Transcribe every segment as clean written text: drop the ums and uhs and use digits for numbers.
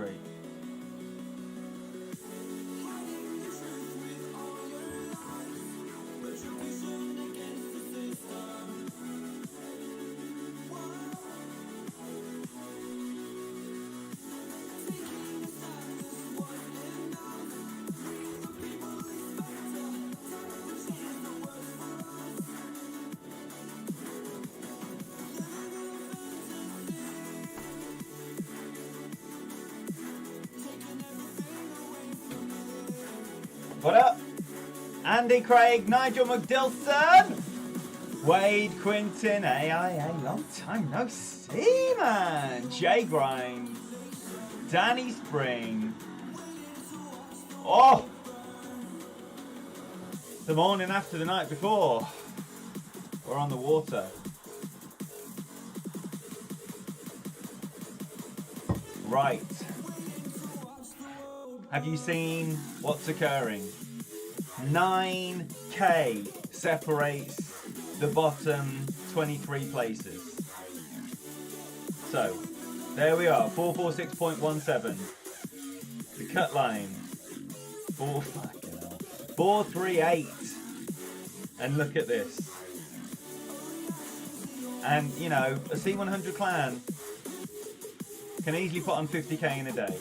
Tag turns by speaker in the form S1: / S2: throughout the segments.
S1: great. What up? Andy Craig, Nigel McDilson, Wade Quinton, AIA, long time no see, man. Jay Grimes, Danny Spring. Oh! The morning after the night before. We're on the water. Right. Have you seen what's occurring? 9K separates the bottom 23 places. So, there we are, 446.17. The cut line, 438. And look at this. And, you know, a C100 clan can easily put on 50k in a day.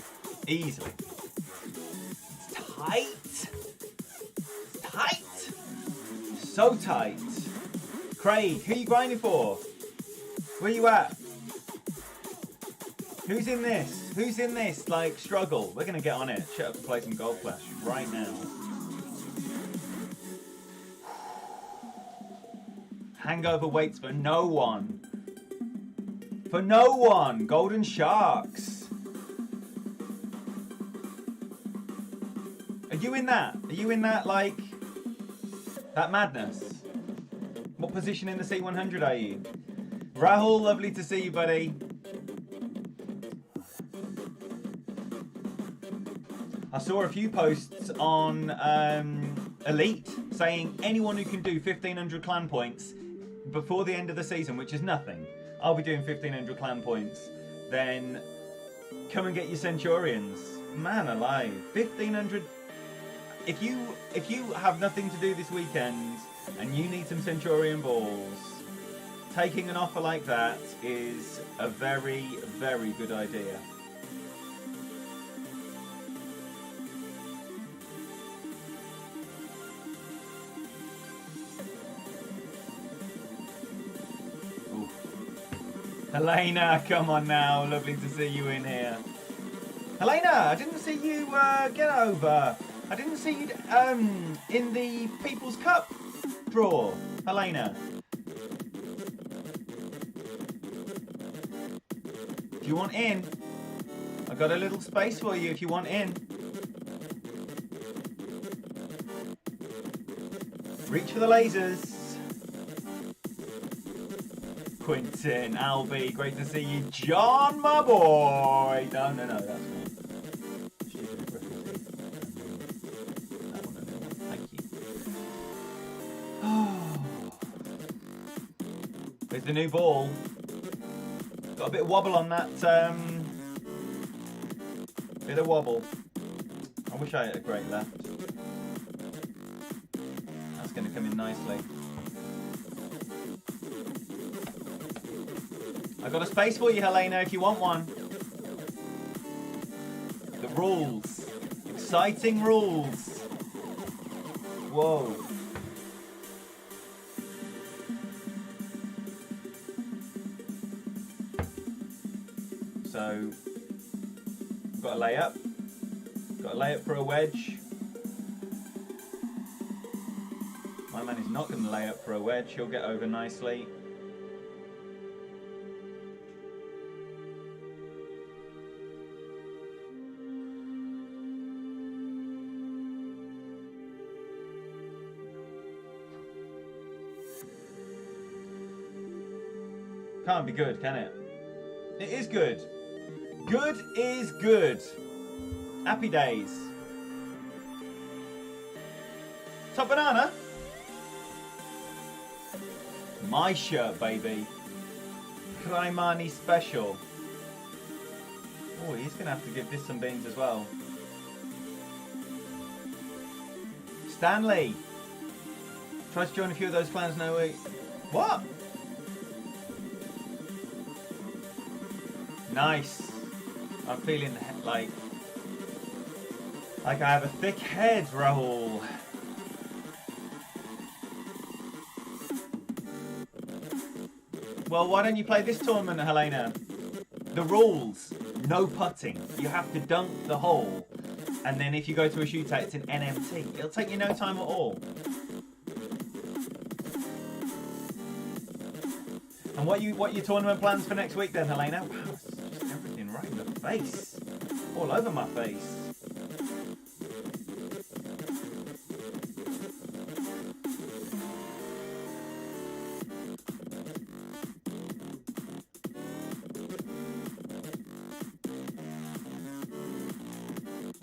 S1: Easily. Tight. Tight. So tight. Craig, who are you grinding for? Where you at? Who's in this? Who's in this, like, struggle? We're going to get on it. Shut up and play some Gold Clash right now. Hangover waits for no one. For no one. Golden Sharks. Are you in that? Are you in that, like, that madness? What position in the C100 are you? Rahul, lovely to see you, buddy. I saw a few posts on Elite saying anyone who can do 1500 clan points before the end of the season, which is nothing. I'll be doing 1500 clan points. Then come and get your Centurions. Man alive, 1500. If you have nothing to do this weekend and you need some Centurion balls, taking an offer like that is a very, very good idea. Ooh. Helena, come on now, lovely to see you in here. Helena, I didn't see you get over. I didn't see you in the People's Cup draw, Helena. If you want in, I've got a little space for you if you want in. Reach for the lasers. Quinton, Albie, great to see you. John, my boy. No, that's not. There's the new ball. Got a bit of wobble on that. Bit of wobble. I wish I had a great left. That's going to come in nicely. I've got a space for you, Helena, if you want one. The rules. Exciting rules. Whoa. So, got a layup. Got a layup for a wedge. My man is not going to lay up for a wedge. He'll get over nicely. Can't be good, can it? It is good. Good is good. Happy days. Top banana. My shirt, baby. Raimani special. Oh, he's going to have to give this some beans as well. Stanley! Try to join a few of those clans, no way. What? Nice. I'm feeling like I have a thick head, Rahul. Well, why don't you play this tournament, Helena? The rules, no putting. You have to dunk the hole. And then if you go to a shootout, it's an NMT. It'll take you no time at all. And what your tournament plans for next week then, Helena? Wow, it's just everything right in the face. All over my face.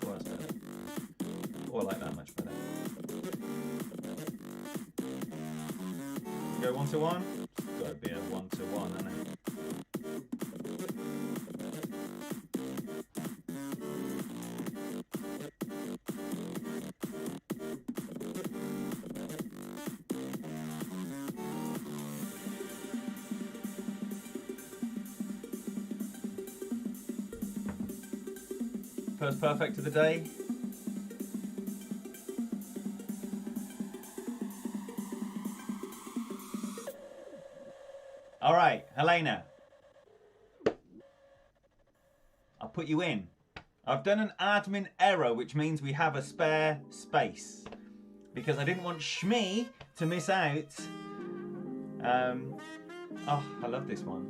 S1: Oh, that's better. Oh, I like that much better. Go 1-to-1? It's got to be a 1-to-1, isn't it? First perfect of the day. All right, Helena. I'll put you in. I've done an admin error, which means we have a spare space. Because I didn't want Shhh to miss out. Oh, I love this one.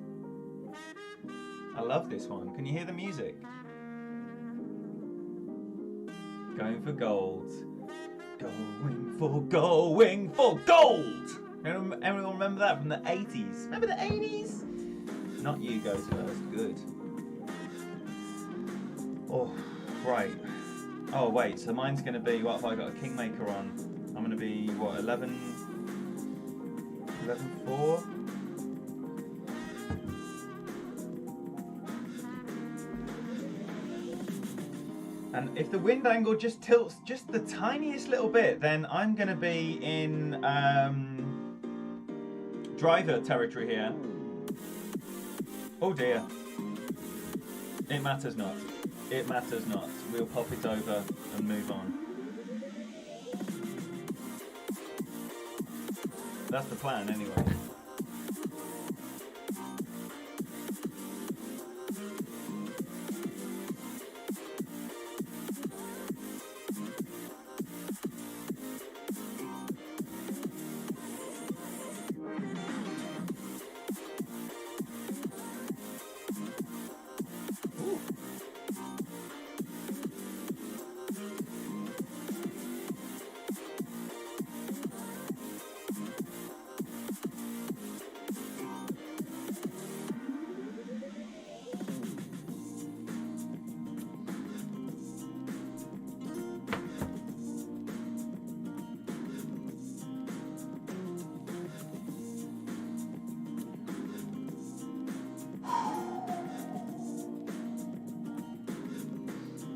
S1: I love this one. Can you hear the music? Going for gold. Going for gold! Everyone remember that from the 80s? Remember the 80s? Not you goes first. Good. Oh, right. Oh, wait. So mine's going to be, what if I got a Kingmaker on? I'm going to be, what, 11-4? And if the wind angle just tilts just the tiniest little bit, then I'm going to be in driver territory here. Oh dear. It matters not. It matters not. We'll pop it over and move on. That's the plan anyway.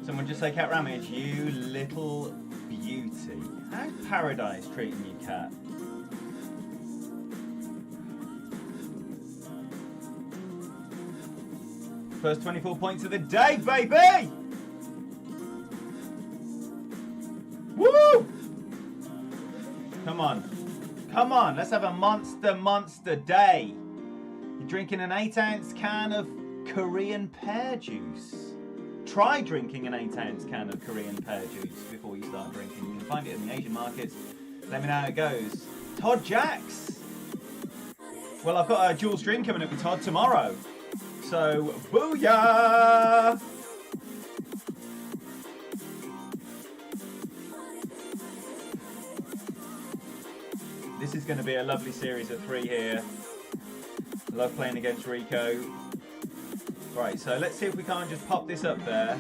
S1: Someone just say Cat Ramage, you little beauty. How's Paradise treating you, Cat? First 24 points of the day, baby! Woo! Come on. Come on, let's have a monster day. You're drinking an 8-ounce can of Korean pear juice. Try drinking an 8-ounce can of Korean pear juice before you start drinking. You can find it in the Asian markets. Let me know how it goes. Todd Jacks. Well, I've got a dual stream coming up with Todd tomorrow. So, booyah! This is going to be a lovely series of 3 here. I love playing against Rico. Right, so let's see if we can't just pop this up there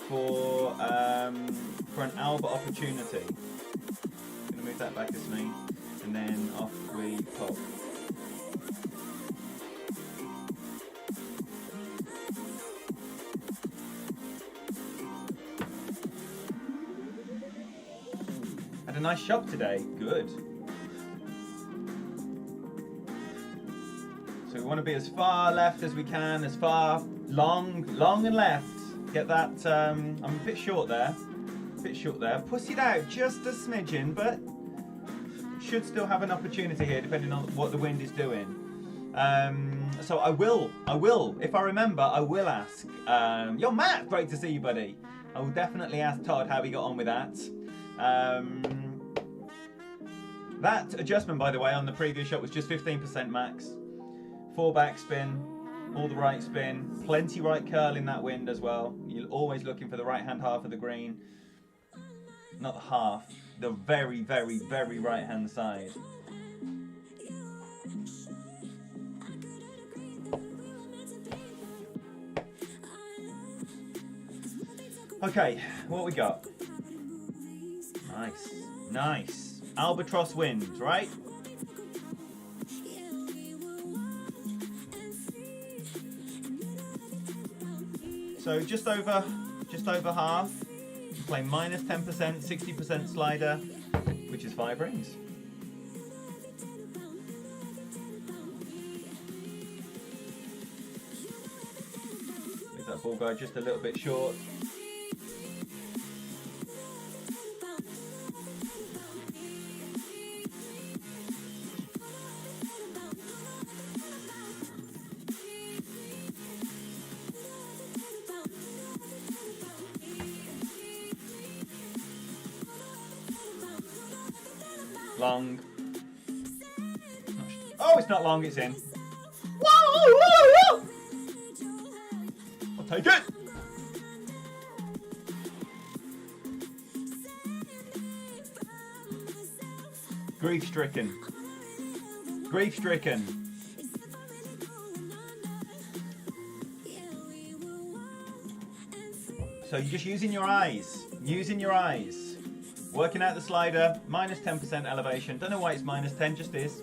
S1: for an Alba opportunity. I'm going to move that back as me, and then off we pop. a nice shop today. Good. So we want to be as far left as we can, as far long and left. Get that, I'm a bit short there. Puss it out just a smidgen, but should still have an opportunity here depending on what the wind is doing. So I will, if I remember, I will ask. Yo, Matt, great to see you, buddy. I will definitely ask Todd how he got on with that. That adjustment, by the way, on the previous shot was just 15% max. 4 backspin, all the right spin, plenty right curl in that wind as well. You're always looking for the right-hand half of the green. Not the half, the very, very, very right-hand side. Okay, what we got? Nice, nice. Albatross wind, right? So just over half. Play minus 10%, 60% slider, which is 5 rings. Leave that ball guide just a little bit short. Long. Oh, it's not long, it's in. Whoa, whoa, whoa! I'll take it! Grief stricken. Grief stricken. So you're just using your eyes. Using your eyes. Working out the slider, minus 10% elevation. Don't know why it's minus 10, just is.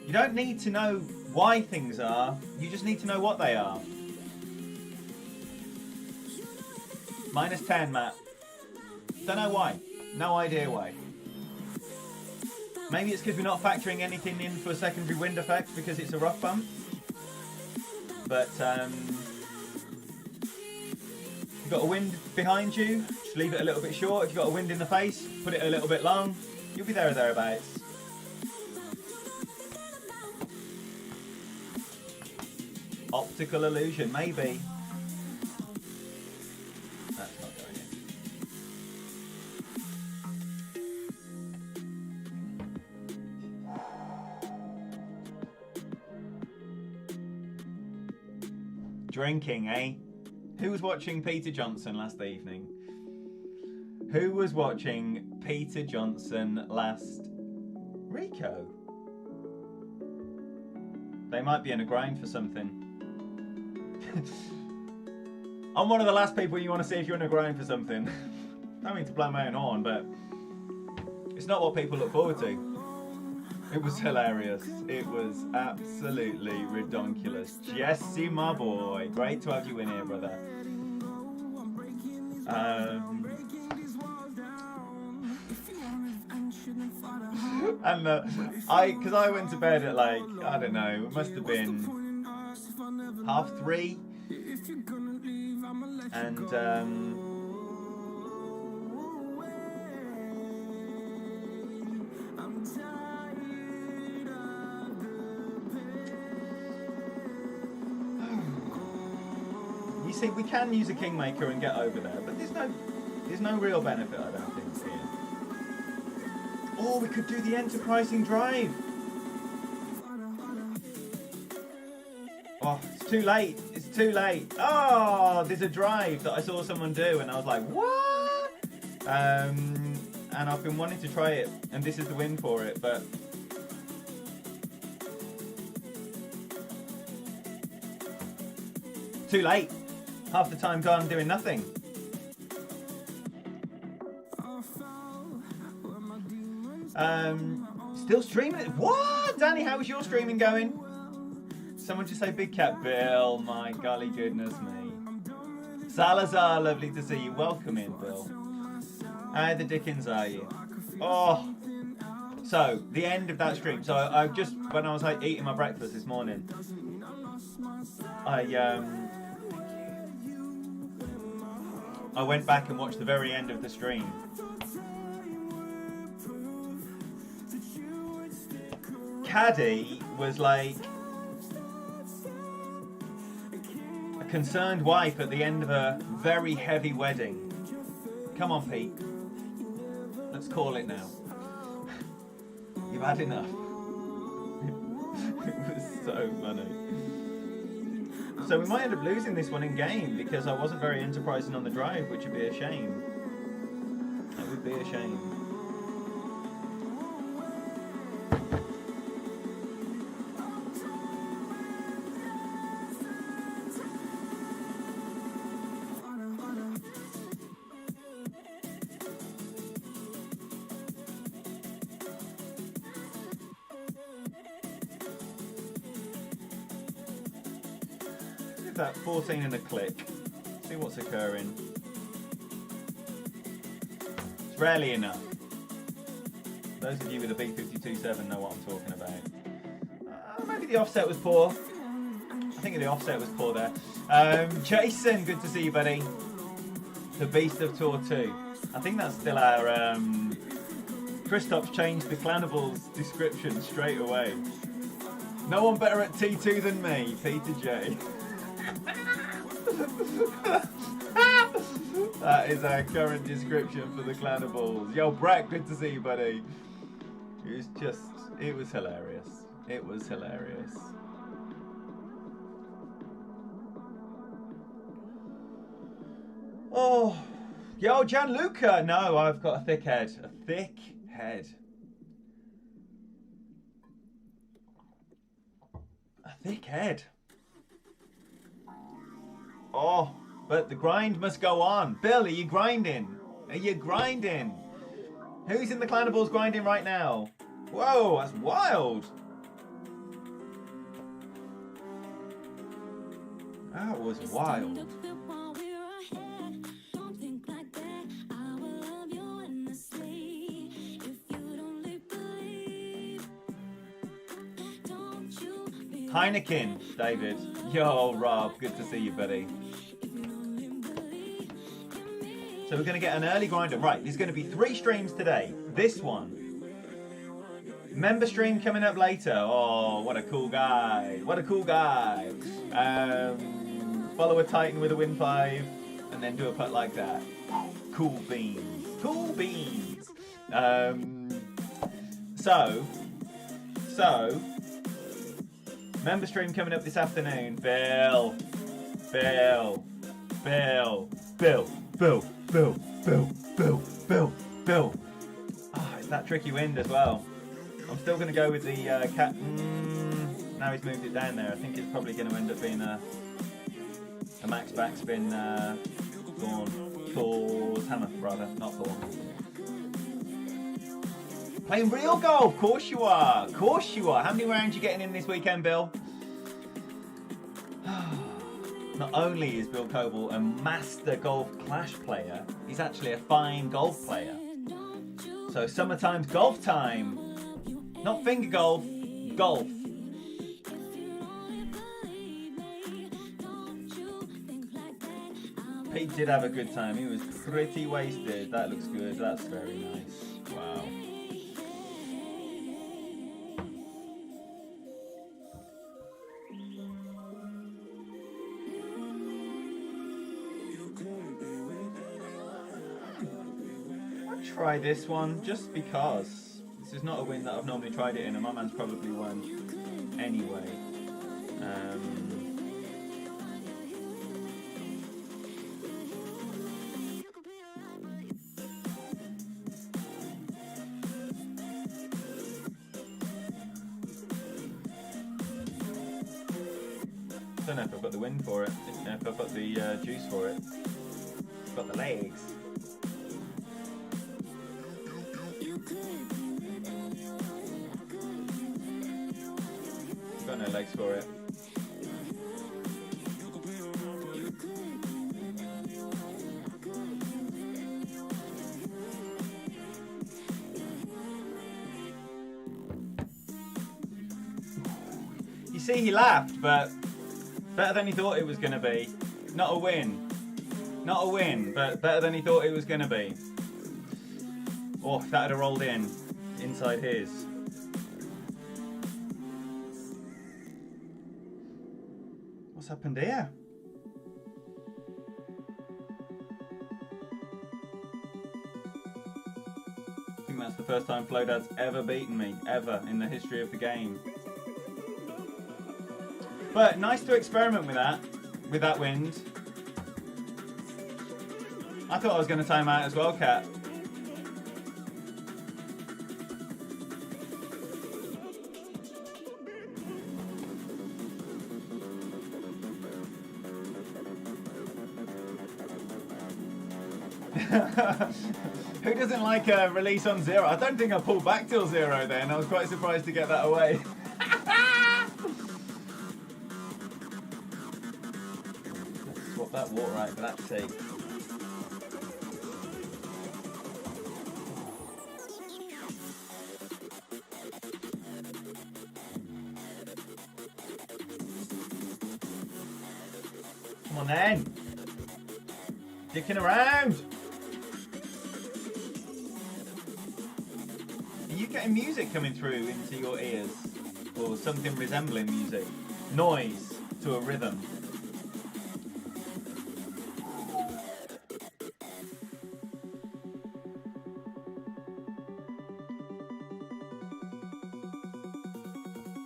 S1: You don't need to know why things are, you just need to know what they are. Minus 10, Matt. Don't know why. No idea why. Maybe it's because we're not factoring anything in for a secondary wind effect because it's a rough bump. But, you've got a wind behind you, just leave it a little bit short. If you've got a wind in the face, put it a little bit long. You'll be there or thereabouts. Optical illusion, maybe. That's not going in. Drinking, eh? Who was watching Peter Johnson last evening? Who was watching Peter Johnson last... Rico? They might be in a grind for something. I'm one of the last people you want to see if you're in a grind for something. Don't mean to blow my own horn, but it's not what people look forward to. It was hilarious. It was absolutely redonkulous. Jesse, my boy. Great to have you in here, brother. And because I went to bed at like, I don't know, it must have been 3:30. And you see, we can use a Kingmaker and get over there, but there's no real benefit, I don't think, here. Oh, we could do the enterprising drive. Oh, it's too late. It's too late. Oh, there's a drive that I saw someone do, and I was like, what? And I've been wanting to try it, and this is the win for it, but too late. Half the time gone doing nothing. Still streaming it. What? Danny, how was your streaming going? Someone just say Big Cat Bill. My golly goodness me. Salazar, lovely to see you. Welcome in, Bill. How the dickens are you? Oh, so the end of that stream. So I just, when I was like eating my breakfast this morning, I went back and watched the very end of the stream. Caddy was like a concerned wife at the end of a very heavy wedding. Come on, Pete. Let's call it now. You've had enough. It was so funny. So we might end up losing this one in game because I wasn't very enterprising on the drive, which would be a shame. That would be a shame. That 14 and a click. See what's occurring. It's rarely enough. Those of you with a B52.7 know what I'm talking about. Maybe the offset was poor. I think the offset was poor there. Jason, good to see you, buddy. The Beast of Tour 2. I think that's still our... Christoph's changed the Clannibals description straight away. No one better at T2 than me, Peter J. That is our current description for the Clannibals. Yo, Brack, good to see you, buddy. It was hilarious. It was hilarious. Oh, yo, Gianluca. No, I've got a thick head. A thick head. A thick head. Oh, but the grind must go on. Bill, are you grinding? Are you grinding? Who's in the Clannibals grinding right now? Whoa, that's wild. That was wild. Heineken, David. Yo, Rob, good to see you, buddy. So we're going to get an early grinder. Right, there's going to be 3 streams today. This one. Member stream coming up later. Oh, what a cool guy. What a cool guy. Follow a Titan with a win 5 and then do a putt like that. Cool beans. Cool beans. So, member stream coming up this afternoon. Bill. Ah, it's that tricky wind as well. I'm still going to go with the cat. Now he's moved it down there. I think it's probably going to end up being a max backspin Thor's hammer, rather, not Thorn. Playing real golf, of course you are. Of course you are. How many rounds are you getting in this weekend, Bill? Not only is Bill Coble a master golf clash player, he's actually a fine golf player. So summertime's golf time. Not finger golf, golf. Pete did have a good time. He was pretty wasted. That looks good. That's very nice. Wow. Try this one just because this is not a win that I've normally tried it in, and my man's probably won anyway. Don't know if I've got the wind for it. Don't know if I've got the juice for it. I've got the legs. Got no legs for it. see, he laughed, but better than he thought it was going to be. Not a win. Not a win, but better than he thought it was going to be. Oh, if that had have rolled in inside his. What's happened here? I think that's the first time Flodad's ever beaten me, ever, in the history of the game. But nice to experiment with that wind. I thought I was going to time out as well, Cat. Who doesn't like a release on 0? I don't think I pulled back till 0 then. I was quite surprised to get that away. Let's swap that water out for that tea. Come on then. Dicking around. Are you getting music coming through into your ears? Or something resembling music? Noise to a rhythm.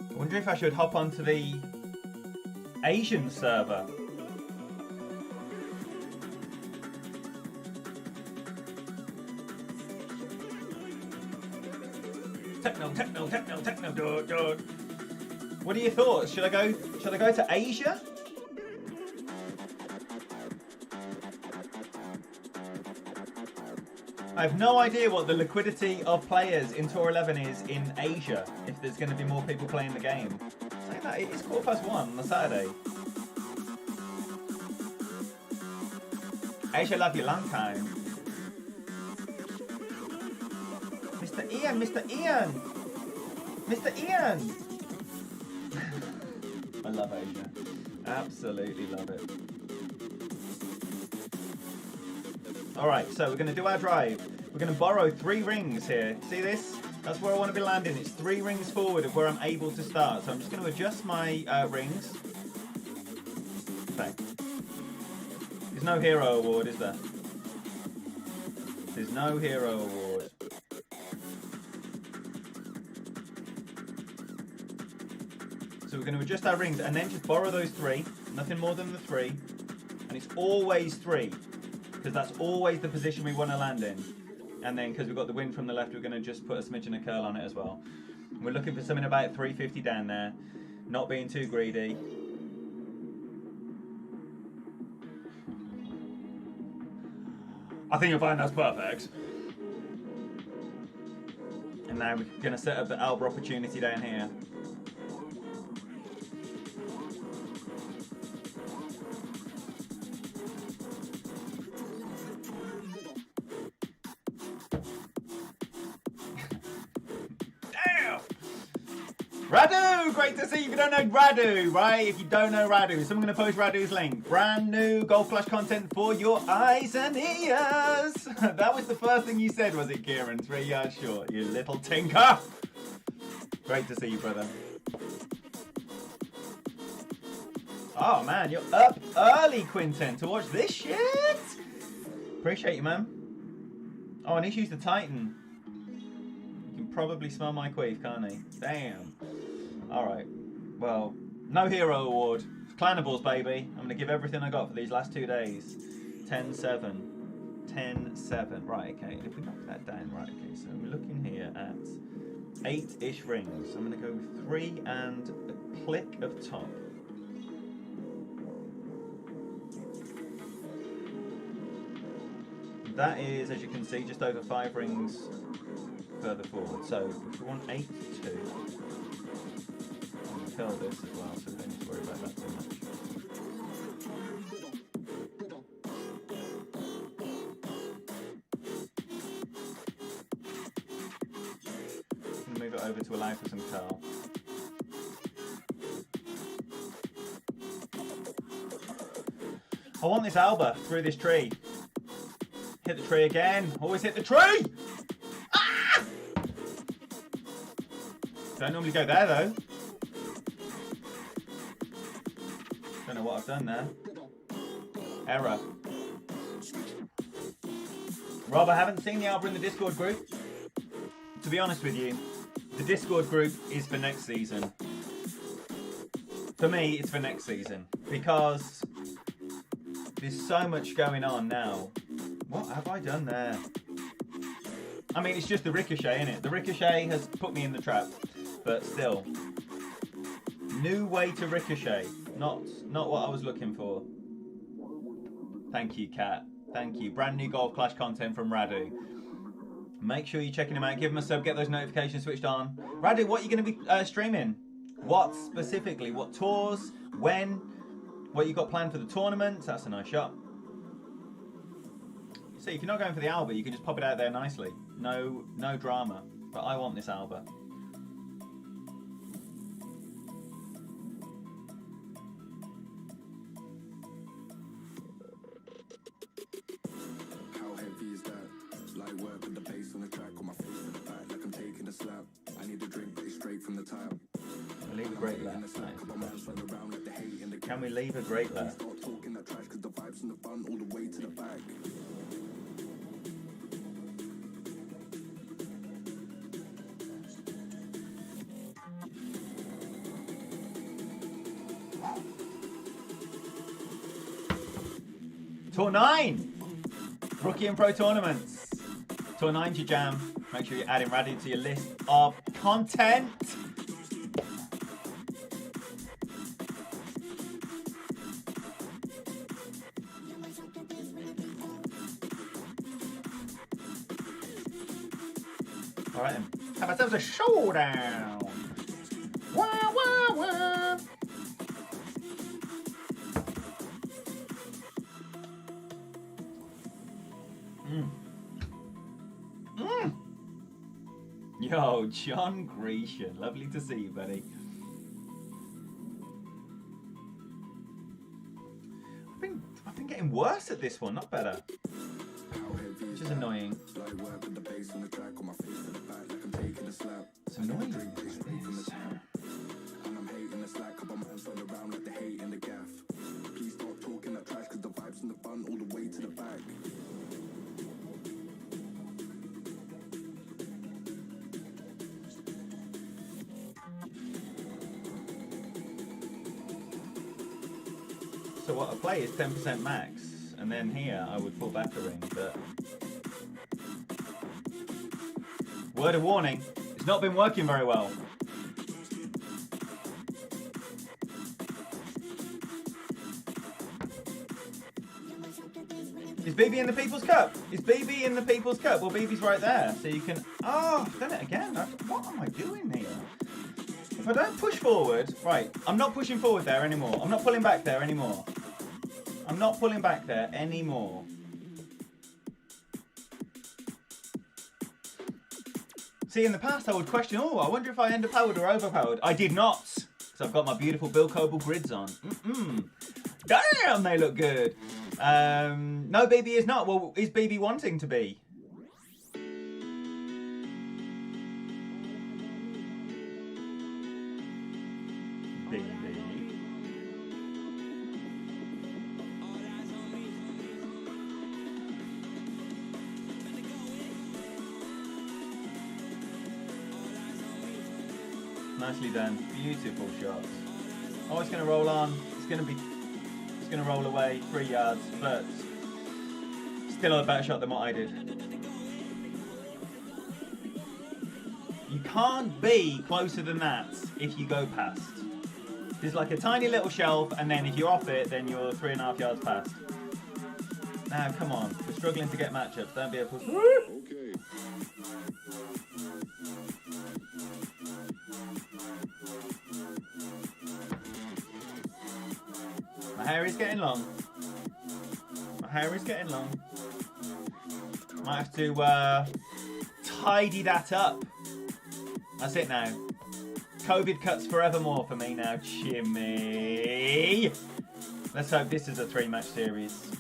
S1: I wonder if I should hop onto the Asian server. Techno. What are your thoughts? Should I go to Asia? I have no idea what the liquidity of players in Tour 11 is in Asia, if there's going to be more people playing the game. Saying that, it is 1:15 on a Saturday. Asia love you long time. Mr. Ian! Mr. Ian! I love Asia. Absolutely love it. Alright, so we're going to do our drive. We're going to borrow 3 rings here. See this? That's where I want to be landing. It's 3 rings forward of where I'm able to start. So I'm just going to adjust my rings. Okay. There's no hero award, is there? There's no hero award. So we're going to adjust our rings and then just borrow those 3. Nothing more than the 3. And it's always 3. Because that's always the position we want to land in. And then because we've got the wind from the left, we're going to just put a smidgen of curl on it as well. We're looking for something about 350 down there. Not being too greedy. I think you'll find that's perfect. And now we're going to set up the Alba opportunity down here. Radu! Great to see you. If you don't know Radu, right? If you don't know Radu, so I'm going to post Radu's link. Brand new Golf Flash content for your eyes and ears. That was the first thing you said, was it, Kieran? 3 yards short, you little tinker. Great to see you, brother. Oh, man, you're up early, Quinten, to watch this shit. Appreciate you, man. Oh, and he's used the Titan. You can probably smell my queef, can't he? Damn. Alright, well, no hero award. Clannibals, baby. I'm going to give everything I got for these last 2 days. 10-7. 10-7. Right, okay, if we knock that down, right, okay, so we're looking here at 8-ish rings. I'm going to go with 3 and a click of top. That is, as you can see, just over 5 rings further forward. So if we want 8-2, curl this as well, so we don't need to worry about that too much. I'm going to move it over to allow for some curl. I want this Alba through this tree. Hit the tree again. Always hit the tree! Ah! Don't normally go there though. Don't know what I've done there. Error. Rob, I haven't seen the Alba in the Discord group. To be honest with you, the Discord group is for next season. For me, it's for next season. Because there's so much going on now. What have I done there? I mean, it's just the ricochet, innit? The ricochet has put me in the trap. But still. New way to ricochet. Not what I was looking for. Thank you, Kat. Thank you. Brand new Golf Clash content from Radu. Make sure you're checking him out. Give him a sub. Get those notifications switched on. Radu, what are you going to be streaming? What specifically? What tours? When? What you got planned for the tournament? That's a nice shot. See, if you're not going for the Alba, you can just pop it out there nicely. No drama. But I want this Alba. Leave a great left. Can we leave a great left? Tour 9! Rookie and Pro tournaments. Tour 9's your jam. Make sure you're adding Radu to your list of content. Alright then. Have ourselves a showdown! Wah, wah, wah. Yo, John Grecian. Lovely to see you, buddy. I've been getting worse at this one, not better. Which is annoying. It's annoying. Please stop talking that trash because the vibes and the fun all the way to the back. So what I play is 10% max, and then here I would pull back a ring, but word of warning, it's not been working very well. Is BB in the People's Cup? Is BB in the People's Cup? Well, BB's right there, so you can... Oh, I've done it again. What am I doing here? If I don't push forward... Right, I'm not pushing forward there anymore. I'm not pulling back there anymore. I'm not pulling back there anymore. See, in the past I would question, oh, I wonder if I underpowered or overpowered. I did not, because I've got my beautiful Bill Coble grids on. Damn, they look good. No, BB is not. Well, is BB wanting to be? Nicely done. Beautiful shots. Oh, it's going to roll on. It's going to roll away 3 yards, but still a better shot than what I did. You can't be closer than that if you go past. There's like a tiny little shelf, and then if you're off it, then you're 3.5 yards past. Now, come on. We're struggling to get matchups. Don't be a pussy. Okay. My hair is getting long. My hair is getting long. Might have to tidy that up. That's it now. COVID cuts forevermore for me now. Chimmy. Let's hope this is a 3-match series.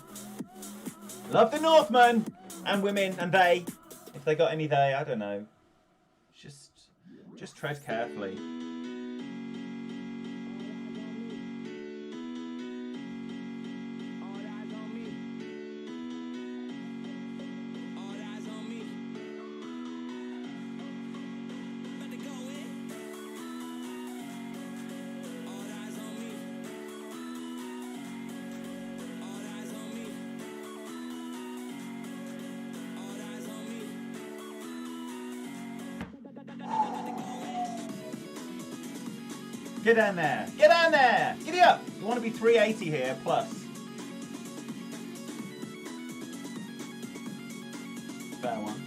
S1: Love the Northmen and women and they. If they got any they, I don't know. Just tread carefully. Get down there. Get down there. Giddy up. You want to be 380 here plus. Fair one.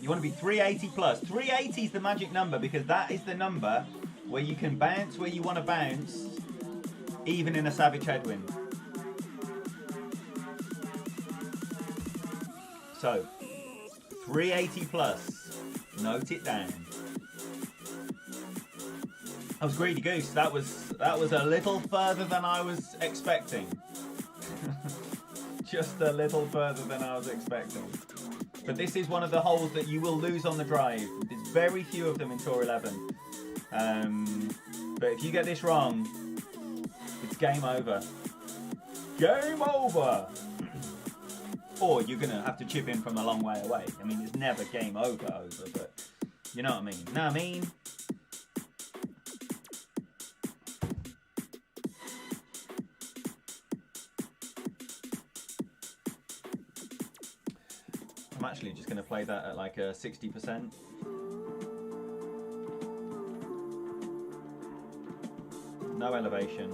S1: You want to be 380 plus. 380 is the magic number because that is the number where you can bounce where you want to bounce even in a savage headwind. So, 380 plus. Note it down. I was greedy goose. That was a little further than I was expecting. Just a little further than I was expecting. But this is one of the holes that you will lose on the drive. There's very few of them in Tour 11. But if you get this wrong, it's game over. Game over! Or you're going to have to chip in from a long way away. I mean, it's never game over, but you know what I mean. Know what I mean? I'm actually just going to play that at like a 60%. No elevation.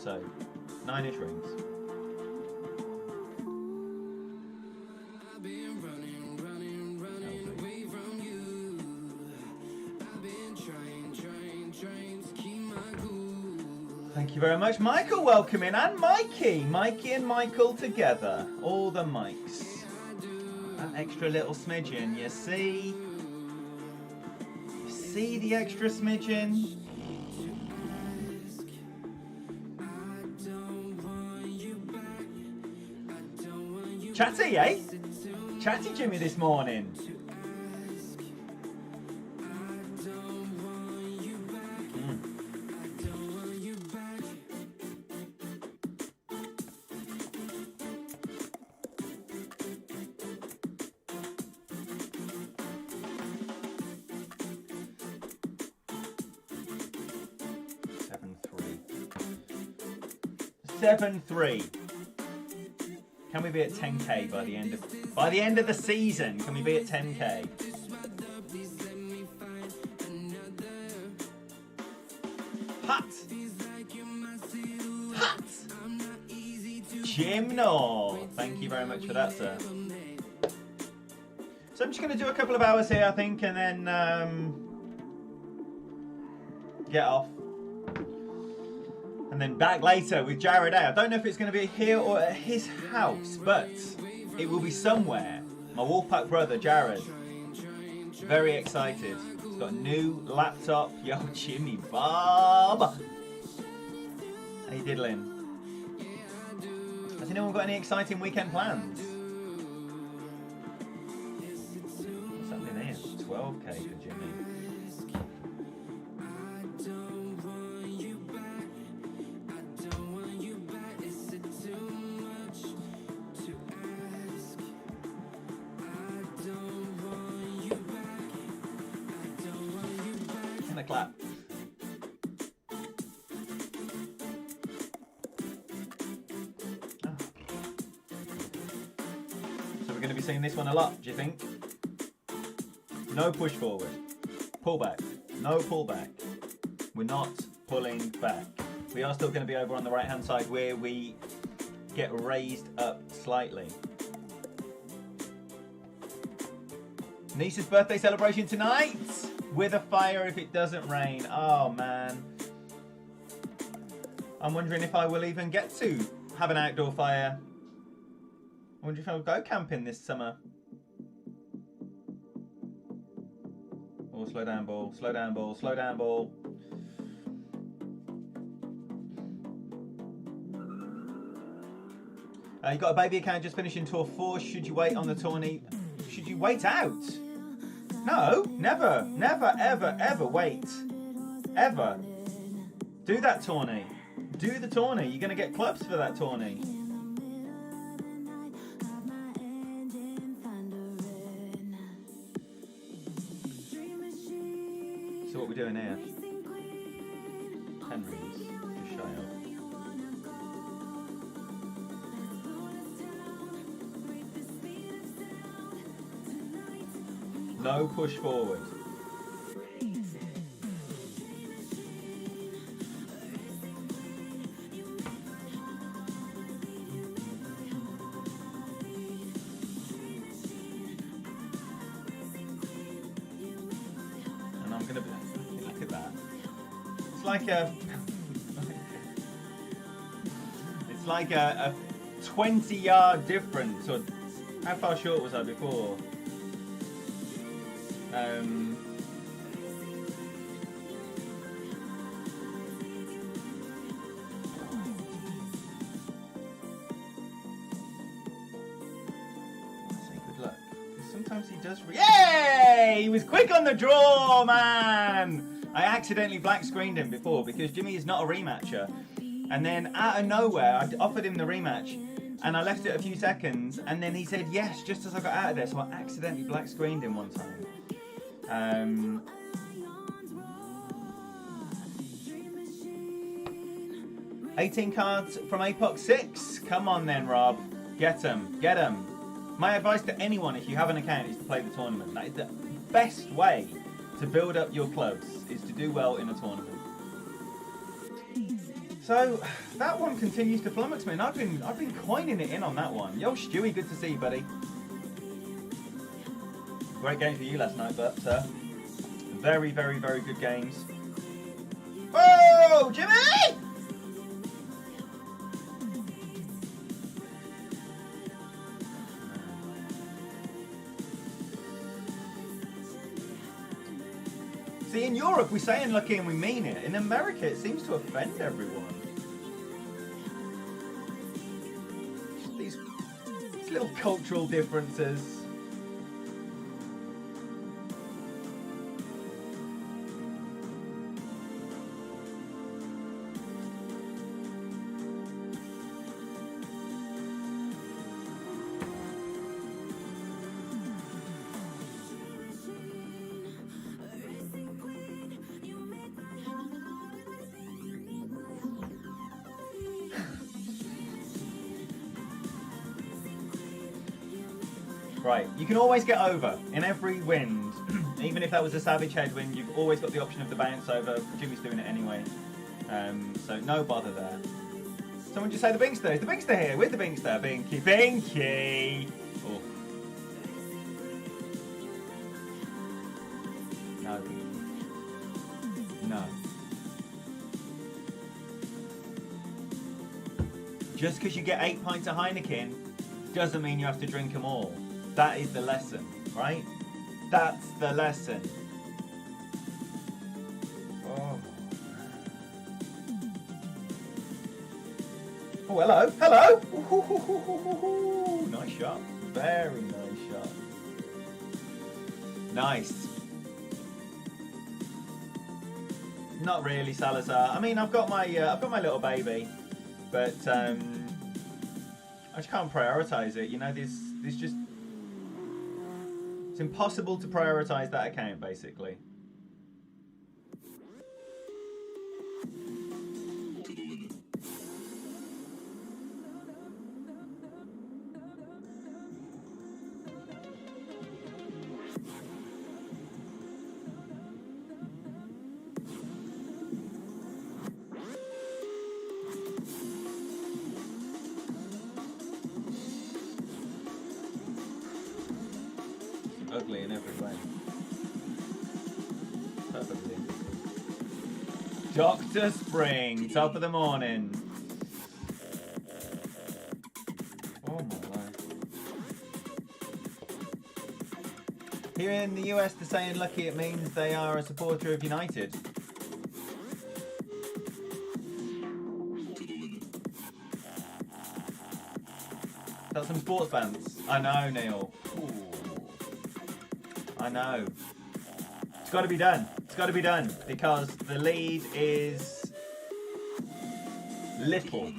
S1: So, 9-ish rings. Thank you very much, Michael. Welcome in, and Mikey. Mikey and Michael together. All the mics. That extra little smidgen, you see? You see the extra smidgen? Chatty, eh? Chatty Jimmy this morning. Seven three. Can we be at 10k by the end of the season? Can we be at 10k? Hot. Hot. Gymno. Thank you very much for that, sir. So I'm just going to do a couple of hours here, I think, and then get off. And then back later with Jared A. I don't know if it's going to be here or at his house, but it will be somewhere. My Wolfpack brother, Jared. Very excited. He's got a new laptop. Yo, Jimmy Bob. How you diddling? Has anyone got any exciting weekend plans? What's happening here? 12k for Jimmy. Clap. Oh. So we're going to be seeing this one a lot, do you think? No push forward. Pull back. No pull back. We're not pulling back. We are still going to be over on the right hand side where we get raised up slightly. Niece's birthday celebration tonight. With a fire if it doesn't rain. Oh man. I'm wondering if I will even get to have an outdoor fire I wonder if I'll go camping this summer. Oh, slow down, ball. Slow down, ball. Slow down, ball. You got a baby account just finishing tour 4. Should you wait on the tourney? Should you wait out? No, never, never, ever, ever wait. Ever. Do that tourney. Do the tourney. You're going to get clubs for that tourney. So what we're doing here? Henry's just shy up. No push forward. And I'm gonna be, look at that. It's like a it's like a 20-yard difference. Or how far short was I before? Good luck. Sometimes he does. Yay! He was quick on the draw, man. I accidentally black screened him before because Jimmy is not a rematcher, and then out of nowhere I offered him the rematch. And I left it a few seconds, and then he said yes just as I got out of there, so I accidentally black screened him one time. 18 cards from Apox 6. Come on then, Rob. Get them. Get them. My advice to anyone, if you have an account, is to play the tournament. That is the best way to build up your clubs, is to do well in a tournament. So that one continues to flummox me, and I've been coining it in on that one. Yo, Stewie, good to see you, buddy. Great game for you last night, but very, very, very good games. Oh, Jimmy! See, in Europe we say unlucky and we mean it. In America it seems to offend everyone. These little cultural differences. Right, you can always get over in every wind. Even if that was a savage headwind, you've always got the option of the bounce over. Jimmy's doing it anyway. So no bother there. Someone just say the Binkster. Is the Binkster here? With the Binkster. Binky. Binky! Oh. No. No. Just because you get 8 pints of Heineken doesn't mean you have to drink them all. That is the lesson, right? That's the lesson. Oh. Oh, hello, hello! Ooh, nice shot. Very nice shot. Nice. Not really, Salazar. I mean, I've got my little baby, but I just can't prioritize it. You know, there's just. It's impossible to prioritize that account, basically. Ugly in every way. Perfectly. Dr. Spring, top of the morning. Oh my life. Here in the US, to say unlucky, it means they are a supporter of United. Got some sports bands. I know, Neil. Ooh. I know. It's got to be done. It's got to be done because the lead is little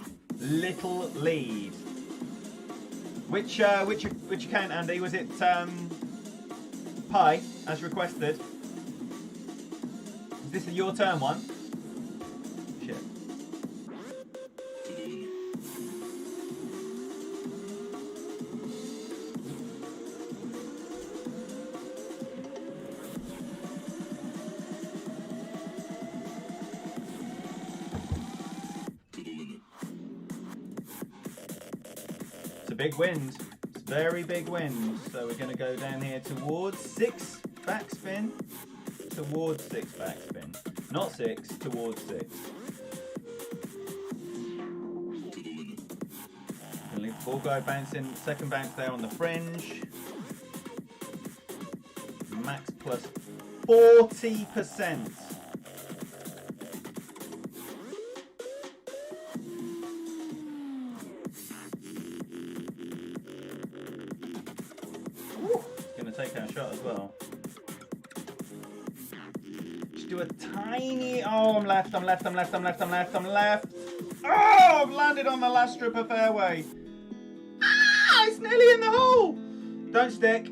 S1: lead. Which account, Andy? Was it Pi as requested? Is this your turn one? Shit. Big wind. It's very big wind. So we're going to go down here towards 6 backspin. Towards 6 backspin. Not 6, towards 6. Gonna leave the ball guy bouncing. Second bounce there on the fringe. Max plus 40%. Take our shot as well. Just do a tiny. Oh, I'm left. Oh, I've landed on the last strip of fairway. Ah, it's nearly in the hole. Don't stick.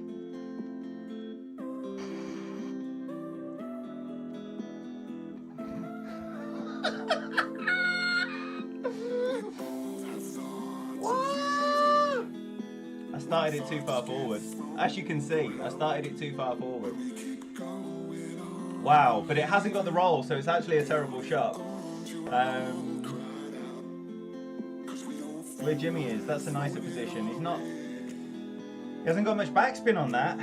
S1: I started it too far forward. As you can see, I started it too far forward. Wow, but it hasn't got the roll, so it's actually a terrible shot. Where Jimmy is, that's a nicer position. He hasn't got much backspin on that.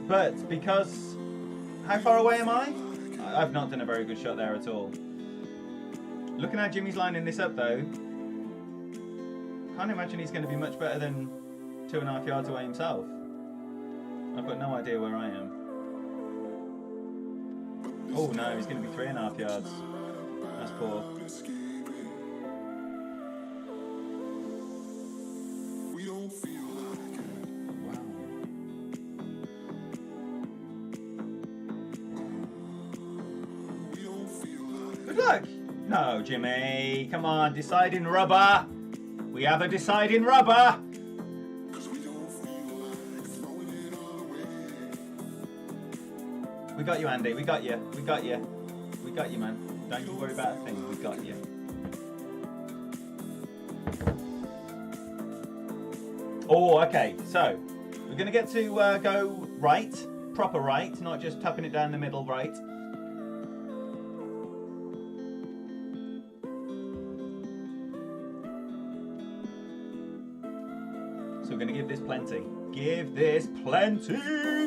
S1: But because, how far away am I? I've not done a very good shot there at all. Looking how Jimmy's lining this up though, can't imagine he's going to be much better than 2.5 yards away himself. I've got no idea where I am. Oh no, he's going to be 3.5 yards. That's poor. Good luck. No, Jimmy. Come on, deciding rubber. We have a deciding rubber. We got you, Andy. We got you. We got you. We got you, man. Don't you worry about a thing. We got you. Oh, okay. So, we're going to get to go right. Proper right. Not just tapping it down the middle right. So we're going to give this plenty. Give this plenty,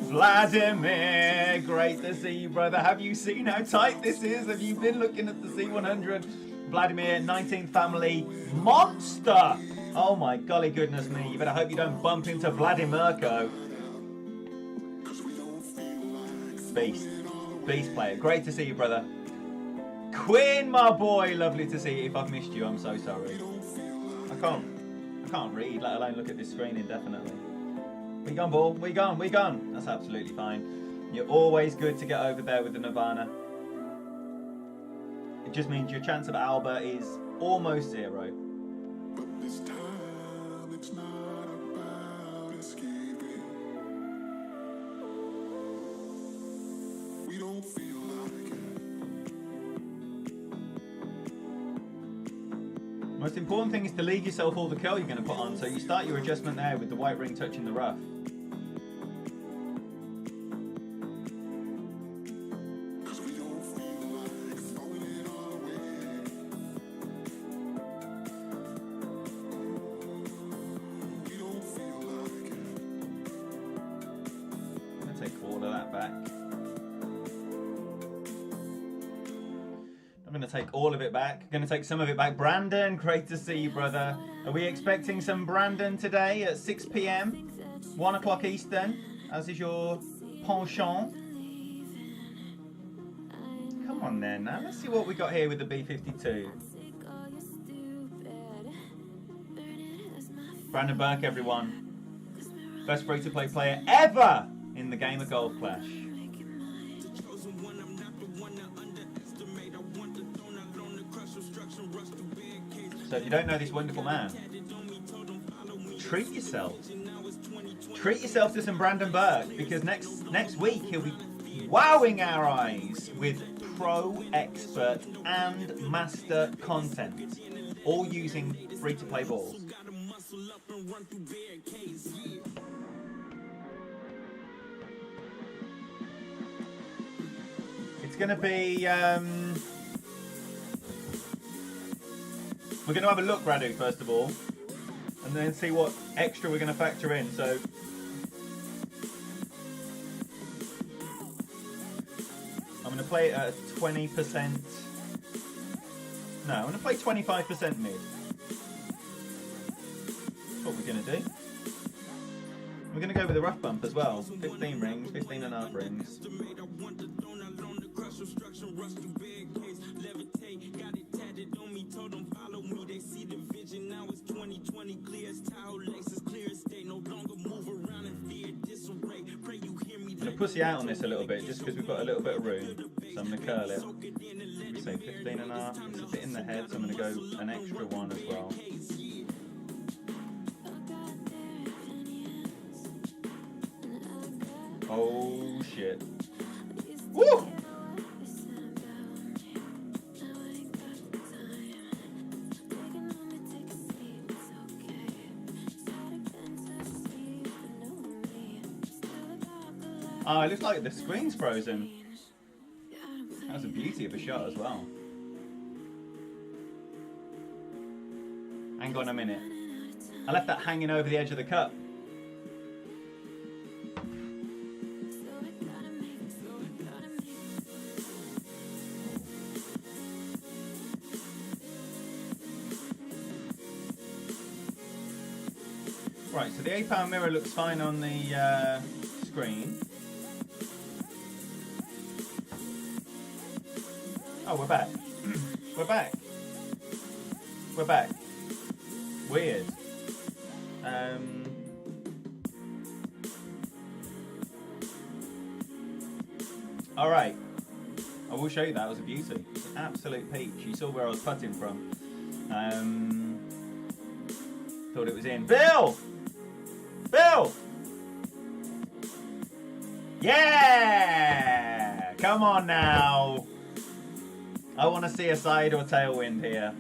S1: Vladimir. Great to see you, brother. Have you seen how tight this is? Have you been looking at the C100? Vladimir, 19th family monster. Oh my golly goodness me. You better hope you don't bump into Vladimirko. Beast. Beast player. Great to see you, brother. Quinn, my boy. Lovely to see you. If I've missed you, I'm so sorry. I can't read, let alone look at this screen indefinitely. We gone, ball? We gone? We gone? That's absolutely fine. You're always good to get over there with the Nirvana. It just means your chance of Alba is almost 0. But this time it's not about escaping. We don't feel like it. Most important thing is to leave yourself all the curl you're going to put on, so you start your adjustment there with the white ring touching the rough. Take all of it back. Gonna take some of it back. Brandon, great to see you, brother. Are we expecting some Brandon today at 6 p.m? 1 o'clock Eastern, as is your penchant. Come on then, now let's see what we got here with the B52. Brandon Burke, everyone. Best free-to-play player ever in the game of Golf Clash. So if you don't know this wonderful man, treat yourself. Treat yourself to some Brandon Burke, because next week he'll be wowing our eyes with pro, expert and master content, all using free-to-play balls. It's going to be... we're going to have a look, Radu, first of all, and then see what extra we're going to factor in. So, I'm going to play at 20%. No, I'm going to play 25% mid. That's what we're going to do. We're going to go with a rough bump as well. 15 rings, 15 and a half rings. I'm going to pussy out on this a little bit just because we've got a little bit of room. So I'm going to curl it. We say 15 and a half. It's a bit in the head, so I'm going to go an extra one as well. Oh shit. Woo! Oh, it looks like the screen's frozen. That was a beauty of a shot as well. Hang on a minute. I left that hanging over the edge of the cup. Right, so the 8-pound mirror looks fine on the screen. Oh, we're back. We're back. We're back. Weird. All right. I will show you that. It was a beauty. Absolute peach. You saw where I was putting from. Thought it was in. Bill! Bill! Yeah! Come on now. I want to see a side or tailwind here.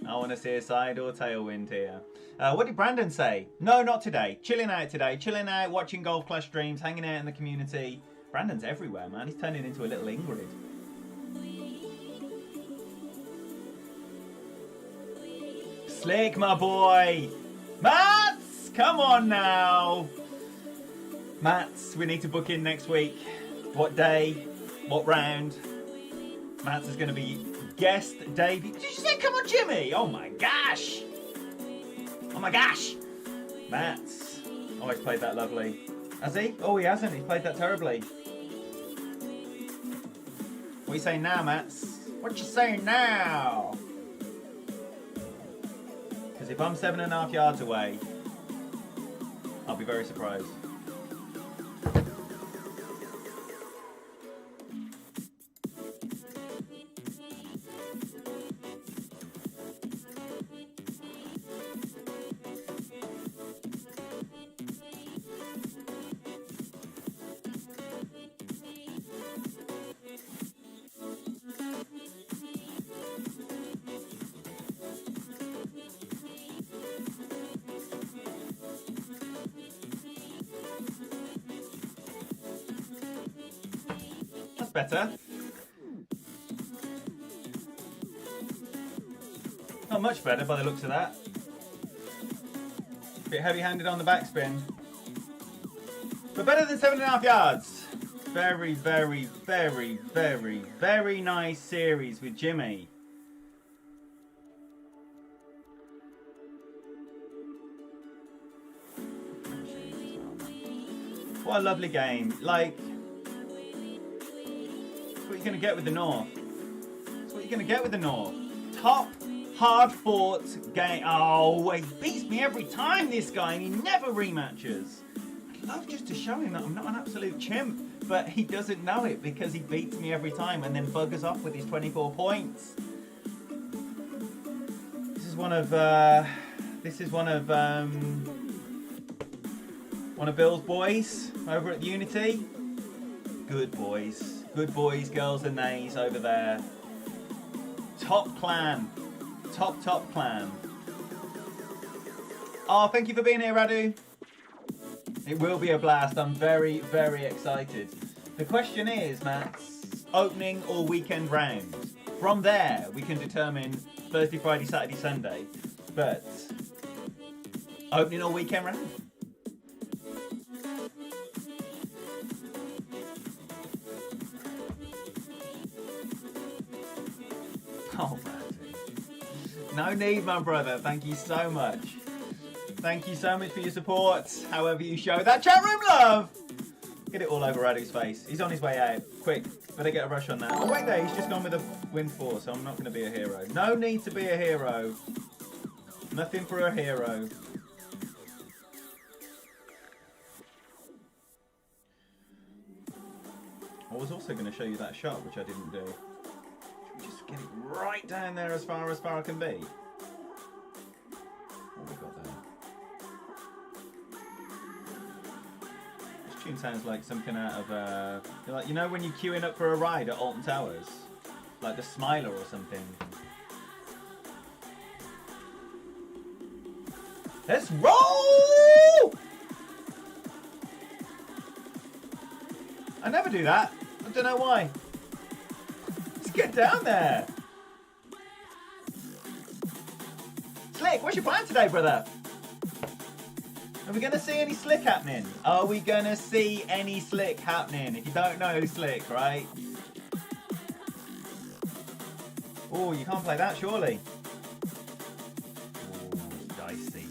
S1: I want to see a side or tailwind here. What did Brandon say? No, not today. Chilling out today. Chilling out, watching Golf Clash streams, hanging out in the community. Brandon's everywhere, man. He's turning into a little Ingrid. Slick, my boy. Mats! Come on now. Mats, we need to book in next week. What day? What round? Mats is going to be guest debut. Did you say come on, Jimmy? Oh my gosh. Oh my gosh. Mats. Oh, he's played that lovely. Has he? Oh, he hasn't. He's played that terribly. What are you saying now, Mats? What you saying now? Because if I'm 7.5 yards away, I'll be very surprised. Better. Not much better by the looks of that. Bit heavy-handed on the backspin. But better than 7.5 yards. Very, very, very, very, very nice series with Jimmy. What a lovely game. Like, that's what you're going to get with the North. That's what you're going to get with the North. Top, hard-fought game. Oh, he beats me every time, this guy, and he never rematches. I'd love just to show him that I'm not an absolute chimp, but he doesn't know it because he beats me every time and then buggers off with his 24 points. This is one of Bill's boys over at Unity. Good boys, girls and nays over there. Top clan, top clan. Oh, thank you for being here, Radu. It will be a blast. I'm very, very excited. The question is, Matt, opening or weekend round? From there, we can determine Thursday, Friday, Saturday, Sunday. But opening or weekend round? Oh, no need, my brother. Thank you so much. Thank you so much for your support, however you show that chat room love. Get it all over Radu's face. He's on his way out. Quick, better get a rush on that. Oh, wait there, he's just gone with a win 4, so I'm not going to be a hero. No need to be a hero. Nothing for a hero. I was also going to show you that shot, which I didn't do. Just get it right down there as far I can be. What have we got there? This tune sounds like something out of, like, you know when you're queuing up for a ride at Alton Towers? Like the Smiler or something. Let's roll! I never do that. I don't know why. Let's get down there. Slick, what's your plan today, brother? Are we going to see any Slick happening? Are we going to see any Slick happening? If you don't know Slick, right? Oh, you can't play that, surely. Oh, dicey.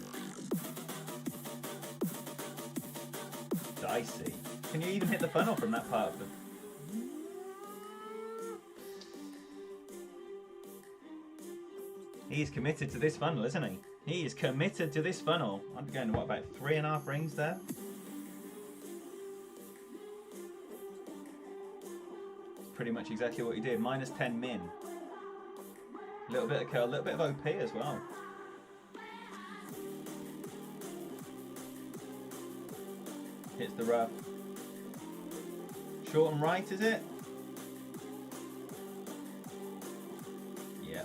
S1: Dicey. Can you even hit the funnel from that part of the... He's committed to this funnel, isn't he? He is committed to this funnel. I'm going to, what, about 3.5 rings there? Pretty much exactly what he did. Minus 10 min. A little bit of curl, a little bit of OP as well. Hits the rough. Short and right, is it? Yeah.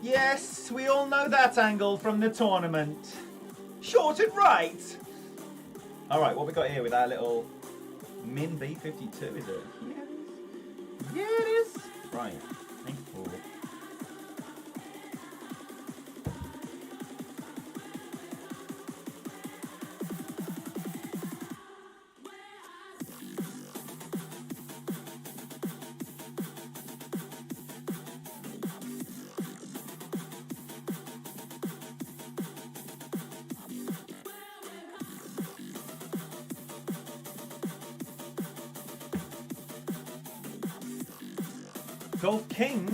S1: Yes, we all know that angle from the tournament. Short and right. All right, what we got here with our little min B52, is it? Yeah, it is. Right. Thank you. Golf King?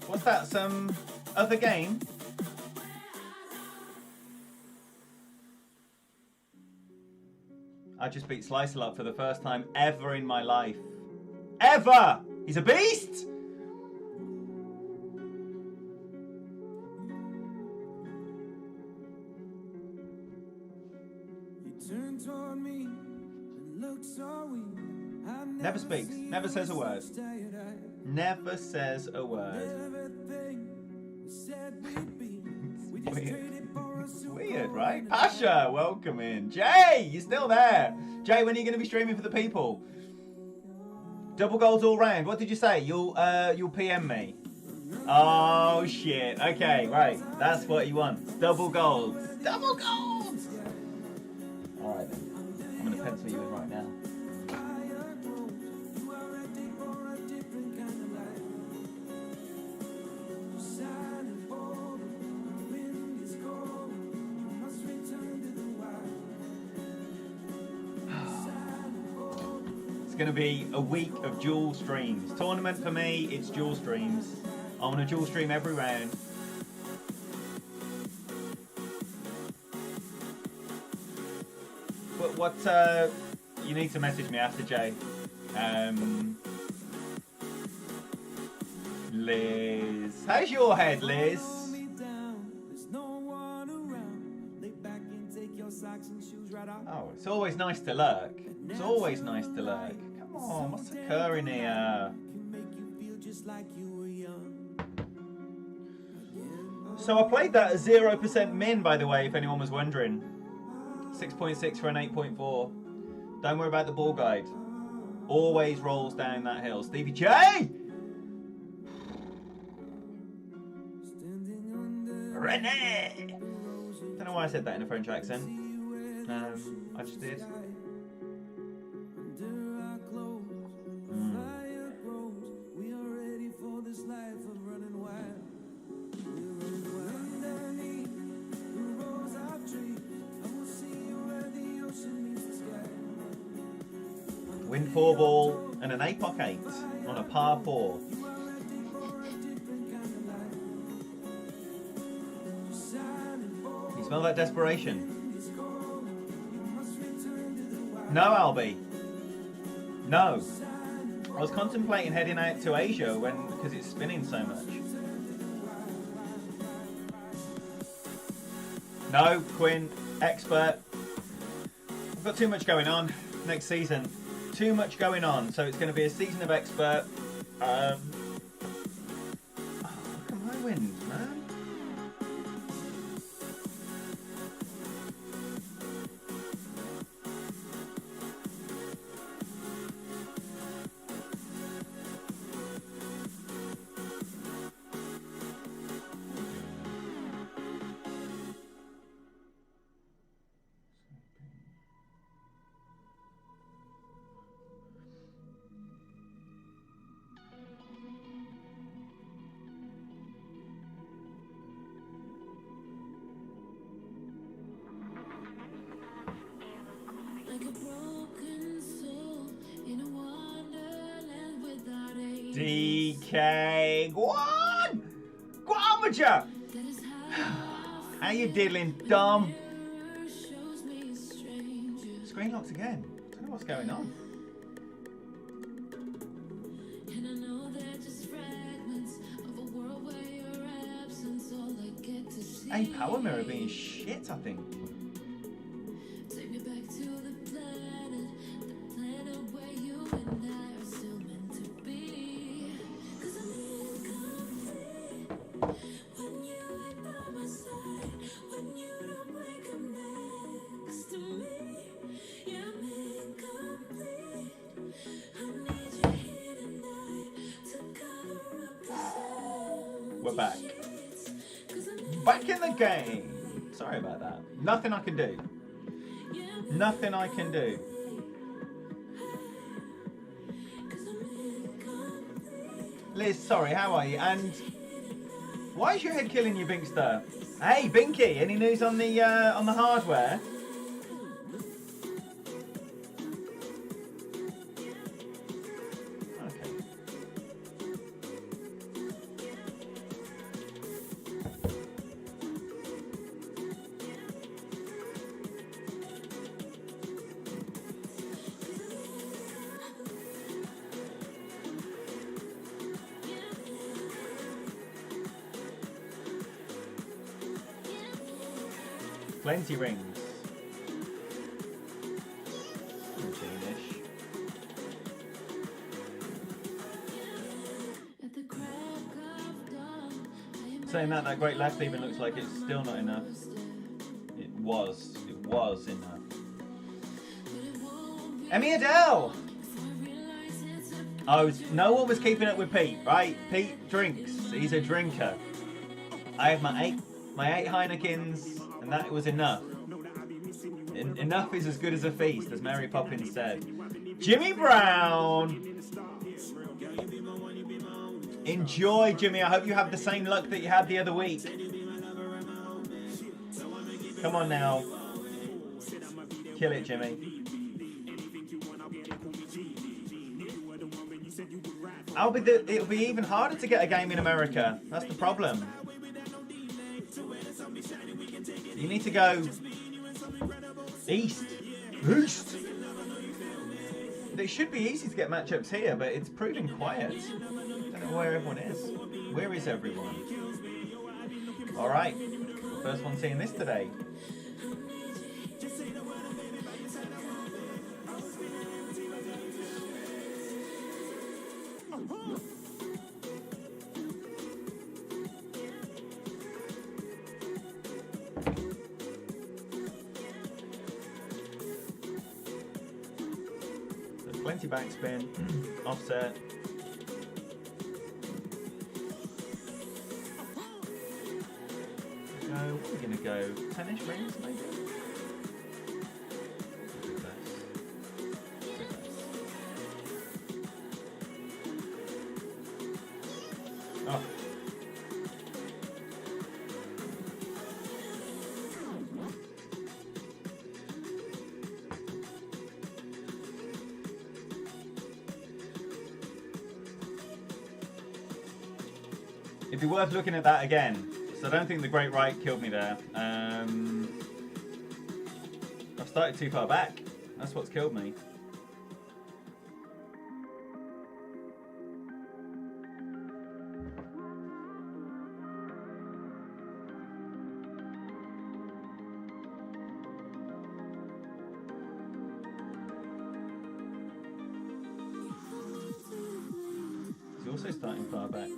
S1: What's that, some other game? I just beat Slice-A-Lot for the first time ever in my life. Ever! He's a beast! Never speaks, never says a word. Never says a word. It's weird, right? Pasha, welcome in. Jay, you're still there. Jay, when are you going to be streaming for the people? Double golds all round. What did you say? You'll PM me. Oh shit. Okay, right. That's what he wants. Double golds. Double golds. All right then. I'm going to pencil you in right now. going to be a week of dual streams. Tournament for me, it's dual streams. I want to dual stream every round. What you need to message me after, Jay. Liz. How's your head, Liz? Oh, it's always nice to lurk. It's always nice to lurk. Come on, what's occurring here? So I played that at 0% min, by the way, if anyone was wondering. 6.6 for an 8.4. Don't worry about the ball guide. Always rolls down that hill. Stevie J! Renee! Don't know why I said that in a French accent. I just did. Wind 4 ball and an APOC 8 on a par 4. You smell that desperation? No, Albie. No. I was contemplating heading out to Asia because it's spinning so much. No, Quinn, expert. I've got too much going on next season. Too much going on, so it's going to be a season of expert. Oh, look at my wind, man. DK, go on! Go on with ya! How you diddling, Dom? Screen locks again. I don't know what's going on. A power mirror being shit, I think. We're back. Back in the game. Sorry about that. Nothing I can do. Nothing I can do. Liz, sorry, how are you? And why is your head killing you, Binkster? Hey, Binky, any news on the hardware? Plenty rings. 17-ish. Saying that great left even looks like it's still not enough. It was enough. Emmy Adele! Oh, no one was keeping up with Pete, right? Pete drinks. He's a drinker. I have my eight Heinekens. And that was enough. Enough is as good as a feast, as Mary Poppins said. Jimmy Brown! Enjoy, Jimmy. I hope you have the same luck that you had the other week. Come on now. Kill it, Jimmy. It'll be even harder to get a game in America. That's the problem. You need to go east. East. It should be easy to get matchups here, but it's proving quiet. I don't know where everyone is. Where is everyone? All right, first one seeing this today. Plenty backspin, offset. We're gonna go 10-ish rings maybe. Oh. It'd be worth looking at that again. So I don't think the Great Right killed me there. I've started too far back. That's what's killed me. He's also starting far back.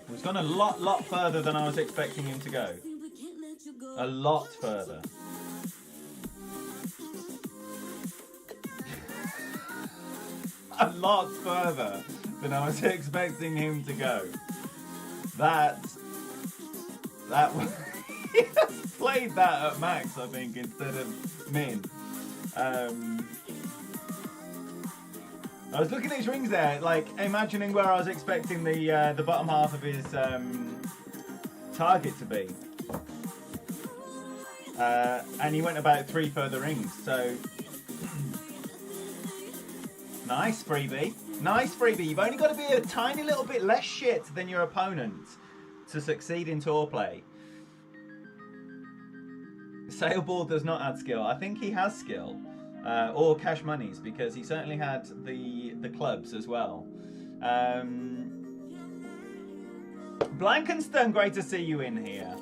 S1: He's gone a lot further than I was expecting him to go. A lot further. A lot further than I was expecting him to go. That he played that at max, I think, instead of min. I was looking at his rings there, like imagining where I was expecting the bottom half of his target to be, and he went about 3 further rings. So nice freebie, nice freebie. You've only got to be a tiny little bit less shit than your opponent to succeed in tour play. Sailball does not add skill. I think he has skill. Or cash monies, because he certainly had the clubs as well. Blankenstone, great to see you in here.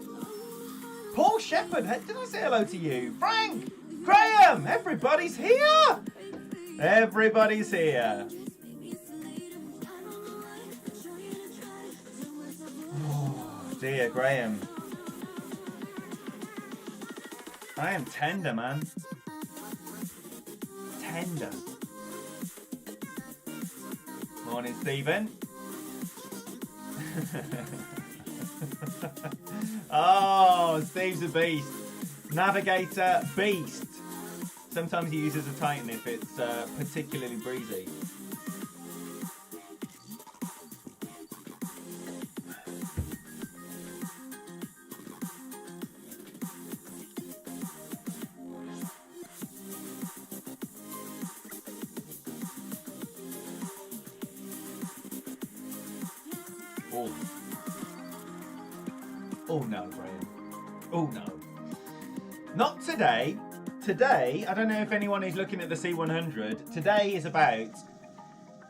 S1: Paul Shepherd, did I say hello to you? Frank, Graham, everybody's here. Everybody's here. Oh dear, Graham. I am tender, man. Tender. Morning, Stephen. Oh, Steve's a beast. Navigator beast. Sometimes he uses a Titan if it's particularly breezy. Oh no, Graham. Oh no. Not today. Today, I don't know if anyone is looking at the C100. Today is about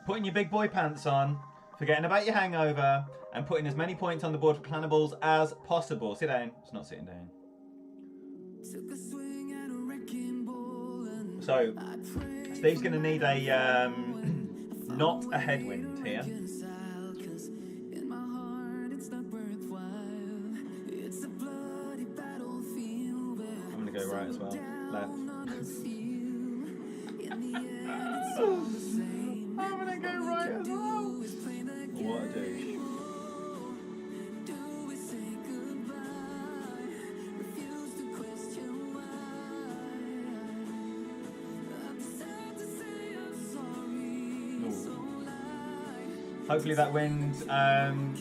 S1: putting your big boy pants on, forgetting about your hangover, and putting as many points on the board for Clannibals as possible. Sit down. It's not sitting down. So, Steve's going to need a, not a headwind here. Go right as well. Left. I'm gonna go right as well. What a douche. Ooh. Hopefully that wind.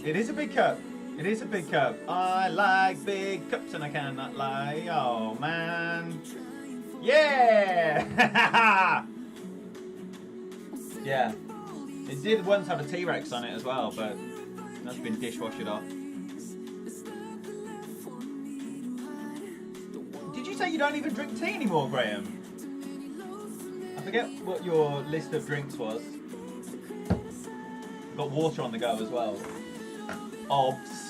S1: It is a big cup. It is a big cup. I like big cups and I cannot lie. Oh, man. Yeah! Yeah. It did once have a T-Rex on it as well, but that's been dishwashed off. Did you say you don't even drink tea anymore, Graham? I forget what your list of drinks was. Got water on the go as well. Obs.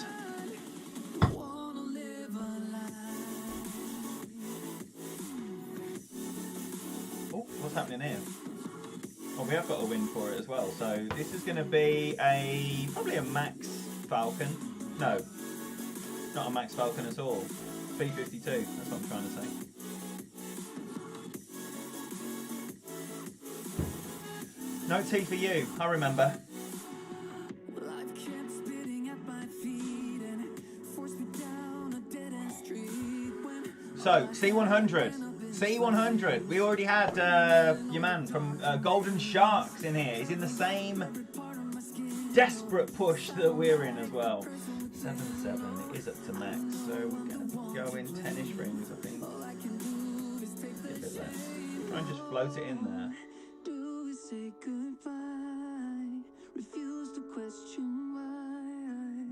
S1: Oh, what's happening here? Oh, we have got a win for it as well. So this is going to be probably a Max Falcon. No, not a Max Falcon at all. B52. That's what I'm trying to say. No tea for you. I remember. So C100. C100, we already had your man from Golden Sharks in here. He's in the same desperate push that we're in as well. 7-7 is up to max, so we're going to go in 10-ish rings, I think. A bit less. Try and just float it in there.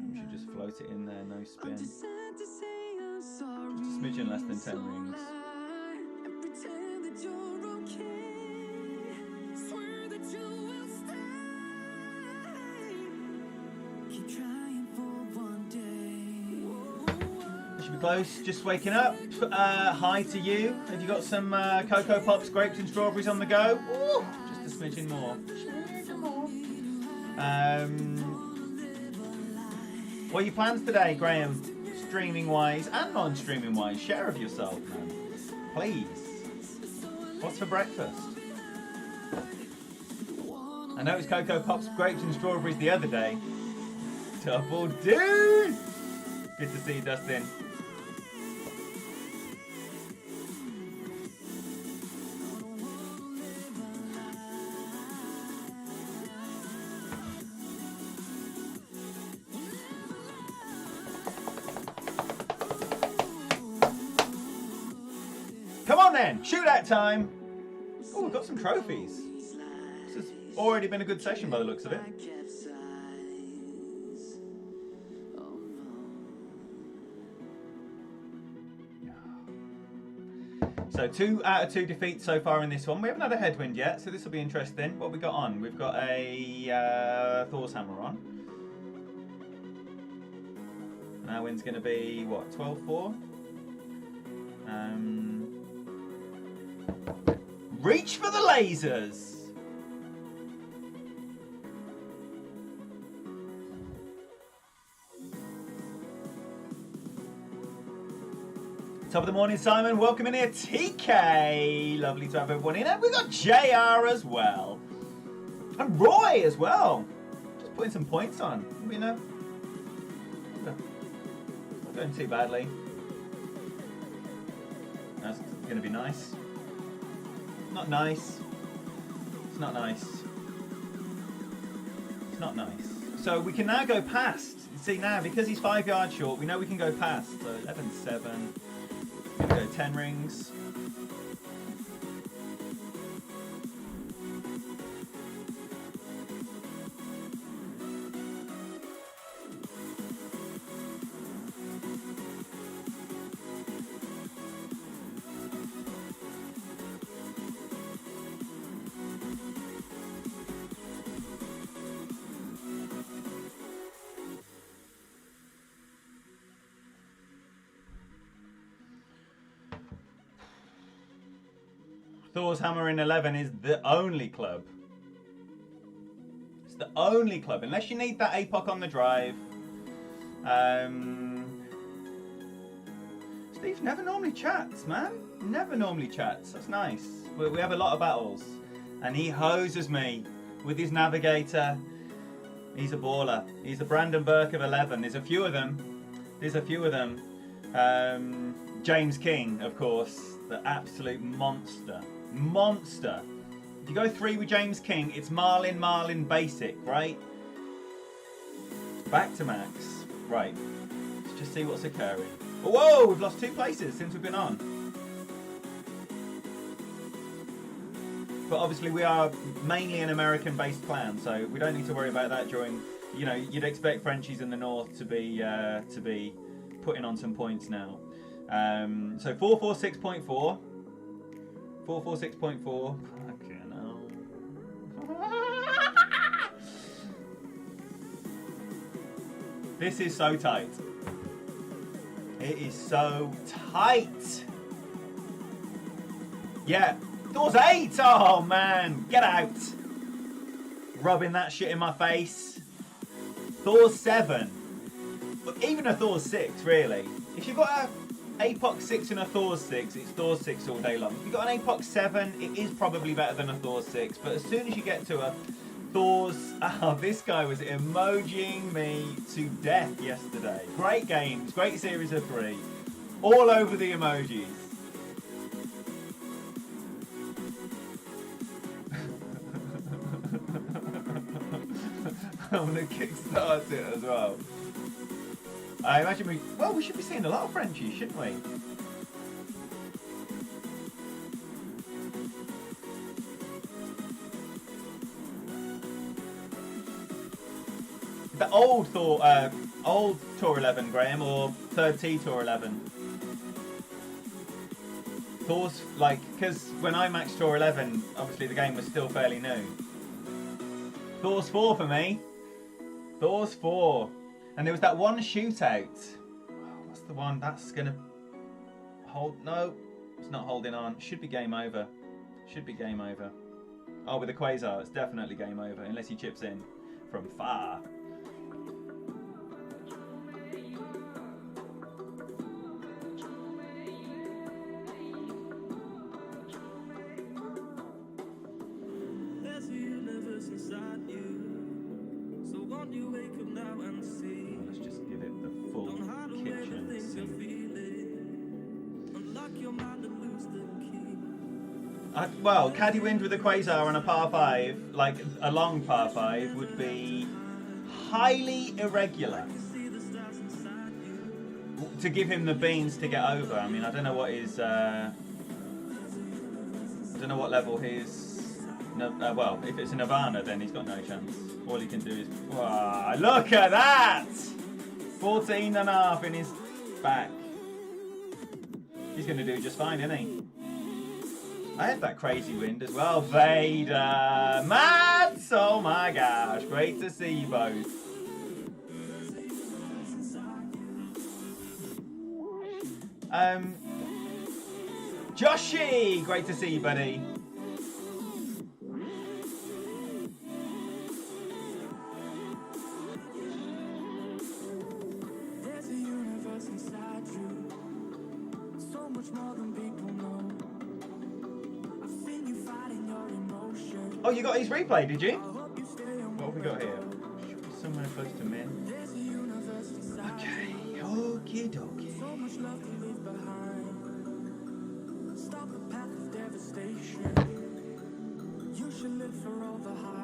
S1: We should just float it in there, no spin. Just a smidgen less than 10 rings. Close, just waking up. Hi to you. Have you got some Cocoa Pops, grapes and strawberries on the go? Ooh, just a smidgen more. What are your plans today, Graham? Streaming wise and non-streaming wise. Share of yourself, man. Please. What's for breakfast? I know it's Cocoa Pops, grapes and strawberries the other day. Double dude! Good to see you, Dustin. Come on then, shootout time. Oh, we've got some trophies. This has already been a good session by the looks of it. So 2 out of 2 defeats so far in this one. We haven't had a headwind yet, so this will be interesting. What have we got on? We've got a Thor's Hammer on. And our win's going to be, what, 12-4? Reach for the lasers! Top of the morning, Simon. Welcome in here, TK. Lovely to have everyone in. And we've got JR as well. And Roy as well. Just putting some points on. You know, not going too badly. That's going to be nice. Not nice. It's not nice. It's not nice. So we can now go past. See now, because he's 5 yards short, we know we can go past. So 11-7. We're going to go 10 rings. Thor's Hammer in 11 is the only club. It's the only club, unless you need that APOC on the drive. Steve never normally chats, man. Never normally chats. That's nice. We have a lot of battles. And he hoses me with his navigator. He's a baller. He's a Brandon Burke of 11. There's a few of them. James King, of course. The absolute monster. Monster. If you go 3 with James King, it's Marlin basic, right? Back to max. Right. Let's just see what's occurring. Whoa, we've lost 2 places since we've been on. But obviously we are mainly an American-based clan, so we don't need to worry about that during, you know, you'd expect Frenchies in the north to be putting on some points now. So 446.4. 446.4. Okay, no. This is so tight. It is so tight. Yeah. Thor's 8! Oh man, get out! Rubbing that shit in my face. Thor's 7. But even a Thor's 6, really. If you've got a APOC 6 and a Thor's 6, it's Thor's 6 all day long. If you've got an APOC 7, it is probably better than a Thor's 6. But as soon as you get to a Thor's... Oh, this guy was emojiing me to death yesterday. Great games, great series of 3. All over the emojis. I'm going to kickstart it as well. I imagine we should be seeing a lot of Frenchies, shouldn't we? The old Tour 11, Graham, or 3rd T Tour 11? Thor's, like, because when I maxed Tour 11, obviously the game was still fairly new. Thor's 4 for me. Thor's 4. And there was that one shootout. What's the one? That's going to hold... No, it's not holding on. Should be game over. Should be game over. Oh, with the Quasar, it's definitely game over. Unless he chips in from far. Let's just give it the full kitchen sink. Well, Caddy Wind with a Quasar on a par 5, like a long par 5, would be highly irregular. To give him the beans to get over. I mean, I don't know what his... I don't know what level his... well, if it's a Nirvana, then he's got no chance. All he can do is... Wow, look at that! 14.5 in his back. He's going to do just fine, isn't he? I had that crazy wind as well. Vader! Mads! Oh my gosh, great to see you both. Joshy! Great to see you, buddy. Oh, you got his replay, did you? What have we got here? Should be somewhere close to min. Okay, okie dokie. Stop the path of devastation. You should live for all the high.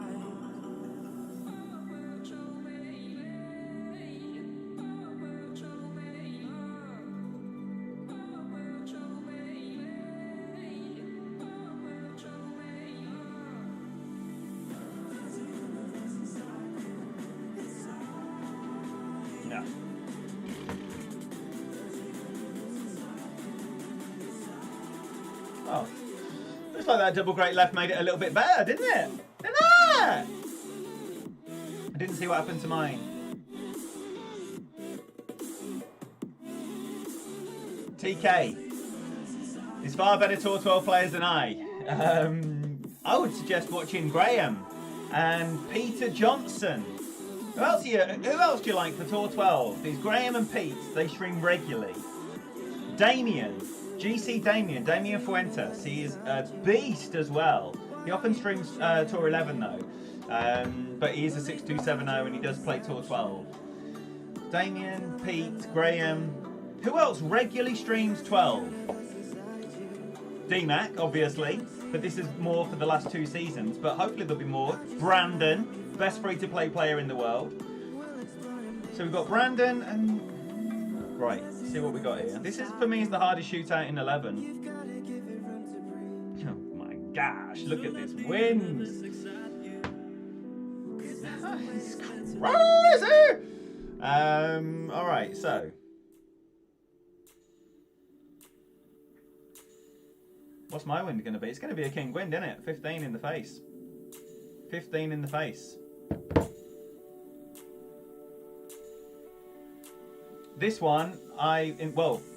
S1: Oh, looks like that double great left made it a little bit better, didn't it? Didn't it? I didn't see what happened to mine. TK is far better Tour 12 players than I. I would suggest watching Graham and Peter Johnson. Who else do you like for Tour 12? There's Graham and Pete. They stream regularly. Damien. GC Damien Fuentes. He is a beast as well. He often streams Tour 11 though. But he is a 6270 and he does play Tour 12. Damien, Pete, Graham. Who else regularly streams 12? DMAC, obviously. But this is more for the last 2 seasons. But hopefully there'll be more. Brandon, best free-to-play player in the world. So we've got Brandon and... Right, let's see what we got here. This is, for me, is the hardest shootout in 11. Oh my gosh, look at this wind. It's crazy! Alright, so... What's my wind going to be? It's going to be a king wind, isn't it? 15 in the face. 15 in the face. This one,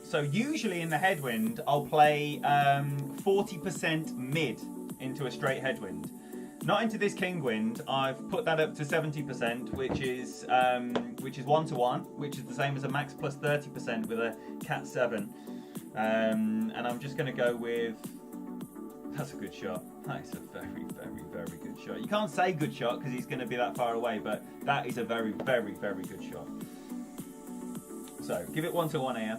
S1: so usually in the headwind, I'll play 40% mid into a straight headwind. Not into this king wind. I've put that up to 70%, which is 1-to-1, which is the same as a max plus 30% with a cat 7. And I'm just going to go with... That's a good shot. That's a very, very, very good shot. You can't say good shot because he's going to be that far away, but that is a very, very, very good shot. So, give it 1-to-1 here.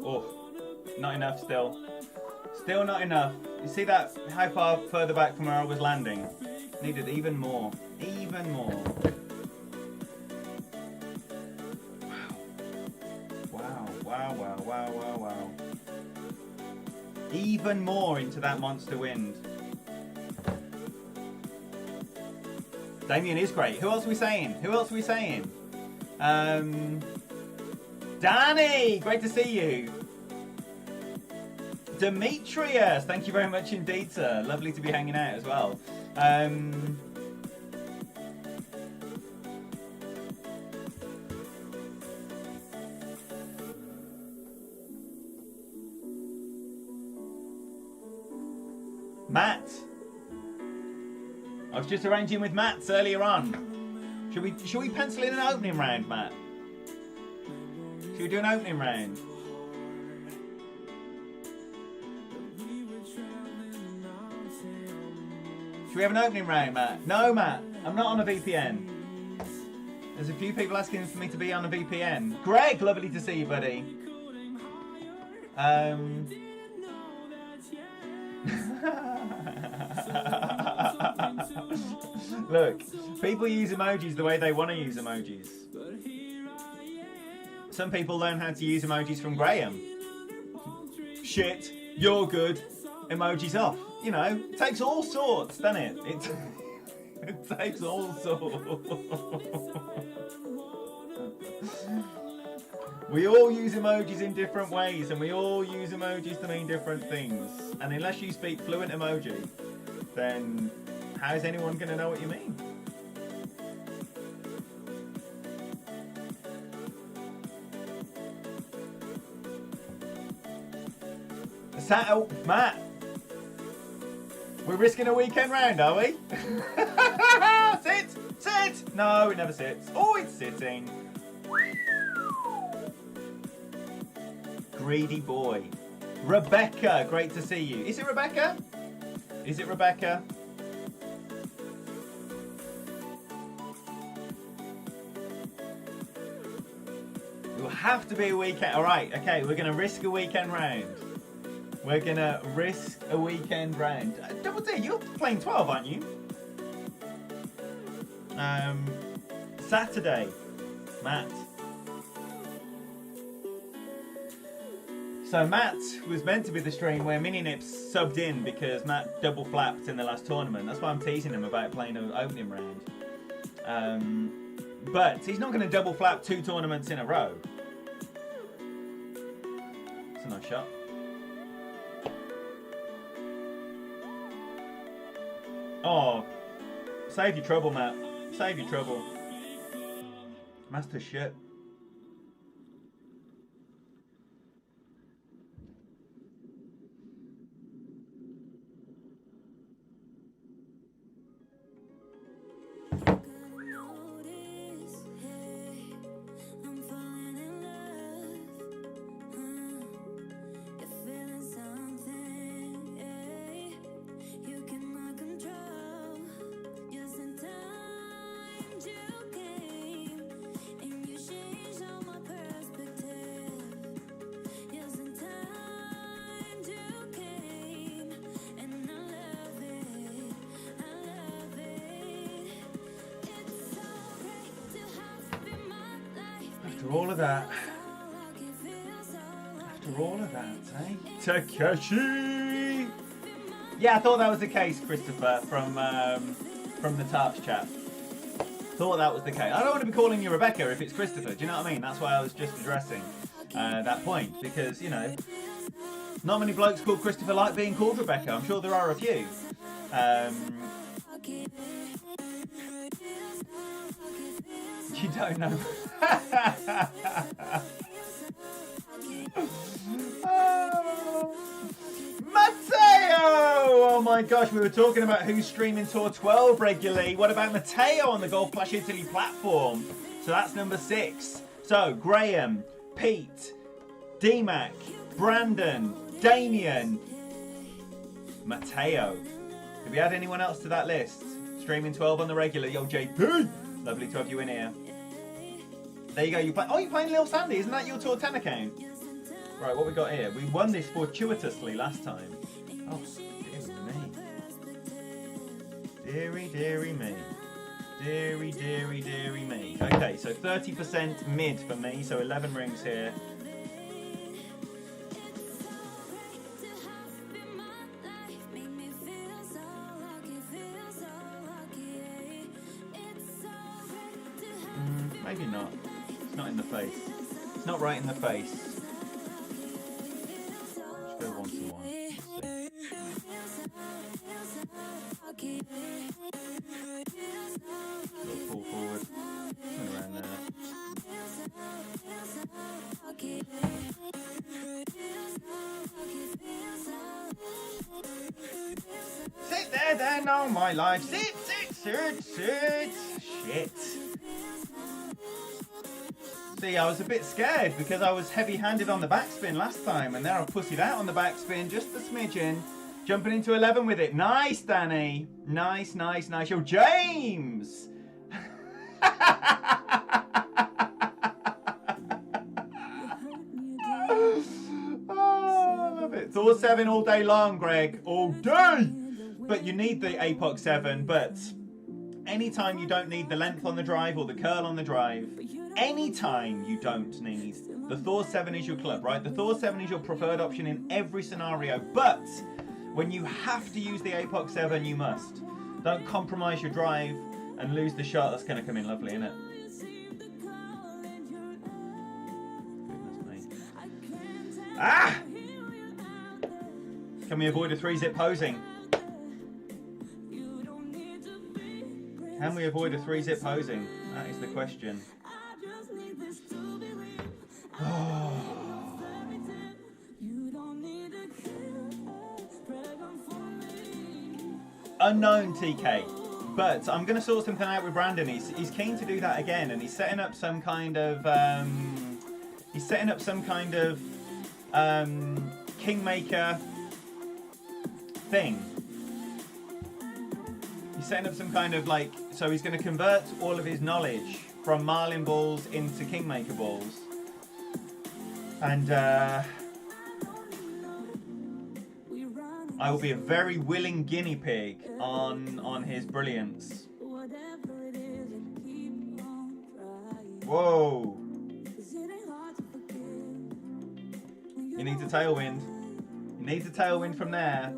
S1: Oh, not enough still. Still not enough. You see that? How far further back from where I was landing? Needed even more. Even more. Wow. Wow, wow, wow, wow, wow. Even more into that monster wind. Damien is great. Who else are we saying? Who else are we saying? Danny, great to see you. Demetrius, thank you very much indeed, sir. Lovely to be hanging out as well. Matt. I was just arranging with Matt earlier on. Should we pencil in an opening round, Matt? Should we do an opening round? Should we have an opening round, Matt? No, Matt. I'm not on a VPN. There's a few people asking for me to be on a VPN. Greg, lovely to see you, buddy. Look, people use emojis the way they want to use emojis. Some people learn how to use emojis from Graham. Shit, you're good, emojis off. You know, it takes all sorts, doesn't it? It takes all sorts. We all use emojis in different ways, and we all use emojis to mean different things. And unless you speak fluent emoji, then how is anyone going to know what you mean? Oh, Matt, we're risking a weekend round, are we? Sit! Sit! No, it never sits. Oh, it's sitting. Greedy boy. Rebecca, great to see you. Is it Rebecca? Is it Rebecca? It will have to be a weekend. All right, okay, we're going to risk a weekend round. We're going to risk a weekend round. Double D, you're playing 12, aren't you? Saturday, Matt. So Matt was meant to be the stream where Mini Nips subbed in because Matt double flapped in the last tournament. That's why I'm teasing him about playing an opening round. But he's not going to double flap 2 tournaments in a row. It's a nice shot. Oh, save your trouble, Matt. Save your trouble. Master shit. After all of that. After all of that, eh? Takeshi! Yeah, I thought that was the case, Christopher, from the Tarts chat. Thought that was the case. I don't want to be calling you Rebecca if it's Christopher, do you know what I mean? That's why I was just addressing that point, because, you know, not many blokes called Christopher like being called Rebecca. I'm sure there are a few. You don't know. Matteo! Oh my gosh, we were talking about who's streaming Tour 12 regularly. What about Matteo on the Golf Flash Italy platform? So that's number 6. So Graham, Pete, D-Mac, Brandon, Damien, Matteo. Have you had anyone else to that list? Streaming 12 on the regular. Yo, JP! Lovely to have you in here. There you go. You're playing Lil Sandy. Isn't that your Tour 10 account? Right, what we got here? We won this fortuitously last time. Oh, dearie me. Deary me. Deary me. Okay, so 30% mid for me, so 11 rings here. Maybe not. It's not in the face. It's not right in the face. Let's go 1 to 1. Little pull forward. Turn around there. Sit there then all my life. Sit. Shit. See, I was a bit scared because I was heavy-handed on the backspin last time, and now I've pussied out on the backspin just a smidgen. Jumping into 11 with it. Nice, Danny. Nice. Yo, James! Oh, I love it. Thor 7 all day long, Greg. All day! But you need the Apox 7, but anytime you don't need the length on the drive or the curl on the drive, anytime you don't need, the Thor 7 is your club, right? The Thor 7 is your preferred option in every scenario, but when you have to use the Apox 7, you must. Don't compromise your drive and lose the shot. That's going to come in lovely, isn't it? Goodness me. Ah! Can we avoid a 3-zip posing? Can we avoid a 3-zip posing? That is the question. Unknown TK, but I'm going to sort something out with Brandon. He's keen to do that again, and he's setting up some kind of Kingmaker thing. He's setting up some kind of so he's going to convert all of his knowledge from Marlin balls into Kingmaker balls. And I will be a very willing guinea pig on his brilliance. Whoa. He needs a tailwind. He needs a tailwind from there.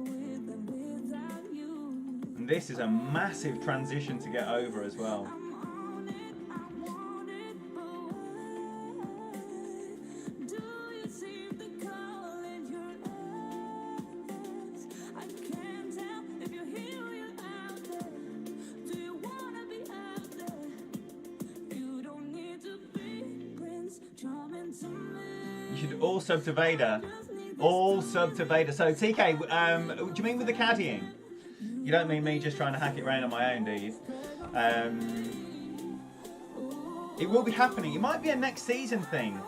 S1: And this is a massive transition to get over as well. should all sub to Vader. All sub to Vader. So TK, do you mean with the caddying? You don't mean me just trying to hack it round on my own, do you? It will be happening. It might be a next season thing.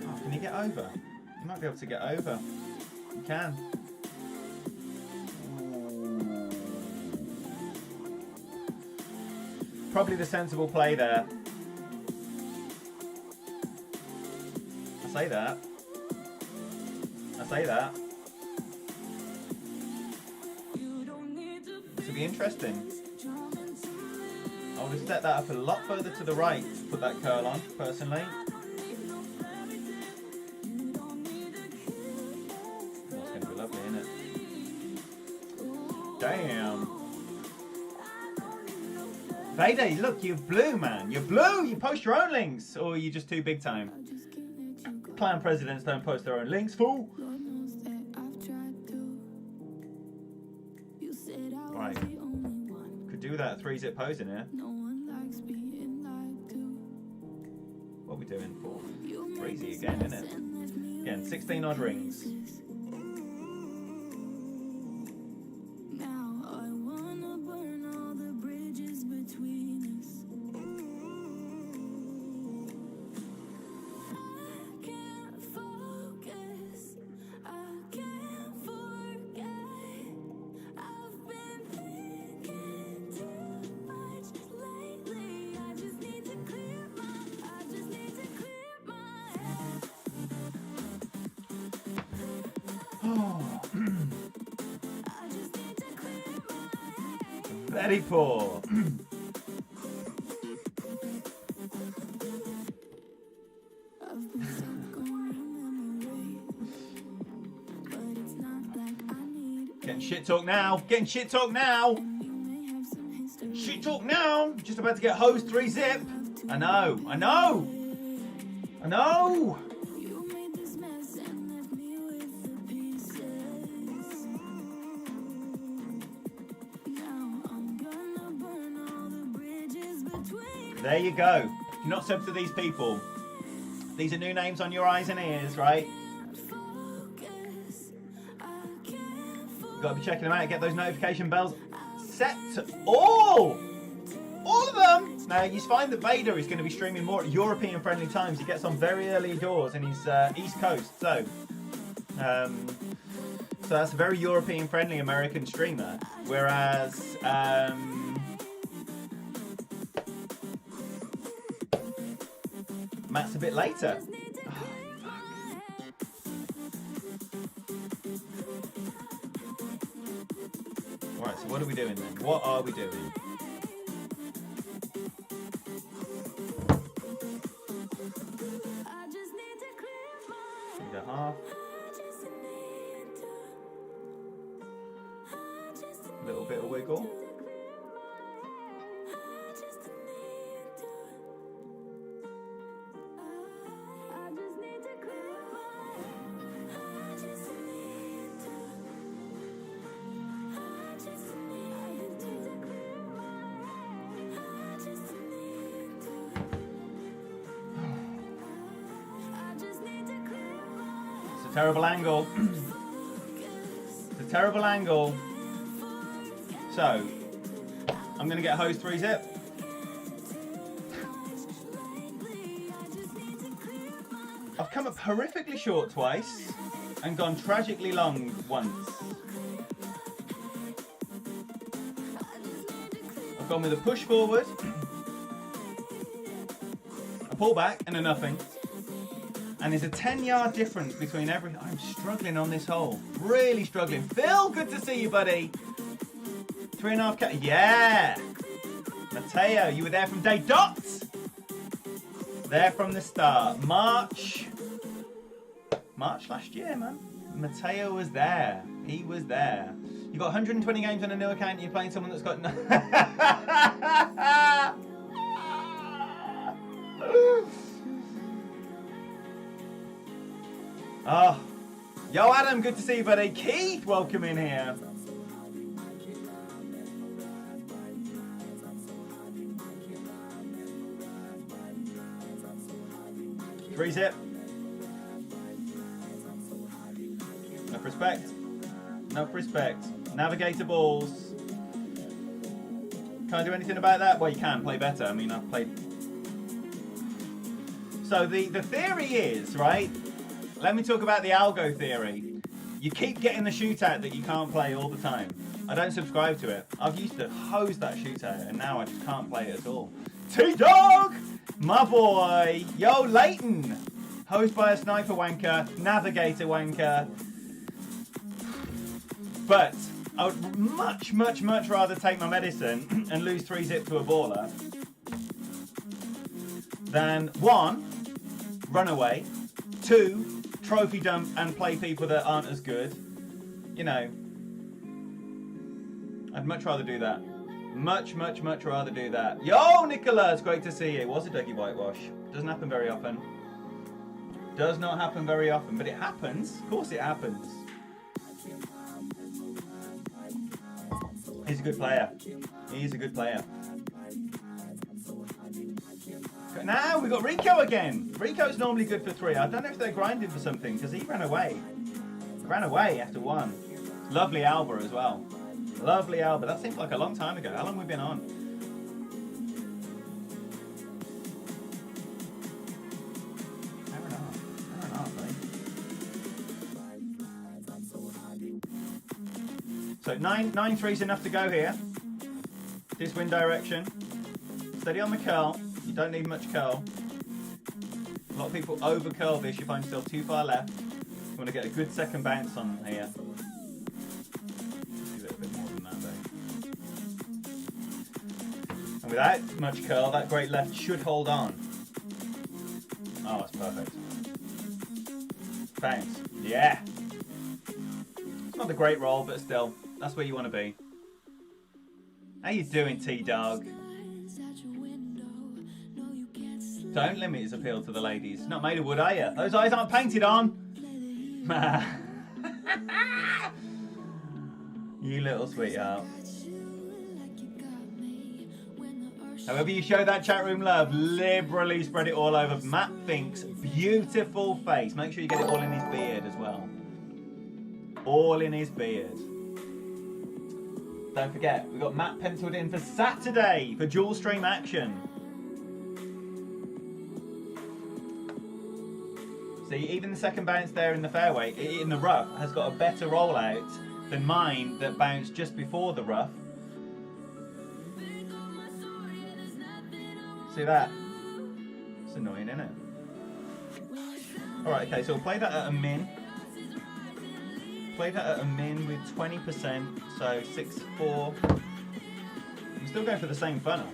S1: Oh, can you get over? You might be able to get over. You can. Probably the sensible play there. I say that. I say that. This will be interesting. I would have set that up a lot further to the right to put that curl on, personally. That's going to be lovely, isn't it? Damn. Vader, look, you're blue, man. You're blue. You post your own links. Or are you just too big time? Clan presidents don't post their own links, fool. Right. Could do that 3-zip pose in here. What are we doing for? Crazy again, isn't it? Again, 16 odd rings. Very poor. Getting shit talk now. Getting shit talk now. Shit talk now. Just about to get hosed 3-zip. I know. I know. I know. There you go. You're not sub to these people. These are new names on your eyes and ears, right? You've got to be checking them out. Get those notification bells set to all. All of them. Now, you find that Vader is going to be streaming more at European-friendly times. He gets on very early doors and he's East Coast. So that's a very European-friendly American streamer. Whereas... Matt's a bit later. Oh, right, so what are we doing then? What are we doing? The half. A little bit of wiggle. Terrible angle. It's a terrible angle. So, I'm going to get hosed 3-zip. I've come up horrifically short twice and gone tragically long once. I've gone with a push forward, a pull back and a nothing. And there's a 10-yard difference between every... I'm struggling on this hole. Really struggling. Phil, good to see you, buddy. 3.5K. Yeah. Mateo, you were there from day dot. There from the start. March last year, man. Mateo was there. He was there. You got 120 games on a new account and you're playing someone that's got... Oh, yo Adam, good to see you, buddy. Keith, welcome in here. Three zip. respect. Enough respect. Navigator balls. Can I do anything about that? Well, you can play better. I mean, I've played. So the theory is, right? Let me talk about the algo theory. You keep getting the shootout that you can't play all the time. I don't subscribe to it. I've used to hose that shootout, and now I just can't play it at all. T-Dog! My boy! Yo, Leighton! Hosed by a sniper wanker, navigator wanker. But I would much, much, much rather take my medicine and lose 3-zip to a baller than 1, run away, 2, trophy dump and play people that aren't as good. You know, I'd much rather do that. Much, much, much rather do that. Yo, Nicola, it's great to see you. What's a Dougie whitewash? Doesn't happen very often. Does not happen very often, but it happens. Of course it happens. He's a good player. He's a good player. Now we got Rico again. Rico's normally good for 3. I don't know if they're grinding for something because he ran away. Ran away after 1. Lovely Alba as well. Lovely Alba. That seems like a long time ago. How long have we been on? Hour and a half, right? So 9-3 is enough to go here. This wind direction. Steady on the curl. You don't need much curl. A lot of people over curl this. You find still too far left. You want to get a good second bounce on here. A little bit more than that though. And without much curl, that great left should hold on. Oh, that's perfect. Bounce. Yeah. It's not a great roll, but still, that's where you want to be. How you doing, T-Dog? Don't limit his appeal to the ladies. Not made of wood, are you? Those eyes aren't painted on. You little sweetheart. However you show that chat room love, liberally spread it all over. Matt Fink's beautiful face. Make sure you get it all in his beard as well. All in his beard. Don't forget, we've got Matt penciled in for Saturday for dual stream action. See, even the second bounce there in the fairway, in the rough, has got a better rollout than mine that bounced just before the rough. See that? It's annoying, isn't it? Alright, okay, so we'll play that at a min. Play that at a min with 20%, so 6-4. I'm still going for the same funnel.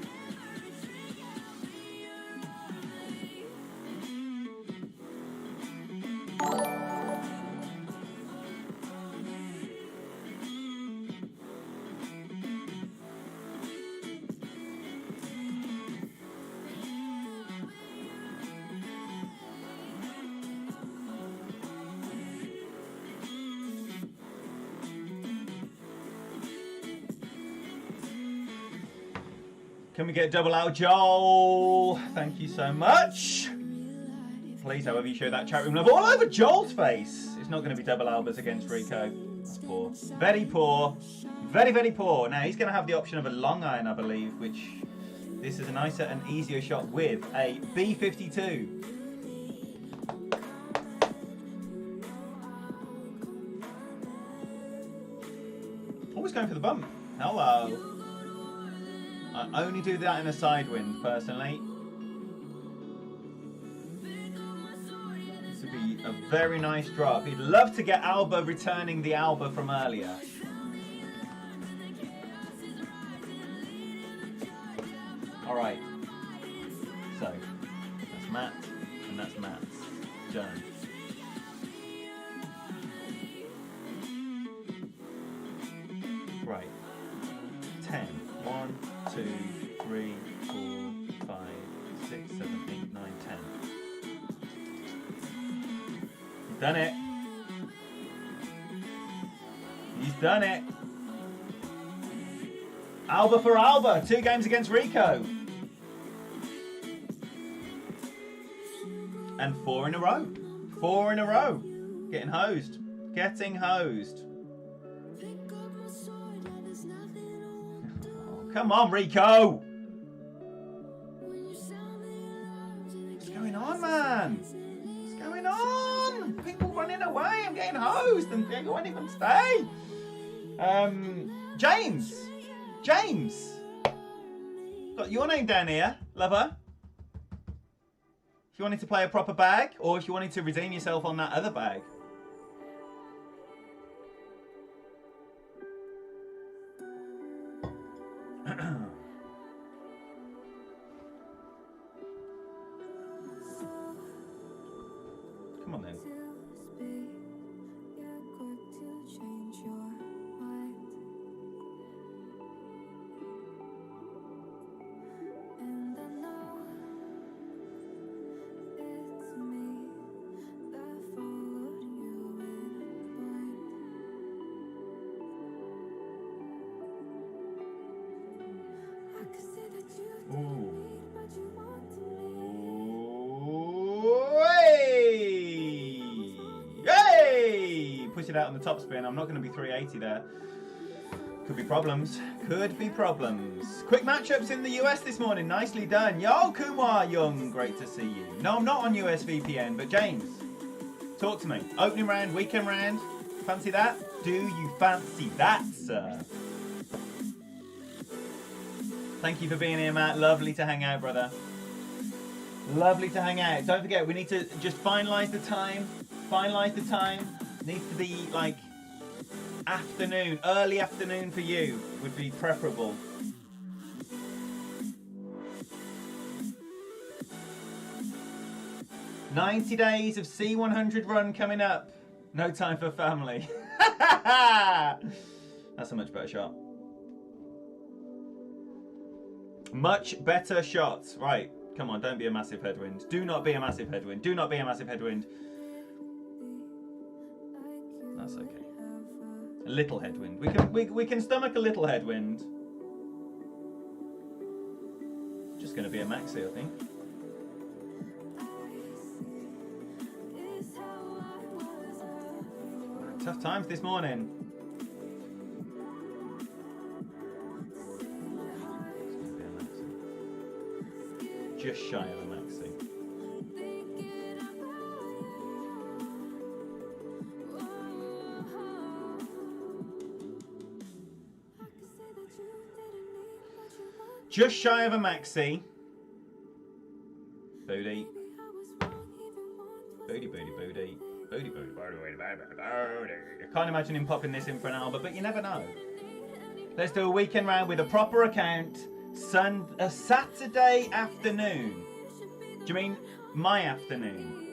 S1: Can we get double out, Joel? Thank you so much. Please, however you show that chat room love all over Joel's face. It's not going to be double Albers against Rico. That's poor. Very poor. Very, very poor. Now, he's going to have the option of a long iron, I believe, which this is a nicer and easier shot with a B52. Always going for the bump. Hello. I only do that in a side wind, personally. This would be a very nice drop. He'd love to get Alba returning the Alba from earlier. Alright. So, that's Matt, and that's Matt's. John. Right. 10. 1, 2, 3, 4, 5, 6, 7, 8, 9, 10. He's done it. He's done it. Alba for Alba. 2 games against Rico. And 4 in a row. 4 in a row. Getting hosed. Getting hosed. Oh, come on, Rico. What's going on, man? What's going on? People running away. I'm getting hosed and they won't even stay. James. Got your name down here, lover. If you wanted to play a proper bag, or if you wanted to redeem yourself on that other bag. Come on then. Push it out on the top spin. I'm not going to be 380 there. Could be problems. Quick matchups in the US this morning. Nicely done. Yo, Kumar Young. Great to see you. No, I'm not on US VPN, but James, talk to me. Opening round, weekend round. Fancy that? Do you fancy that, sir? Thank you for being here, Matt. Lovely to hang out, brother. Lovely to hang out. Don't forget, we need to just finalise the time. Needs to be like afternoon, early afternoon for you would be preferable. $90 days of C100 run coming up. No time for family. That's a much better shot. Much better shots. Right, come on, don't be a massive headwind. Do not be a massive headwind. That's okay. A little headwind. We can stomach a little headwind. Just going to be a maxi, I think. Tough times this morning. Just shy of a maxi. Just shy of a maxi. Booty. Booty. I can't imagine him popping this in for an Alba, but you never know. Let's do a weekend round with a proper account. A Saturday afternoon. Do you mean my afternoon?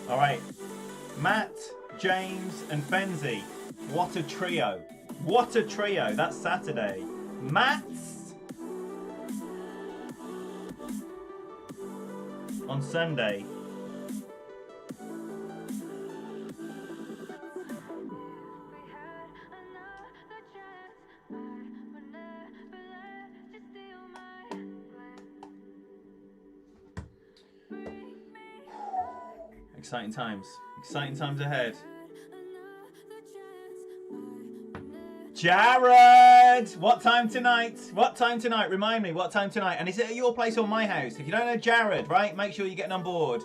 S1: All right, Matt, James and Fenzi. What a trio. That's Saturday. Matt's on Sunday. Exciting times ahead. Jared! What time tonight? Remind me, what time tonight? And is it at your place or my house? If you don't know Jared, right, make sure you're getting on board.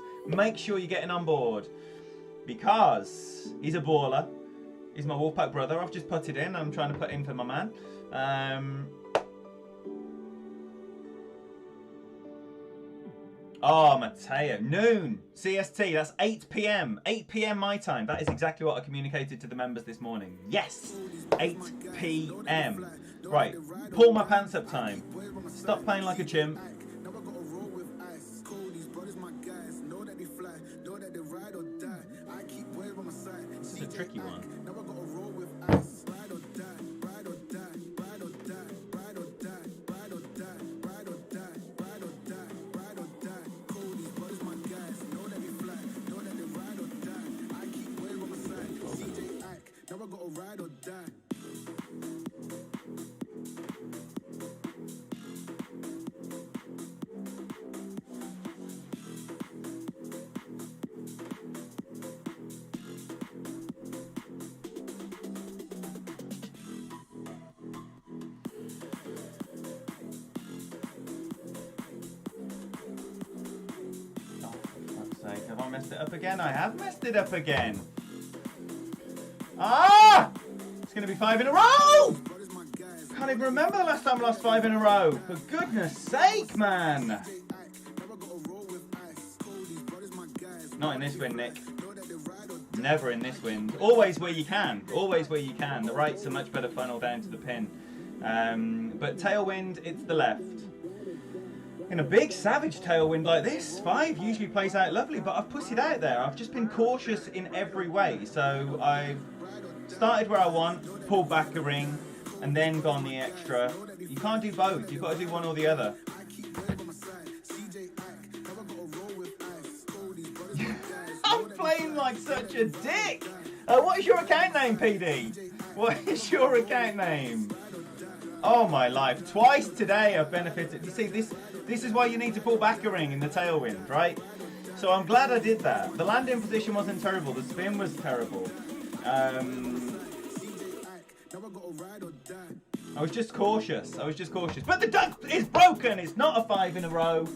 S1: Because he's a baller. He's my Wolfpack brother. I've just putted in. I'm trying to put in for my man. Oh, Matteo. Noon. CST. That's 8 p.m. 8 p.m. my time. That is exactly what I communicated to the members this morning. Yes. 8 p.m. Right. Pull my pants up time. Stop playing like a chimp. This is a tricky one. Have I messed it up again? I have messed it up again. Ah! It's going to be 5 in a row! Can't even remember the last time I lost 5 in a row. For goodness sake, man. Not in this wind, Nick. Never in this wind. Always where you can. Always where you can. The right's a much better funnel down to the pin. But tailwind, it's the left. In a big savage tailwind like this, 5 usually plays out lovely, but I've pussied out there. I've just been cautious in every way. So I've started where I want, pulled back a ring, and then gone the extra. You can't do both. You've got to do one or the other. I'm playing like such a dick. What is your account name, PD? What is your account name? Oh my life. Twice today I've benefited. You see, this is why you need to pull back a ring in the tailwind, right? So I'm glad I did that. The landing position wasn't terrible. The spin was terrible. I was just cautious. But the duck is broken. It's not a 5 in a row.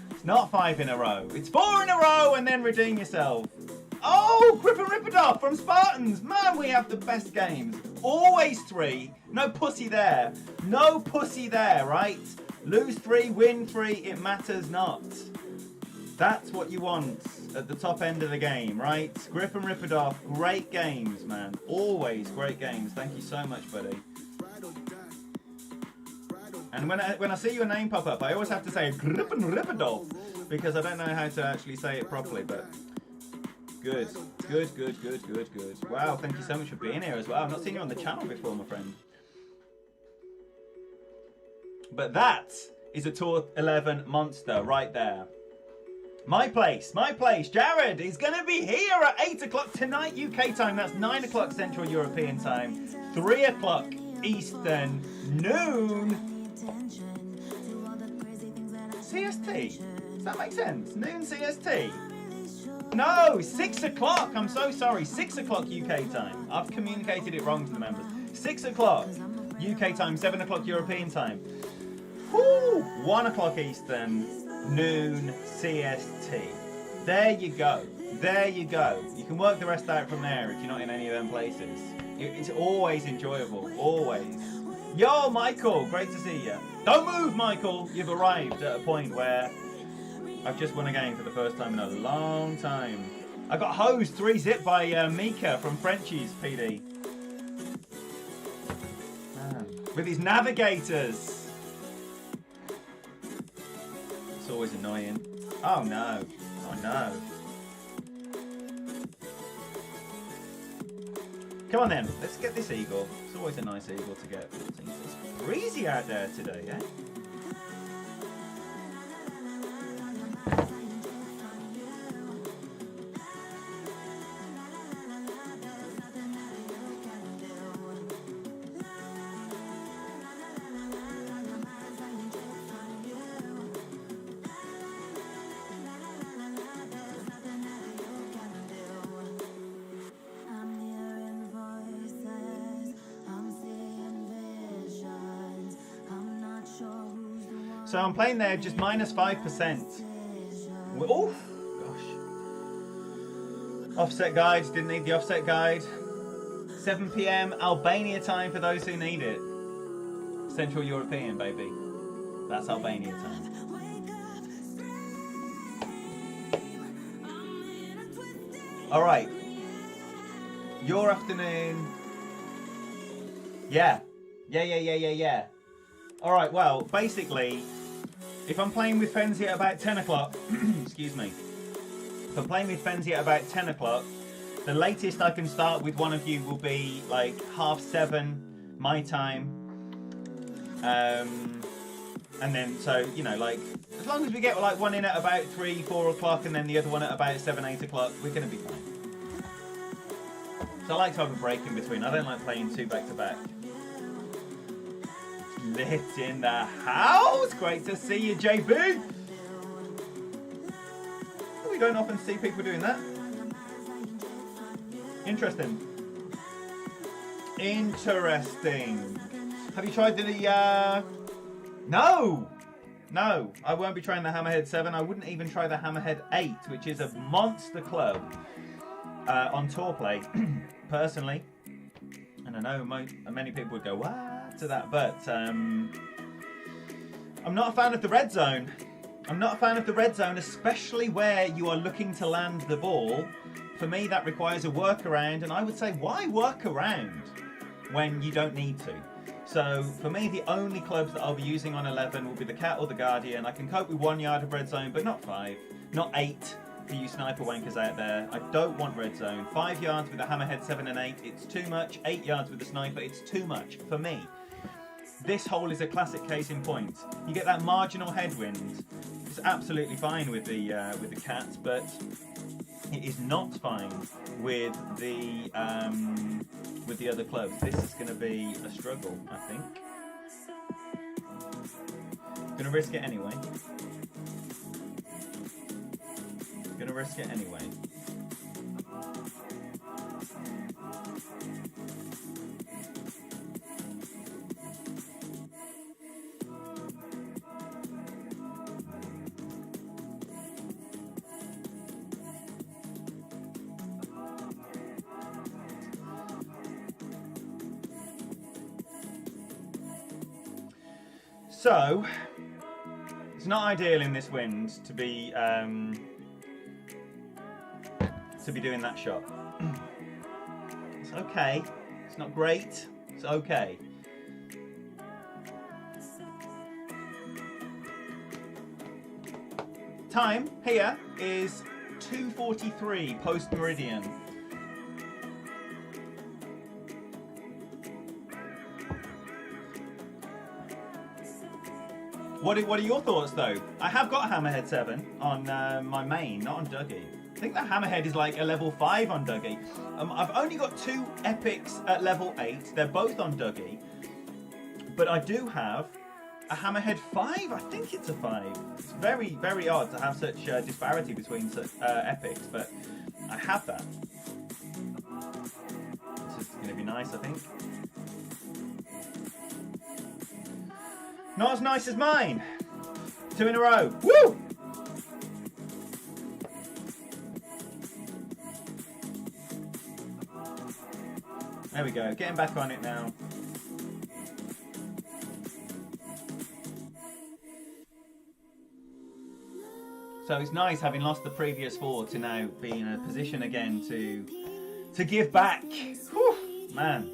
S1: It's not 5 in a row. It's 4 in a row and then redeem yourself. Oh, Grip and Rip It Off from Spartans. Man, we have the best games. Always 3. No pussy there. No pussy there, right? Lose 3, win 3, it matters not. That's what you want at the top end of the game, right? Grip and Rip It Off. Great games, man. Always great games. Thank you so much, buddy. And when I see your name pop up, I always have to say Grip and Rip It Off because I don't know how to actually say it properly, but good. Wow, thank you so much for being here as well. I've not seen you on the channel before, my friend. But that is a Tour 11 monster right there. My place. Jared is going to be here at 8 o'clock tonight UK time. That's 9 o'clock Central European time. 3 o'clock Eastern. Noon CST. Does that make sense? Noon CST. No, 6 o'clock. I'm so sorry. 6 o'clock UK time. I've communicated it wrong to the members. 6 o'clock UK time, 7 o'clock European time. Woo! 1 o'clock Eastern, noon CST. There you go. You can work the rest out from there if you're not in any of them places. It's always enjoyable. Always. Yo, Michael. Great to see you. Don't move, Michael. You've arrived at a point where I've just won a game for the first time in a long time. I got hosed 3-zip by Mika from Frenchies, PD. Man. With his navigators. It's always annoying. Oh no. Oh no. Come on then, let's get this eagle. It's always a nice eagle to get. It's breezy out there today, eh? So I'm playing there just minus 5%. Oh, gosh. Offset guide, didn't need the offset guide. 7 PM Albania time for those who need it. Central European, baby. That's Albania time. All right. Your afternoon. Yeah. All right, well, basically, if I'm playing with Fenzi at about 10 o'clock, excuse me. If I'm playing with Fenzi at about 10 o'clock, the latest I can start with one of you will be like 7:30 my time. And then, so, you know, like, as long as we get like one in at about 3, 4 o'clock and then the other one at about 7, 8 o'clock, we're going to be fine. So I like to have a break in between. I don't like playing 2 back to back. Lit in the house. Great to see you, JB. We don't often see people doing that. Interesting. Interesting. Have you tried the No! No, I won't be trying the Hammerhead 7. I wouldn't even try the Hammerhead 8, which is a monster club on tour play, personally. And I know many people would go, what, to that, but I'm not a fan of the red zone. I'm not a fan of the red zone, especially where you are looking to land the ball. For me, that requires a workaround, and I would say, why work around when you don't need to? So, for me, the only clubs that I'll be using on 11 will be the Cat or the Guardian. I can cope with 1 yard of red zone, but not 5. Not 8 for you sniper wankers out there. I don't want red zone. 5 yards with the Hammerhead 7 and 8, it's too much. 8 yards with the sniper, it's too much for me. This hole is a classic case in point. You get that marginal headwind. It's absolutely fine with the Cat, but it is not fine with the other clubs. This is going to be a struggle, I think. Going to risk it anyway. Going to risk it anyway. So, it's not ideal in this wind to be doing that shot. It's okay. It's not great. It's okay. Time here is 2:43 post meridian. What are your thoughts though? I have got a Hammerhead 7 on my main, not on Dougie. I think the Hammerhead is like a level 5 on Dougie. I've only got 2 epics at level 8. They're both on Dougie. But I do have a Hammerhead 5. I think it's a 5. It's very, very odd to have such disparity between epics, but I have that. This is going to be nice, I think. Not as nice as mine. 2 in a row. Woo! There we go. Getting back on it now. So it's nice having lost the previous 4 to now be in a position again to give back. Whew, man.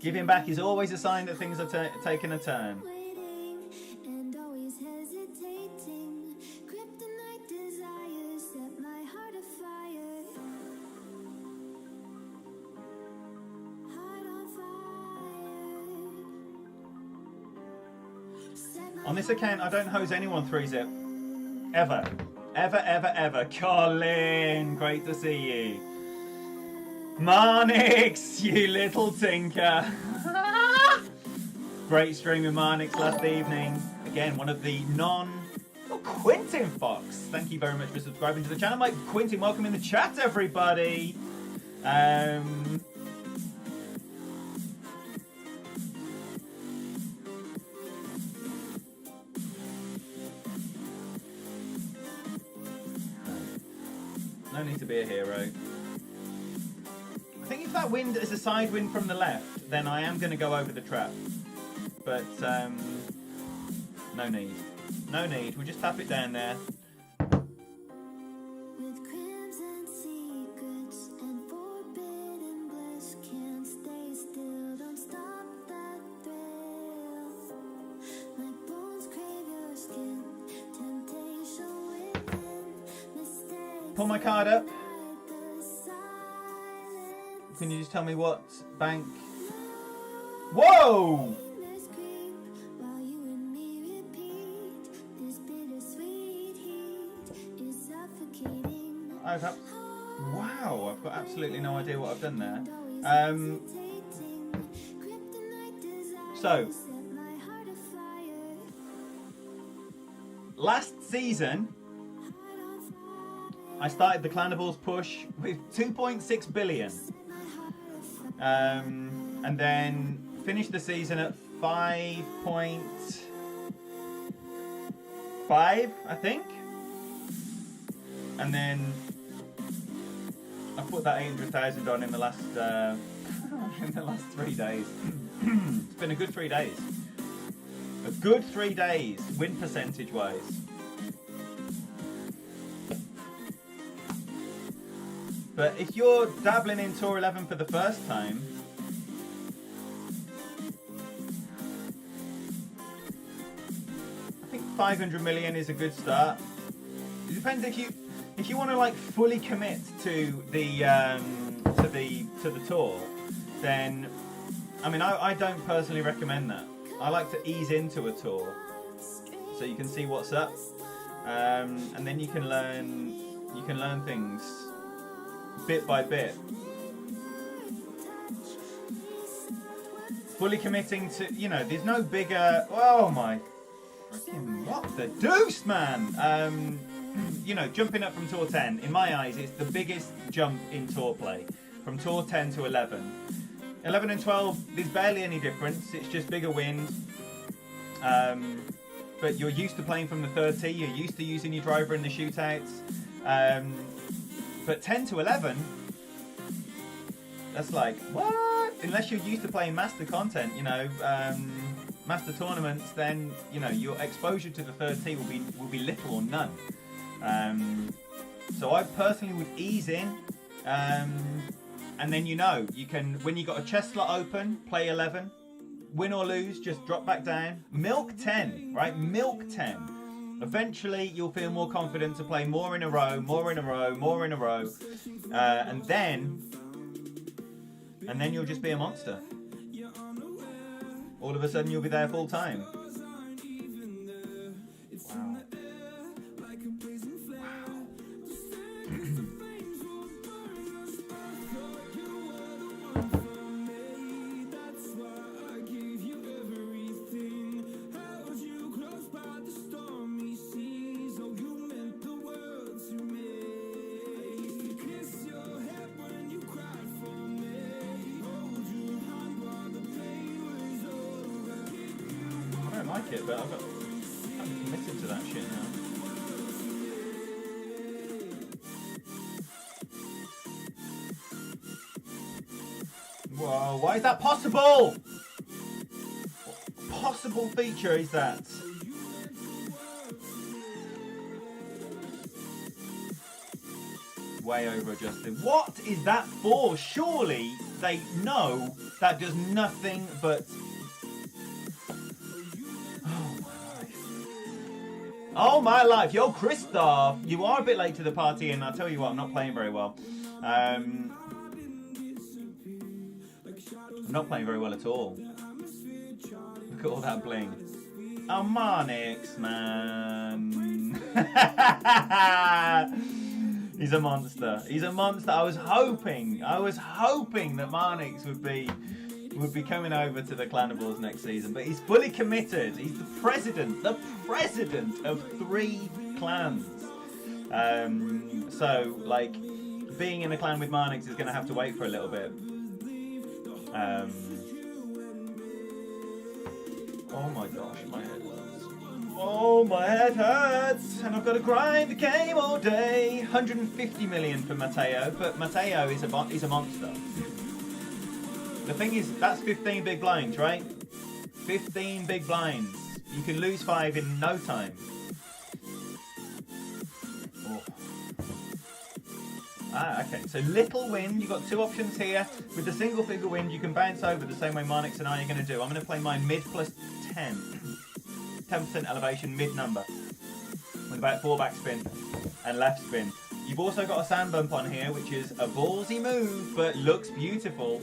S1: Giving back is always a sign that things are taking a turn. On this account, I don't hose anyone 3-zip. Ever. Ever, ever, ever. Colin, great to see you. Marnix, you little tinker. Great stream with Marnix last evening. Again, one of the Oh, Quentin Fox. Thank you very much for subscribing to the channel. Mike Quentin, welcome in the chat, everybody. No need to be a hero. I think if that wind is a side wind from the left, then I am going to go over the trap. But, no need. No need. We'll just tap it down there. Pull my card up. Can you just tell me what bank? Whoa! Wow. Wow, I've got absolutely no idea what I've done there. So, last season, I started the Clannibals push with 2.6 billion. And then finished the season at 5.5, I think. And then I put that 800,000 on in the last in the last 3 days. It's been a good 3 days. A good 3 days, win percentage wise. But if you're dabbling in Tour 11 for the first time, I think 500 million is a good start. It depends if you want to like fully commit to the tour, then I mean I don't personally recommend that. I like to ease into a tour so you can see what's up, and then you can learn things bit by bit. Fully committing to, you know, there's no bigger. Oh my freaking what the deuce, man! You know, jumping up from Tour 10, in my eyes, it's the biggest jump in Tour play. From Tour 10 to 11. 11 and 12, there's barely any difference. It's just bigger wind. But you're used to playing from the third tee. You're used to using your driver in the shootouts. But 10 to 11, that's like, what? Unless you're used to playing master content, you know, master tournaments, then, you know, your exposure to the third tee will be little or none. So I personally would ease in, and then, you know, you can, when you got a chest slot open, play 11, win or lose, just drop back down, milk 10, right? Milk 10. Eventually you'll feel more confident to play more in a row, more in a row, more in a row, and then you'll just be a monster. All of a sudden you'll be there full time. Wow. I don't like it, but I'm committed to that shit now. Whoa, why is that possible? What possible feature is that? Way over adjusted. What is that for? Surely they know that does nothing but... Oh my life, yo Christoph, you are a bit late to the party, and I'll tell you what, I'm not playing very well. I'm not playing very well at all. Look at all that bling. Oh, Marnix, man. He's a monster. He's a monster. I was hoping that Marnix would be coming over to the Clannibals next season, but he's fully committed. He's the president of 3 clans. So, like, being in a clan with Marnix is going to have to wait for a little bit. Oh my gosh, my head hurts. Oh, my head hurts, and I've got to grind the game all day. 150 million for Matteo, but Matteo is a monster. The thing is, that's 15 big blinds, right? 15 big blinds. You can lose 5 in no time. Oh. Ah, okay. So little win. You've got 2 options here. With the single figure win, you can bounce over the same way Marnix and I are going to do. I'm going to play my mid plus 10. 10% elevation, mid number. With about 4 backspin and left spin. You've also got a sand bump on here, which is a ballsy move, but looks beautiful.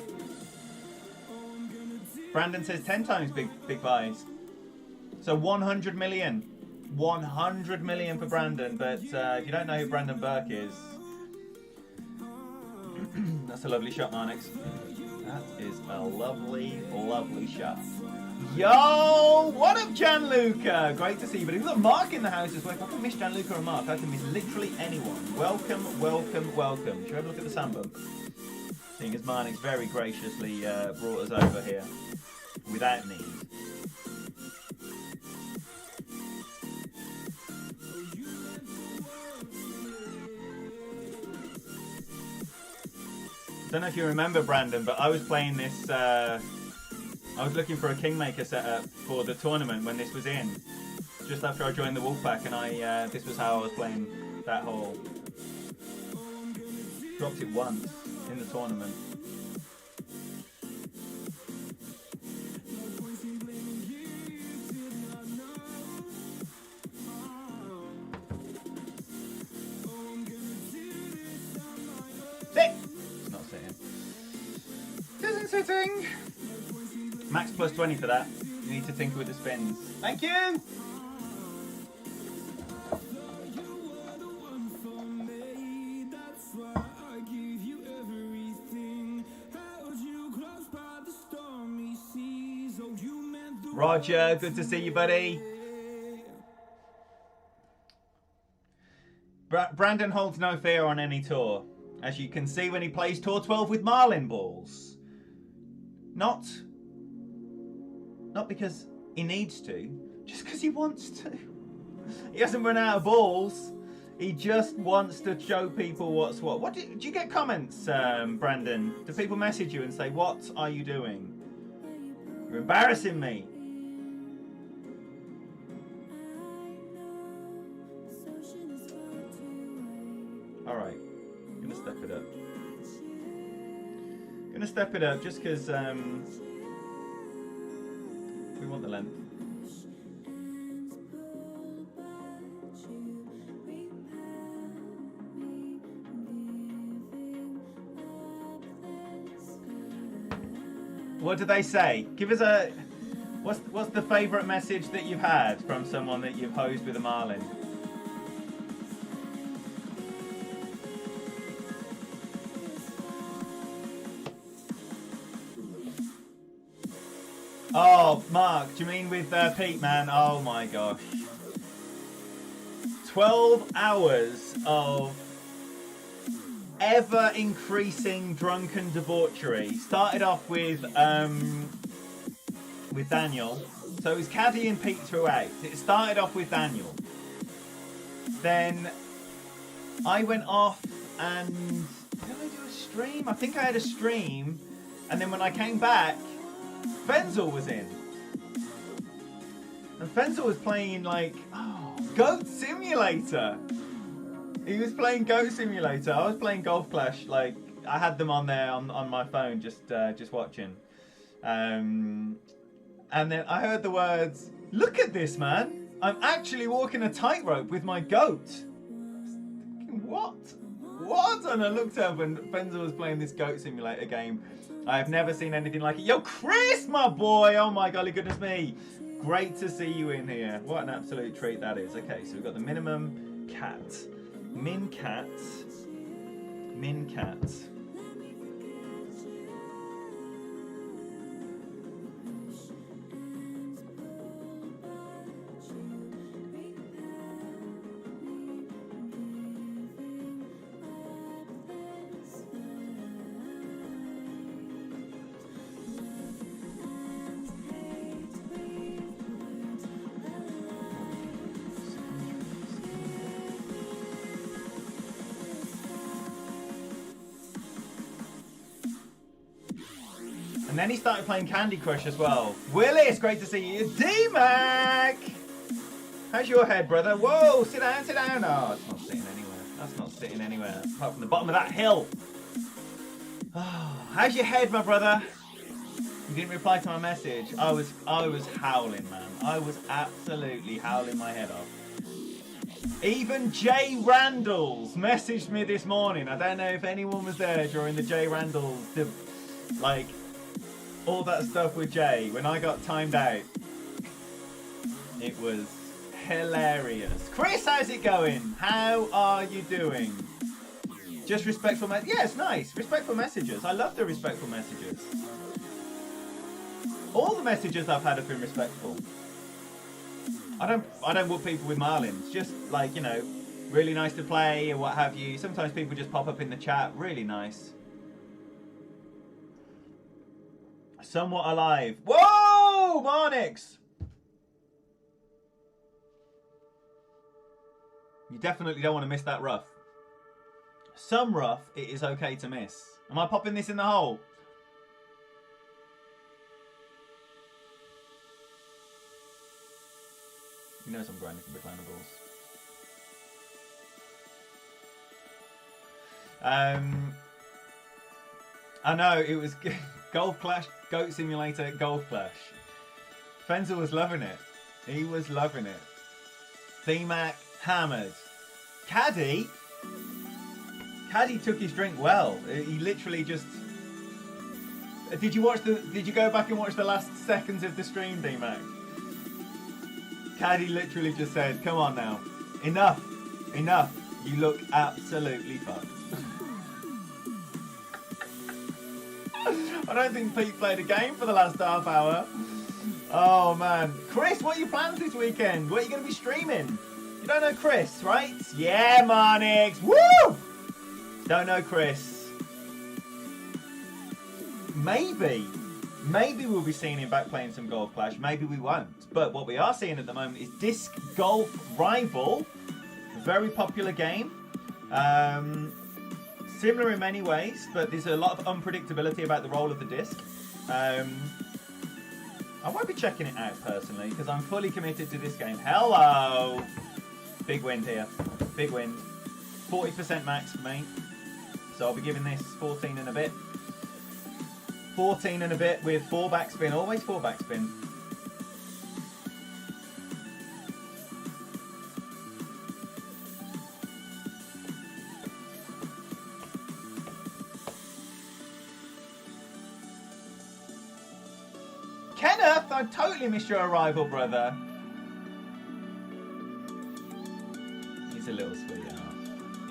S1: Brandon says 10 times big buys. So 100 million. 100 million for Brandon, but if you don't know who Brandon Burke is... That's a lovely shot, Marnix. That is a lovely, lovely shot. Yo, what up, Gianluca? Great to see you, buddy. We've got Mark in the house as well. If I can miss Gianluca or Mark, I can miss literally anyone. Welcome, welcome, welcome. Should we have a look at the sandbum? Seeing as Marnix very graciously brought us over here without need. I don't know if you remember, Brandon, but I was playing this. I was looking for a Kingmaker setup for the tournament when this was in. Just after I joined the Wolfpack, and this was how I was playing that hole. Dropped it once in the tournament. Sitting. Max plus 20 for that. You need to tinker with the spins. Thank you! Roger, good to see you, buddy. Brandon holds no fear on any tour. As you can see when he plays Tour 12 with Marlin balls. Not because he needs to, just because he wants to. He hasn't run out of balls. He just wants to show people what's what. What do you get comments, Brandon? Do people message you and say, "What are you doing? You're embarrassing me." All right, I'm gonna step it up. Gonna step it up just because we want the length. What do they say? Give us a what's the favourite message that you've had from someone that you've hosed with a Marlin? Oh, Mark, do you mean with Pete, man? Oh my gosh. 12 hours of ever increasing drunken debauchery. Started off with Daniel. So it was Caddy and Pete throughout. It started off with Daniel. Then I went off and did I do a stream? I think I had a stream, and then when I came back, Fenzel was in. And Fenzel was playing like, Goat Simulator. He was playing Goat Simulator. I was playing Golf Clash. Like, I had them on there on my phone, just watching. And then I heard the words, "Look at this, man. I'm actually walking a tightrope with my goat." What? What? And I looked up and Fenzel was playing this Goat Simulator game. I have never seen anything like it. Yo, Chris, my boy! Oh my golly goodness me. Great to see you in here. What an absolute treat that is. Okay, so we've got the minimum cat. Min cat. Min cat. And then he started playing Candy Crush as well. Willis, great to see you. D-Mac! How's your head, brother? Whoa, sit down, sit down. Oh, it's not sitting anywhere. That's not sitting anywhere. Apart from the bottom of that hill. Oh, how's your head, my brother? You didn't reply to my message. I was howling, man. I was absolutely howling my head off. Even Jay Randalls messaged me this morning. I don't know if anyone was there during the Jay Randalls, like, all that stuff with Jay. When I got timed out, it was hilarious. Chris, how's it going? How are you doing? Just respectful yeah, it's nice. Respectful messages. I love the respectful messages. All the messages I've had have been respectful. I don't want people with marlins. Just like, you know, really nice to play or what have you. Sometimes people just pop up in the chat. Really nice. Somewhat alive. Whoa, Marnix! You definitely don't want to miss that rough. Some rough, it is okay to miss. Am I popping this in the hole? He knows I'm grinding for the Clannibals. I know, it was Golf Clash, Goat Simulator, Golf Clash. Fenzel was loving it. He was loving it. C-Mac hammered. Caddy took his drink well. He literally just... Did you go back and watch the last seconds of the stream, D-Mac? Caddy literally just said, come on now. Enough. You look absolutely fucked. I don't think Pete played a game for the last half hour. Oh man. Chris, what are your plans this weekend? What are you going to be streaming? You don't know Chris, right? Yeah, Marnix. Woo! Don't know Chris. Maybe we'll be seeing him back playing some Golf Clash. Maybe we won't. But what we are seeing at the moment is Disc Golf Rival. A very popular game. Similar in many ways, but there's a lot of unpredictability about the roll of the disc. I won't be checking it out personally because I'm fully committed to this game. Hello! Big wind here. Big wind. 40% max for me. So I'll be giving this 14 and a bit. 14 and a bit with 4 backspin. Always 4 backspin. Kenneth, I totally missed your arrival, brother. He's a little sweetheart.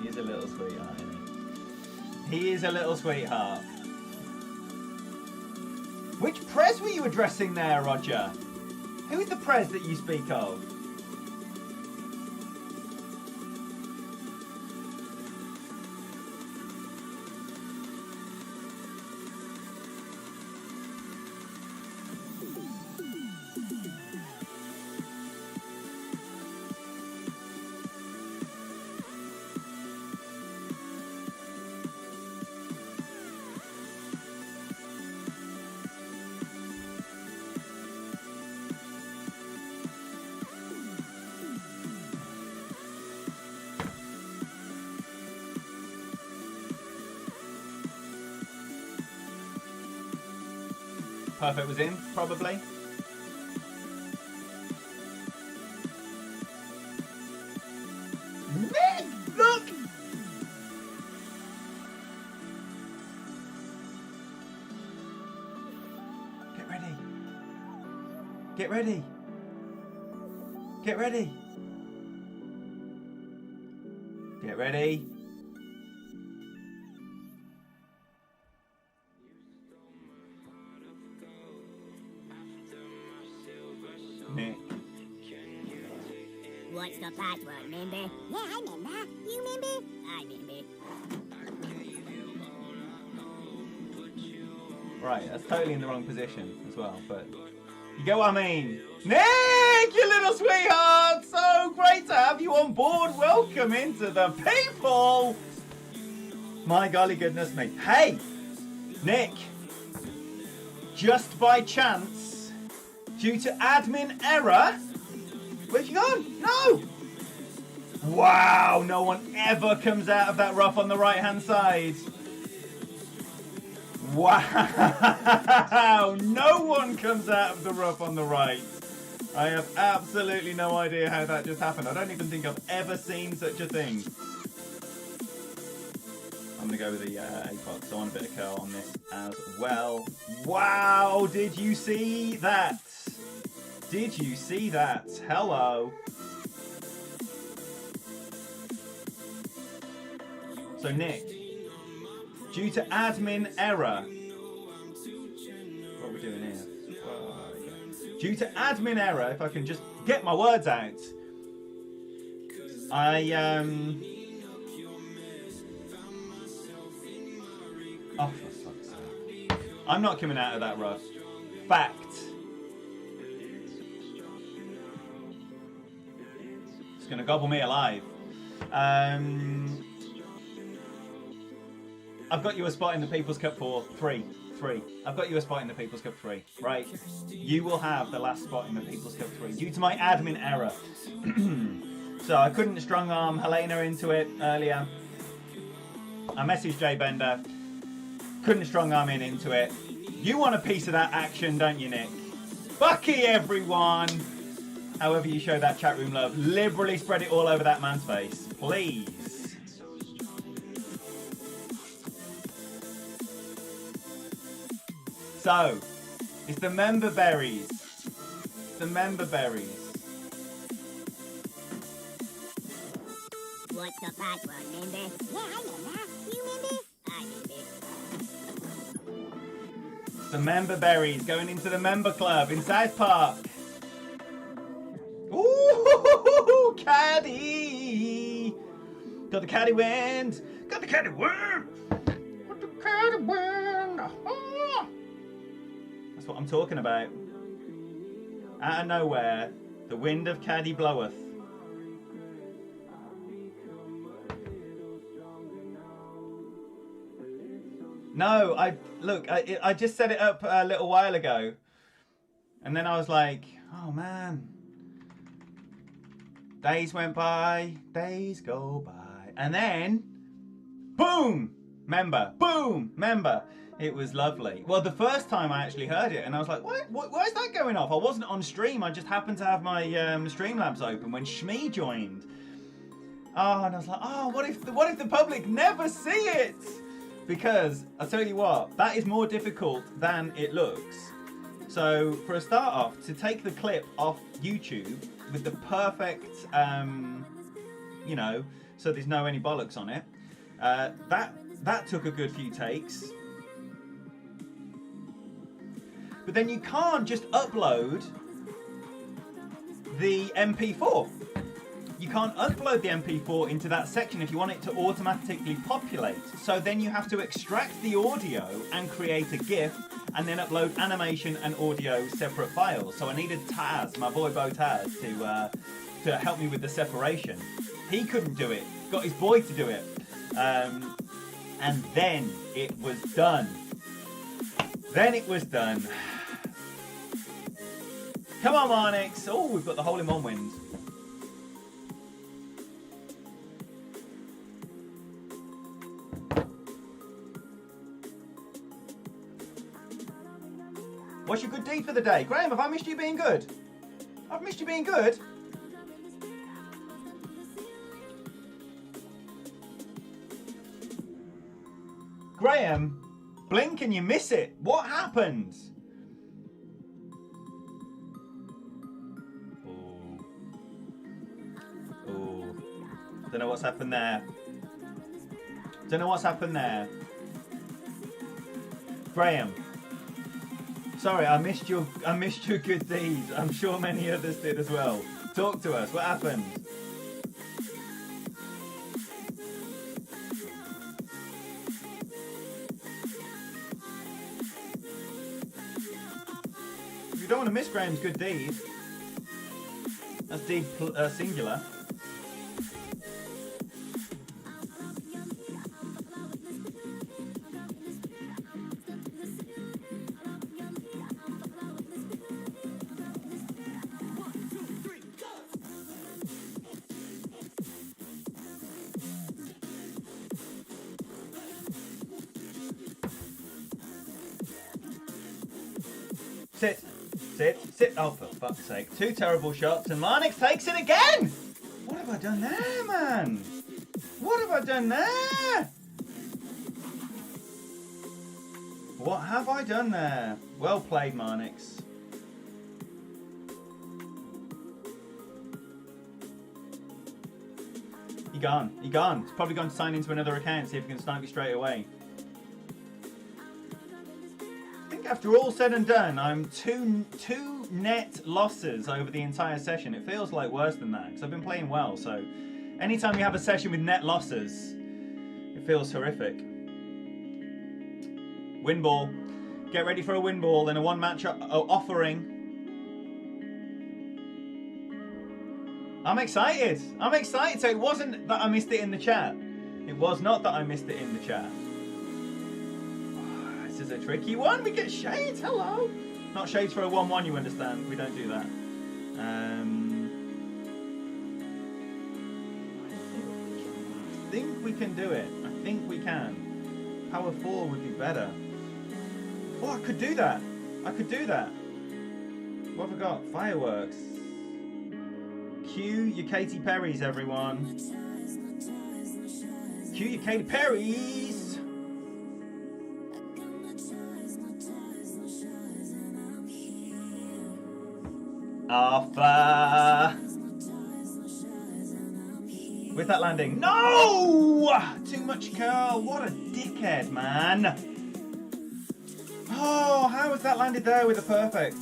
S1: He's a little sweetheart, isn't he? He is a little sweetheart. Which Prez were you addressing there, Roger? Who is the Prez that you speak of? Perfect was in, probably. Nick, look! Get ready. Get ready. Get ready. Get ready. Nick.
S2: What's the password, member? Yeah, I remember. You remember? I remember.
S1: Right, that's totally in the wrong position as well, but you get what I mean. Nick, you little sweetheart! So great to have you on board. Welcome into the people. My golly goodness me. Hey, Nick, just by chance, due to admin error, where'd you gone? No! Wow, no one ever comes out of that rough on the right-hand side. Wow, no one comes out of the rough on the right. I have absolutely no idea how that just happened. I don't even think I've ever seen such a thing. I'm going to go with the Apox. I want a bit of curl on this as well. Wow, did you see that? Did you see that? Hello. So Nick, Due to admin error. What are we doing here? Due to admin error, if I can just get my words out, oh, for fuck's sake. I'm not coming out of that rough. Fact. It's gonna gobble me alive. I've got you a spot in the People's Cup for 3. I've got you a spot in the People's Cup 3. Right. You will have the last spot in the People's Cup 3 due to my admin error. So I couldn't strong arm Helena into it earlier. I messaged Jay Bender. Couldn't strong arm in into it. You want a piece of that action, don't you, Nick? Bucky, everyone! However you show that chat room love, liberally spread it all over that man's face. Please. So, it's the member berries. The member berries.
S2: What's the password, member? Yeah, I remember. You remember? I remember.
S1: The member berries going into the member club in South Park. Ooh, caddy! Got the caddy wind! Got the caddy wind! Got the caddy wind! Oh. That's what I'm talking about. Out of nowhere, the wind of caddy bloweth. No, I just set it up a little while ago. And then I was like, oh man. Days went by, days go by. And then, boom, member, boom, member. It was lovely. Well, the first time I actually heard it, and I was like, why is that going off? I wasn't on stream, I just happened to have my Streamlabs open when Shmee joined. Oh, and I was like, oh, what if the public never see it? Because, I'll tell you what, that is more difficult than it looks. So, for a start off, to take the clip off YouTube with the perfect, you know, so there's no any bollocks on it, that took a good few takes. But then you can't just upload the MP4. You can't upload the MP4 into that section if you want it to automatically populate. So then you have to extract the audio and create a GIF and then upload animation and audio separate files. So I needed Taz, my boy Bo Taz, to help me with the separation. He couldn't do it. Got his boy to do it. And then it was done. Come on, Marnix. Oh, we've got the hole-in-one wins. What's your good deed for the day? Graham, have I missed you being good? I've missed you being good? Graham, blink and you miss it. What happened? Oh. Don't know what's happened there. Graham. Sorry, I missed your good deeds. I'm sure many others did as well. Talk to us. What happened? You don't want to miss Graham's good deed. That's deed singular. Sit. Oh, for fuck's sake. 2 terrible shots and Marnix takes it again! What have I done there, man? What have I done there? What have I done there? Well played, Marnix. He gone. He's probably going to sign into another account, see if he can snipe you straight away. think after all said and done, I'm two net losses over the entire session. It feels like worse than that because I've been playing well. So anytime you have a session with net losses, it feels horrific. Win ball. Get ready for a win ball and a one match offering. I'm excited. I'm excited. So it wasn't that I missed it in the chat. It was not that I missed it in the chat. This is a tricky one. We get shades. Hello. Not shades for a 1-1, you understand. We don't do that. I think we can do it. I think we can. Power 4 would be better. Oh, I could do that. I could do that. What have I got? Fireworks. Cue your Katy Perry's, everyone. Cue your Katy Perry's. Arthur. With that landing. No! Too much curl. What a dickhead, man. Oh, how has that landed there with a perfect?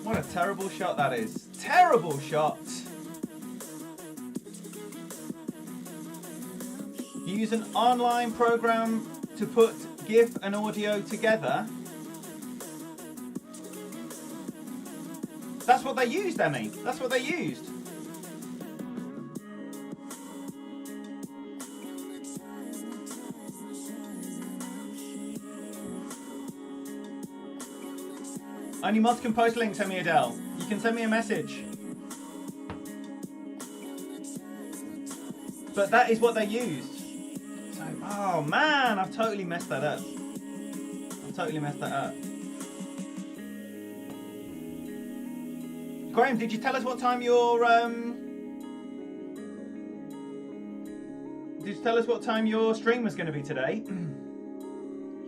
S1: What a terrible shot that is. Terrible shot. Use an online program to put GIF and audio together. That's what they used, Emmy. That's what they used. Only mods can post links, Emmy Adele. You can send me a message. But that is what they used. So, oh man, I've totally messed that up. I've totally messed that up. Graham, did you tell us what time your stream was going to be today?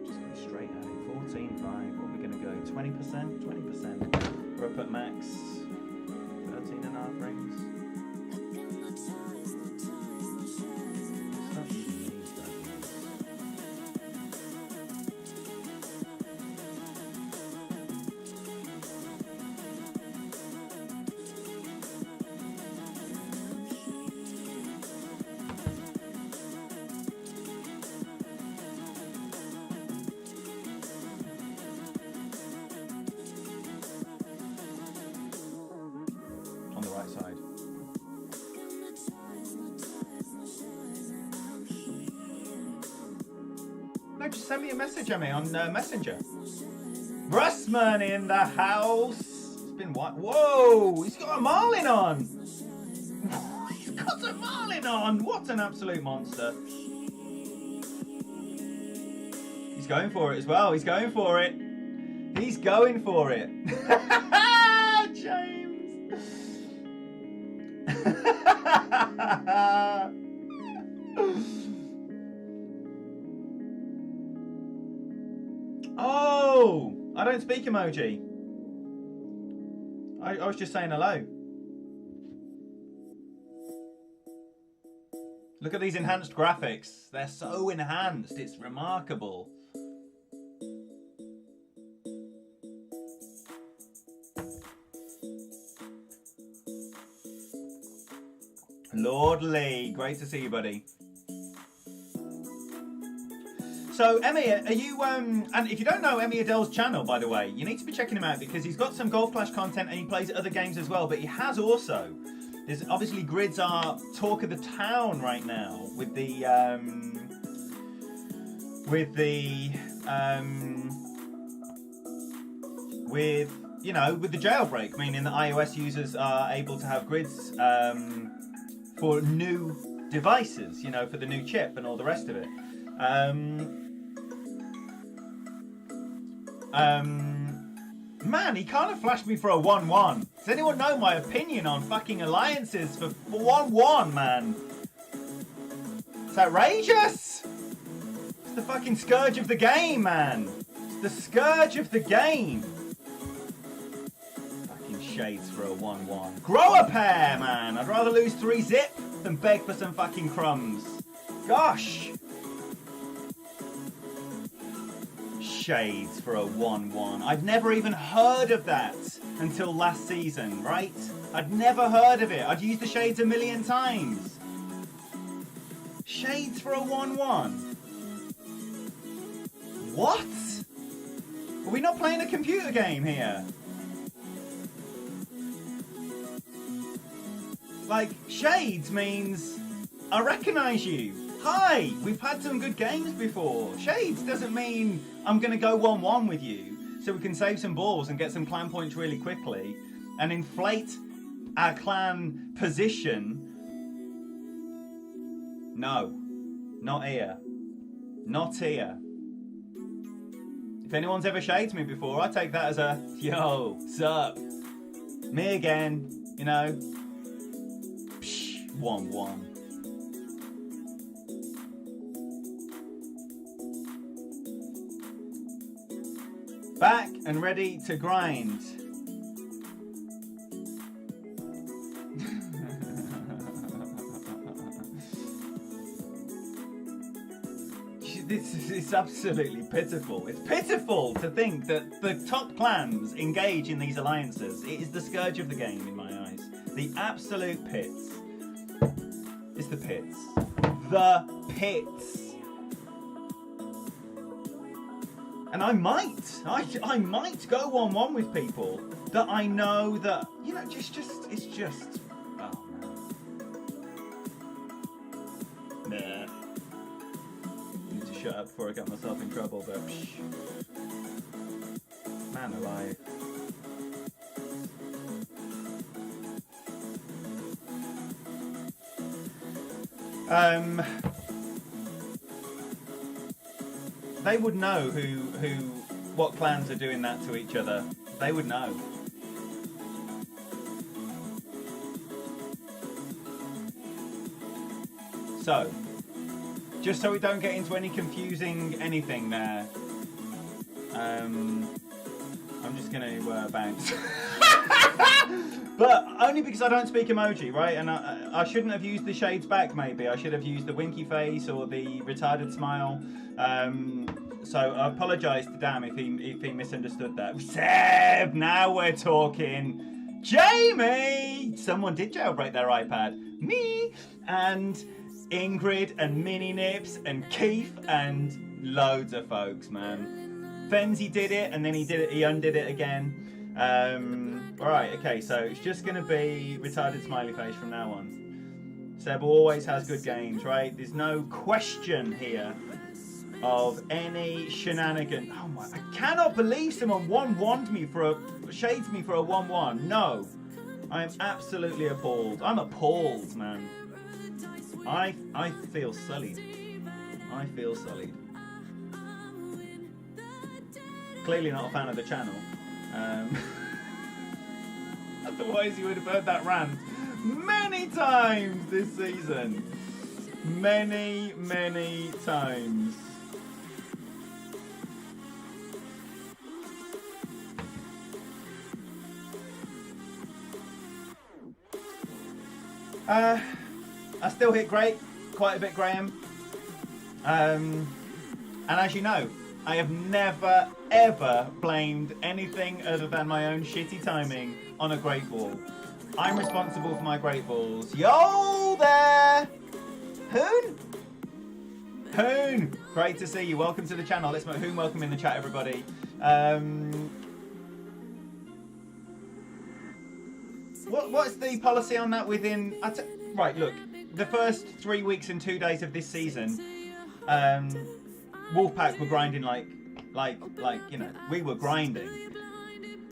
S1: Just go straight at it. 14.5. What are we going to go? 20%? 20%. We're up at max. 13.5 rings. Just send me a message, Emmy, on Messenger. Russman in the house. It's been what? Whoa! He's got a marlin on. He's got a marlin on. What an absolute monster. He's going for it as well. He's going for it. He's going for it. James. Oh, I don't speak emoji. I was just saying hello. Look at these enhanced graphics. They're so enhanced. It's remarkable. Lord Lee, great to see you, buddy. So, Emmy, are you, and if you don't know Emmy Adele's channel, by the way, you need to be checking him out because he's got some Golf Clash content and he plays other games as well, but he has also, there's obviously grids are talk of the town right now with the jailbreak, meaning that iOS users are able to have grids for new devices, you know, for the new chip and all the rest of it. Man, he kind of flashed me for a 1-1. Does anyone know my opinion on fucking alliances for 1-1, man? It's outrageous! It's the fucking scourge of the game, man. It's the scourge of the game. Fucking shades for a 1-1. Grow a pair, man. I'd rather lose 3-zip than beg for some fucking crumbs. Gosh. Shades for a 1-1. I'd never even heard of that until last season, right? I'd never heard of it. I'd used the Shades a million times. Shades for a 1-1. What? Are we not playing a computer game here? Like, Shades means I recognise you. Hi, we've had some good games before. Shades doesn't mean I'm going to go 1-1 with you so we can save some balls and get some clan points really quickly and inflate our clan position. No, not here. Not here. If anyone's ever shaded me before, I take that as a, yo, sup? Me again, you know? Psh, 1-1. Back and ready to grind. It's absolutely pitiful. It's pitiful to think that the top clans engage in these alliances. It is the scourge of the game in my eyes. The absolute pits. It's the pits. The pits. And I might go 1-1 with people that I know that, you know, it's just, oh man. Nah. Need to shut up before I get myself in trouble, but psh. Man alive. They would know what clans are doing that to each other. They would know. So, just so we don't get into any confusing anything there, I'm just going to bounce. But only because I don't speak emoji, right? And I shouldn't have used the shades back, maybe. I should have used the winky face or the retarded smile. So I apologise to Dan if he misunderstood that. Seb, now we're talking. Jamie! Someone did jailbreak their iPad. Me! And Ingrid and Mini Nips and Keith and loads of folks, man. Fenzi did it and then he undid it again. Alright, okay, so it's just going to be retarded smiley face from now on. Seb always has good games, right? There's no question here of any shenanigan. Oh my, I cannot believe someone 1-1'd me shades me for a 1-1. No, I am absolutely appalled. I'm appalled, man. I feel sullied. I feel sullied. Clearly not a fan of the channel. Otherwise you would have heard that rant many times this season. Many, many times. I still hit great, quite a bit, Graham. And as you know, I have never, ever blamed anything other than my own shitty timing on a great ball. I'm responsible for my great balls. Yo there! Hoon? Hoon! Great to see you. Welcome to the channel. Let's make Hoon welcome in the chat, everybody. What's the policy on that within... Right, look. The first 3 weeks and 2 days of this season, Wolfpack were grinding like, you know, we were grinding.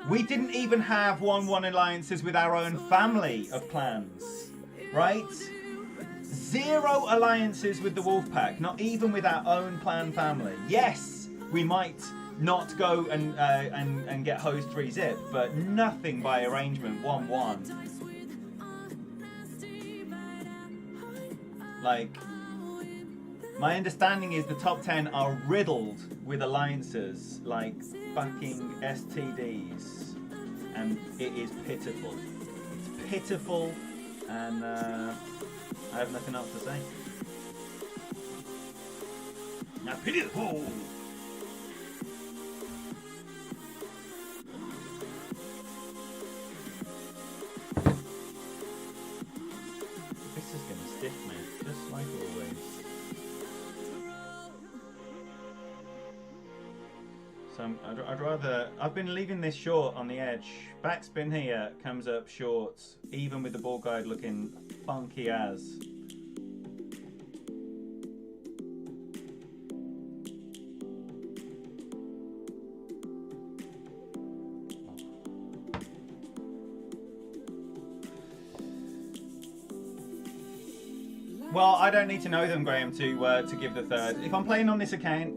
S1: We didn't even have 1-1 alliances with our own family of clans, right? 0 alliances with the Wolfpack, not even with our own clan family. Yes, we might not go and get hosed 3-zip, but nothing by arrangement 1-1. Like, my understanding is the top 10 are riddled with alliances, like fucking STDs, and it is pitiful. It's pitiful, and I have nothing else to say. Now, pitiful! So I'd rather... I've been leaving this short on the edge. Backspin here comes up short, even with the ball guide looking funky as. Well, I don't need to know them, Graham, to give the third. If I'm playing on this account,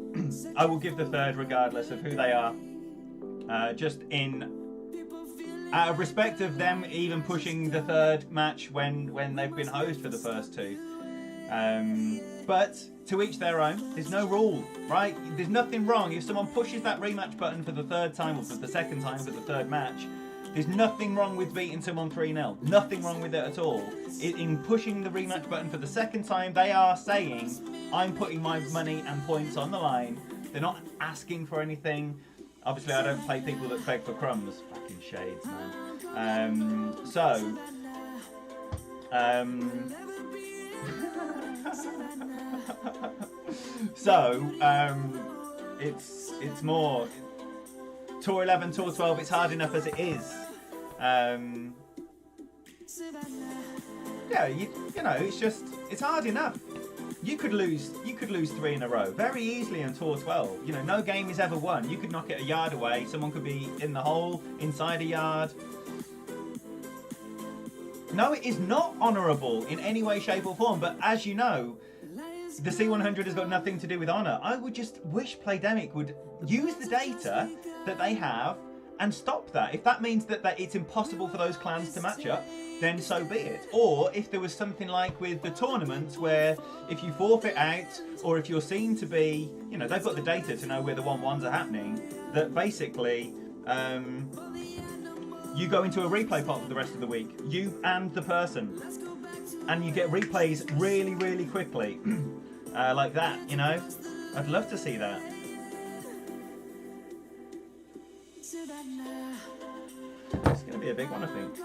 S1: I will give the third regardless of who they are. Just out of respect of them even pushing the third match when they've been host for the first two. But to each their own. There's no rule, right? There's nothing wrong. If someone pushes that rematch button for the third time or for the second time for the third match, there's nothing wrong with beating someone 3-0. Nothing wrong with it at all. In pushing the rematch button for the second time, they are saying, I'm putting my money and points on the line. They're not asking for anything. Obviously, I don't play people that beg for crumbs. Fucking shades, man. It's more... Tour 11, Tour 12, it's hard enough as it is. Yeah, you know, it's hard enough. You could lose 3 in a row very easily on Tour 12. You know, no game is ever won. You could knock it a yard away. Someone could be in the hole, inside a yard. No, it is not honourable in any way, shape or form. But as you know, the C100 has got nothing to do with honour. I would just wish Playdemic would use the data that they have and stop that. If that means that it's impossible for those clans to match up, then so be it. Or if there was something like with the tournaments where if you forfeit out or if you're seen to be, you know, they've got the data to know where the 1-1s are happening, that basically you go into a replay pot for the rest of the week, you and the person, and you get replays really, really quickly. Like that, you know? I'd love to see that. It's going to be a big one, I think.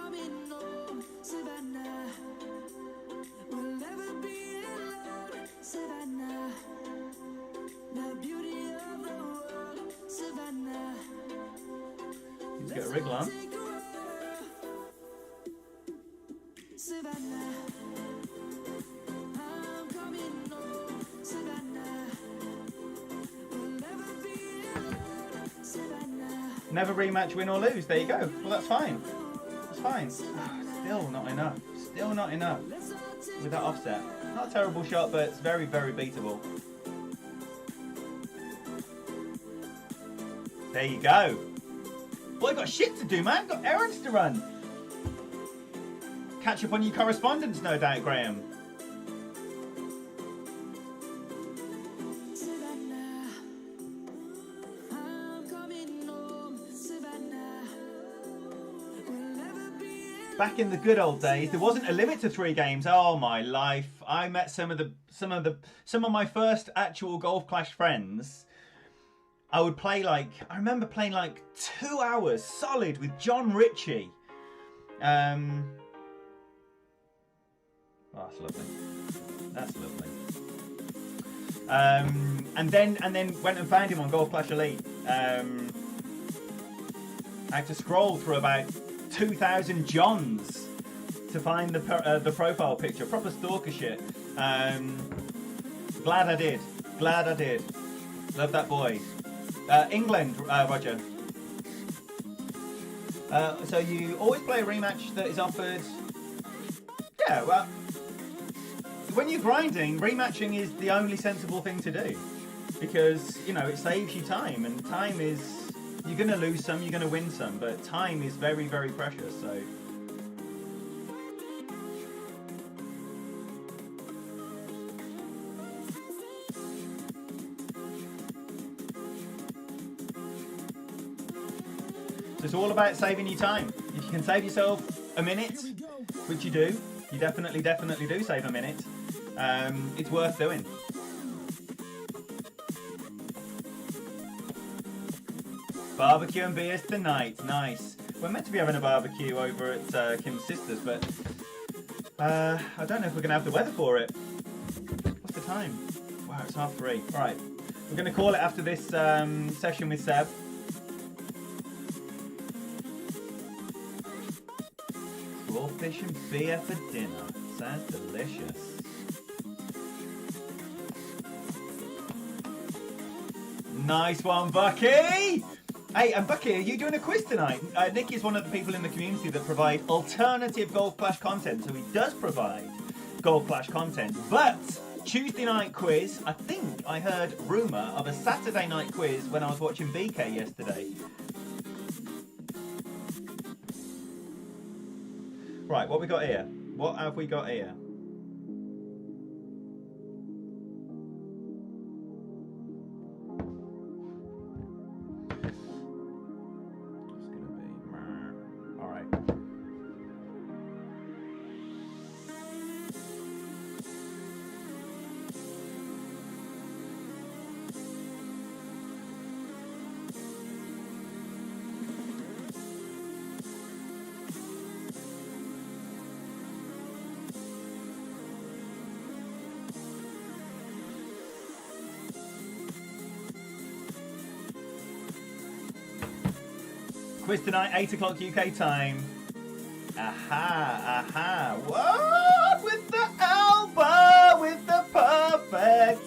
S1: Let's get a wriggle on. Never rematch, win or lose. There you go. Well, that's fine. That's fine. Still not enough. Still not enough with that offset. Not a terrible shot, but it's very, very beatable. There you go. Boy, got shit to do, man. Got errands to run. Catch up on your correspondence, no doubt, Graham. Back in the good old days, there wasn't a limit to 3 games. Oh my life! I met some of my first actual Golf Clash friends. I would play I remember playing 2 hours solid with John Ritchie. Oh, that's lovely. That's lovely. And then went and found him on Golf Clash Elite. I had to scroll through about 2,000 Johns to find the profile picture. Proper stalker shit. Glad I did. Glad I did. Love that boy. England, Roger. So you always play a rematch that is offered. Yeah, well, when you're grinding, rematching is the only sensible thing to do, because you know it saves you time, and time is, you're going to lose some, you're going to win some, but time is very, very precious. So it's all about saving you time. If you can save yourself a minute, which you do, you definitely do save a minute, it's worth doing. Barbecue and beers tonight, nice. We're meant to be having a barbecue over at Kim's sister's, but I don't know if we're going to have the weather for it. What's the time? Wow, it's 3:30. Alright, we're going to call it after this session with Seb. fish and beer for dinner. Sounds delicious. Nice one, Bucky! Hey, and Bucky, are you doing a quiz tonight? Nick is one of the people in the community that provide alternative Golf Clash content, so he does provide Golf Clash content. But Tuesday night quiz, I think I heard rumour of a Saturday night quiz when I was watching BK yesterday. Right, what we got here? What have we got here? Quiz tonight, 8 o'clock UK time. Aha, aha. What? With the elbow, with the perfect.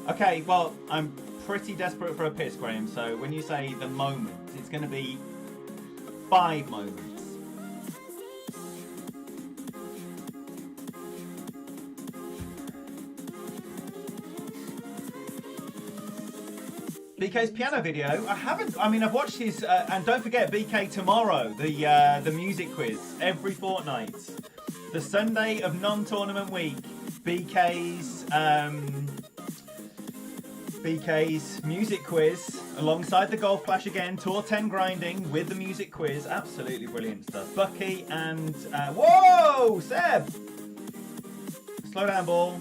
S1: Okay, well, I'm pretty desperate for a piss, Graham, so when you say the moment, it's going to be 5 moments. BK's piano video, I've watched his, and don't forget BK tomorrow, the music quiz, every fortnight. The Sunday of non-tournament week, BK's music quiz, alongside the Golf Clash again, Tour 10 grinding with the music quiz, absolutely brilliant stuff. Bucky and, whoa, Seb! Slow down, ball.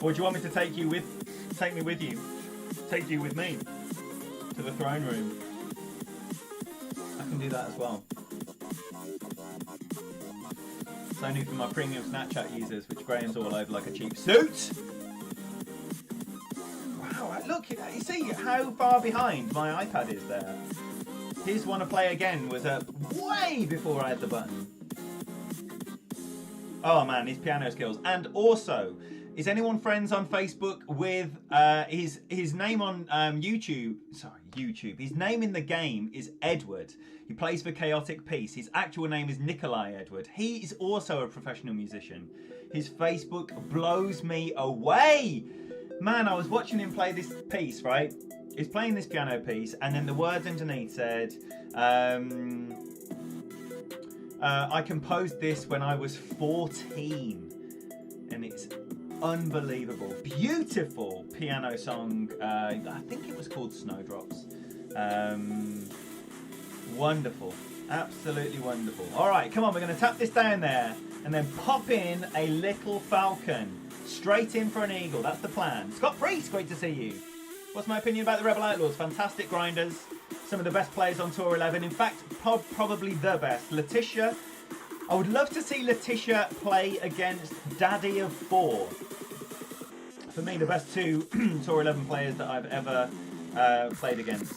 S1: Or do you want me to take you with me to the throne room? I can do that as well. It's only for my premium Snapchat users, which Graham's all over like a cheap suit. Wow, look, you see how far behind my iPad is there? His Wanna Play Again was up way before I had the button. Oh man, his piano skills. And also, is anyone friends on Facebook with his name on YouTube? Sorry, YouTube. His name in the game is Edward. He plays for Chaotic Peace. His actual name is Nikolai Edward. He is also a professional musician. His Facebook blows me away. Man, I was watching him play this piece, right? He's playing this piano piece, and then the words underneath said, I composed this when I was 14. And it's unbelievable. Beautiful piano song. I think it was called Snowdrops. Wonderful. Absolutely wonderful. Alright, come on, we're going to tap this down there and then pop in a little falcon. Straight in for an eagle. That's the plan. Scott Priest, great to see you. What's my opinion about the Rebel Outlaws? Fantastic grinders. Some of the best players on Tour 11. In fact, probably the best. Letitia. I would love to see Letitia play against Daddy of 4. For me, the best 2 Tour 11 players that I've ever played against.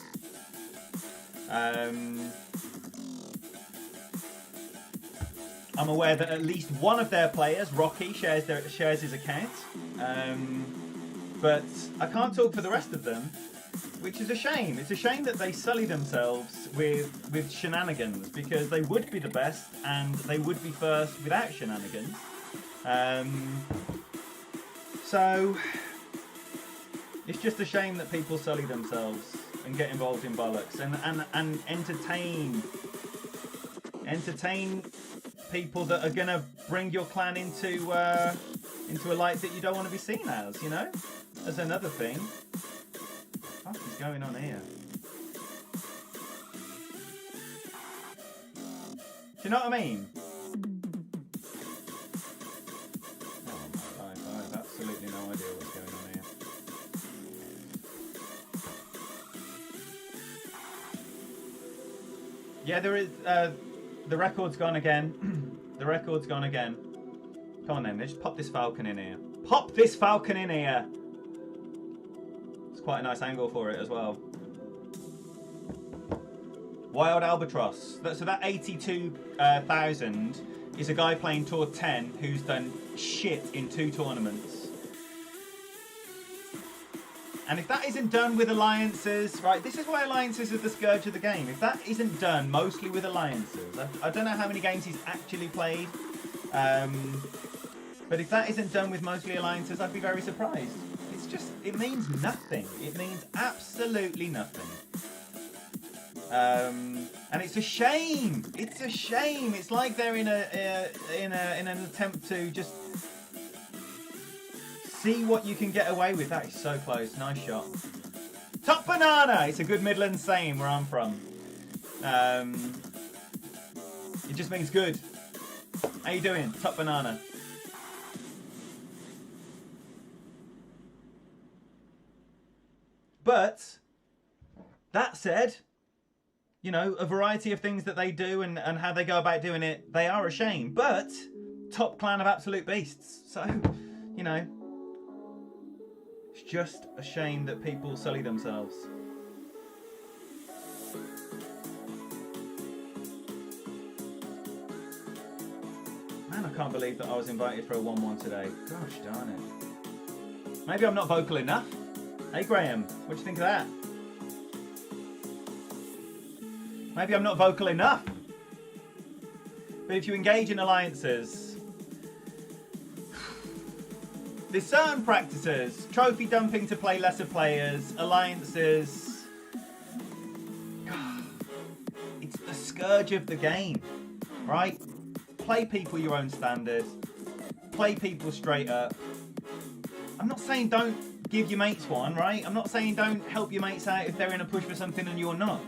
S1: I'm aware that at least one of their players, Rocky, shares his account. But I can't talk for the rest of them, which is a shame. It's a shame that they sully themselves with shenanigans, because they would be the best and they would be first without shenanigans. So it's just a shame that people sully themselves and get involved in bollocks and entertain people that are gonna bring your clan into a light that you don't want to be seen as, you know? As another thing. What is going on here? Do you know what I mean? Oh my life, I have absolutely no idea what's going on here. Yeah, there is. The record's gone again. The record's gone again. Come on then, let's pop this falcon in here. Pop this falcon in here! It's quite a nice angle for it as well. Wild Albatross. So that 82,000 is a guy playing Tour 10 who's done shit in 2 tournaments. And if that isn't done with alliances, right, this is why alliances are the scourge of the game. If that isn't done mostly with alliances, I don't know how many games he's actually played, but if that isn't done with mostly alliances, I'd be very surprised. It's just, it means nothing. It means absolutely nothing. And it's a shame. It's a shame. It's like they're in an attempt to just see what you can get away with. That is so close. Nice shot. Top banana. It's a good Midlands saying where I'm from. It just means good. How you doing? Top banana. But that said, you know, a variety of things that they do and how they go about doing it, they are a shame. But top clan of absolute beasts. So, you know, it's just a shame that people sully themselves. Man, I can't believe that I was invited for a 1-1 today. Gosh darn it. Maybe I'm not vocal enough. Hey Graham, what do you think of that? Maybe I'm not vocal enough. But if you engage in alliances, there's certain practices, trophy dumping to play lesser players, alliances. It's the scourge of the game, right? Play people your own standard. Play people straight up. I'm not saying don't give your mates one, right? I'm not saying don't help your mates out if they're in a push for something and you're not.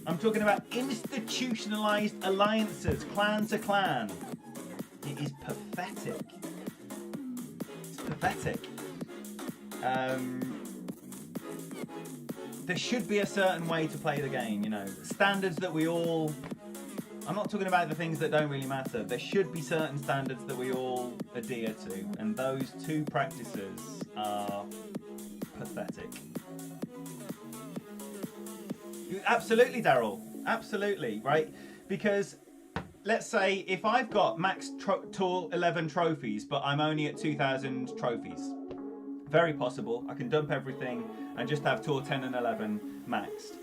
S1: I'm talking about institutionalized alliances, clan to clan. It is pathetic. It's pathetic. There should be a certain way to play the game, you know. Standards that we all... I'm not talking about the things that don't really matter. There should be certain standards that we all adhere to. And those 2 practices are pathetic. Absolutely, Daryl. Absolutely, right? Because let's say if I've got max Tour 11 trophies, but I'm only at 2,000 trophies. Very possible. I can dump everything and just have Tour 10 and 11 maxed.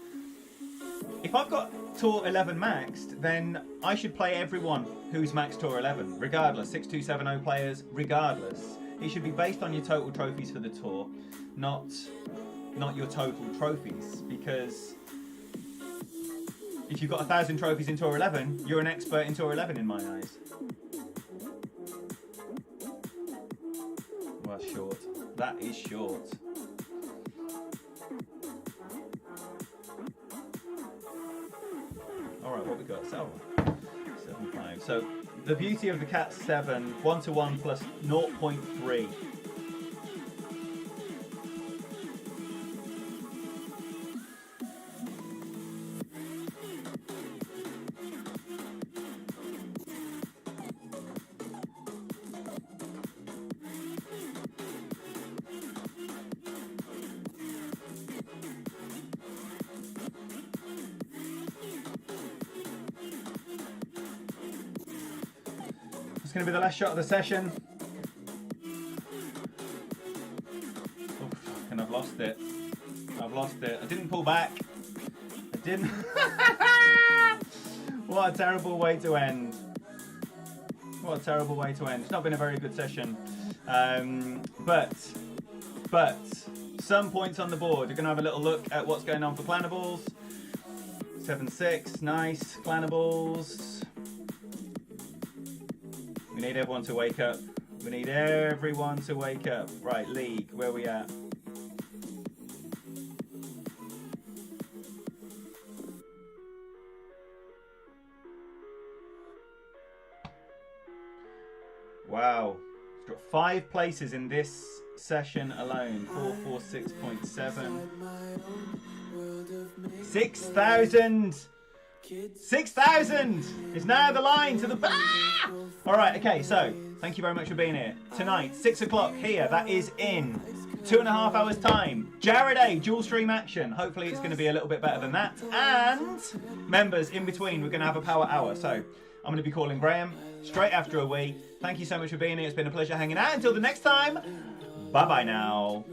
S1: If I've got Tour 11 maxed, then I should play everyone who's max Tour 11, regardless. 6270 players, regardless. It should be based on your total trophies for the tour, not your total trophies, because if you've got 1,000 trophies in Tour 11, you're an expert in Tour 11 in my eyes. Well, that's short. That is short. Alright, what we got? 7.5. So, the beauty of the Cat 7, 1-to-1 plus 0.3. It's going to be the last shot of the session. Oh, fucking, I've lost it. I've lost it. I didn't pull back. I didn't. What a terrible way to end. What a terrible way to end. It's not been a very good session. But some points on the board. You're going to have a little look at what's going on for Clannibals. 7-6, nice. Clannibals. We need everyone to wake up. We need everyone to wake up. Right, league, where we at? Wow. We've got 5 places in this session alone. 446.7. 6,000! 6,000 is now the line to the... Ah! Alright, okay, so Thank you very much for being here. Tonight, 6 o'clock here. That is in 2.5 hours' time. Jared A, dual stream action. Hopefully it's going to be a little bit better than that. And members, in between, we're going to have a power hour. So I'm going to be calling Graham straight after a wee. Thank you so much for being here. It's been a pleasure hanging out. Until the next time, bye-bye now.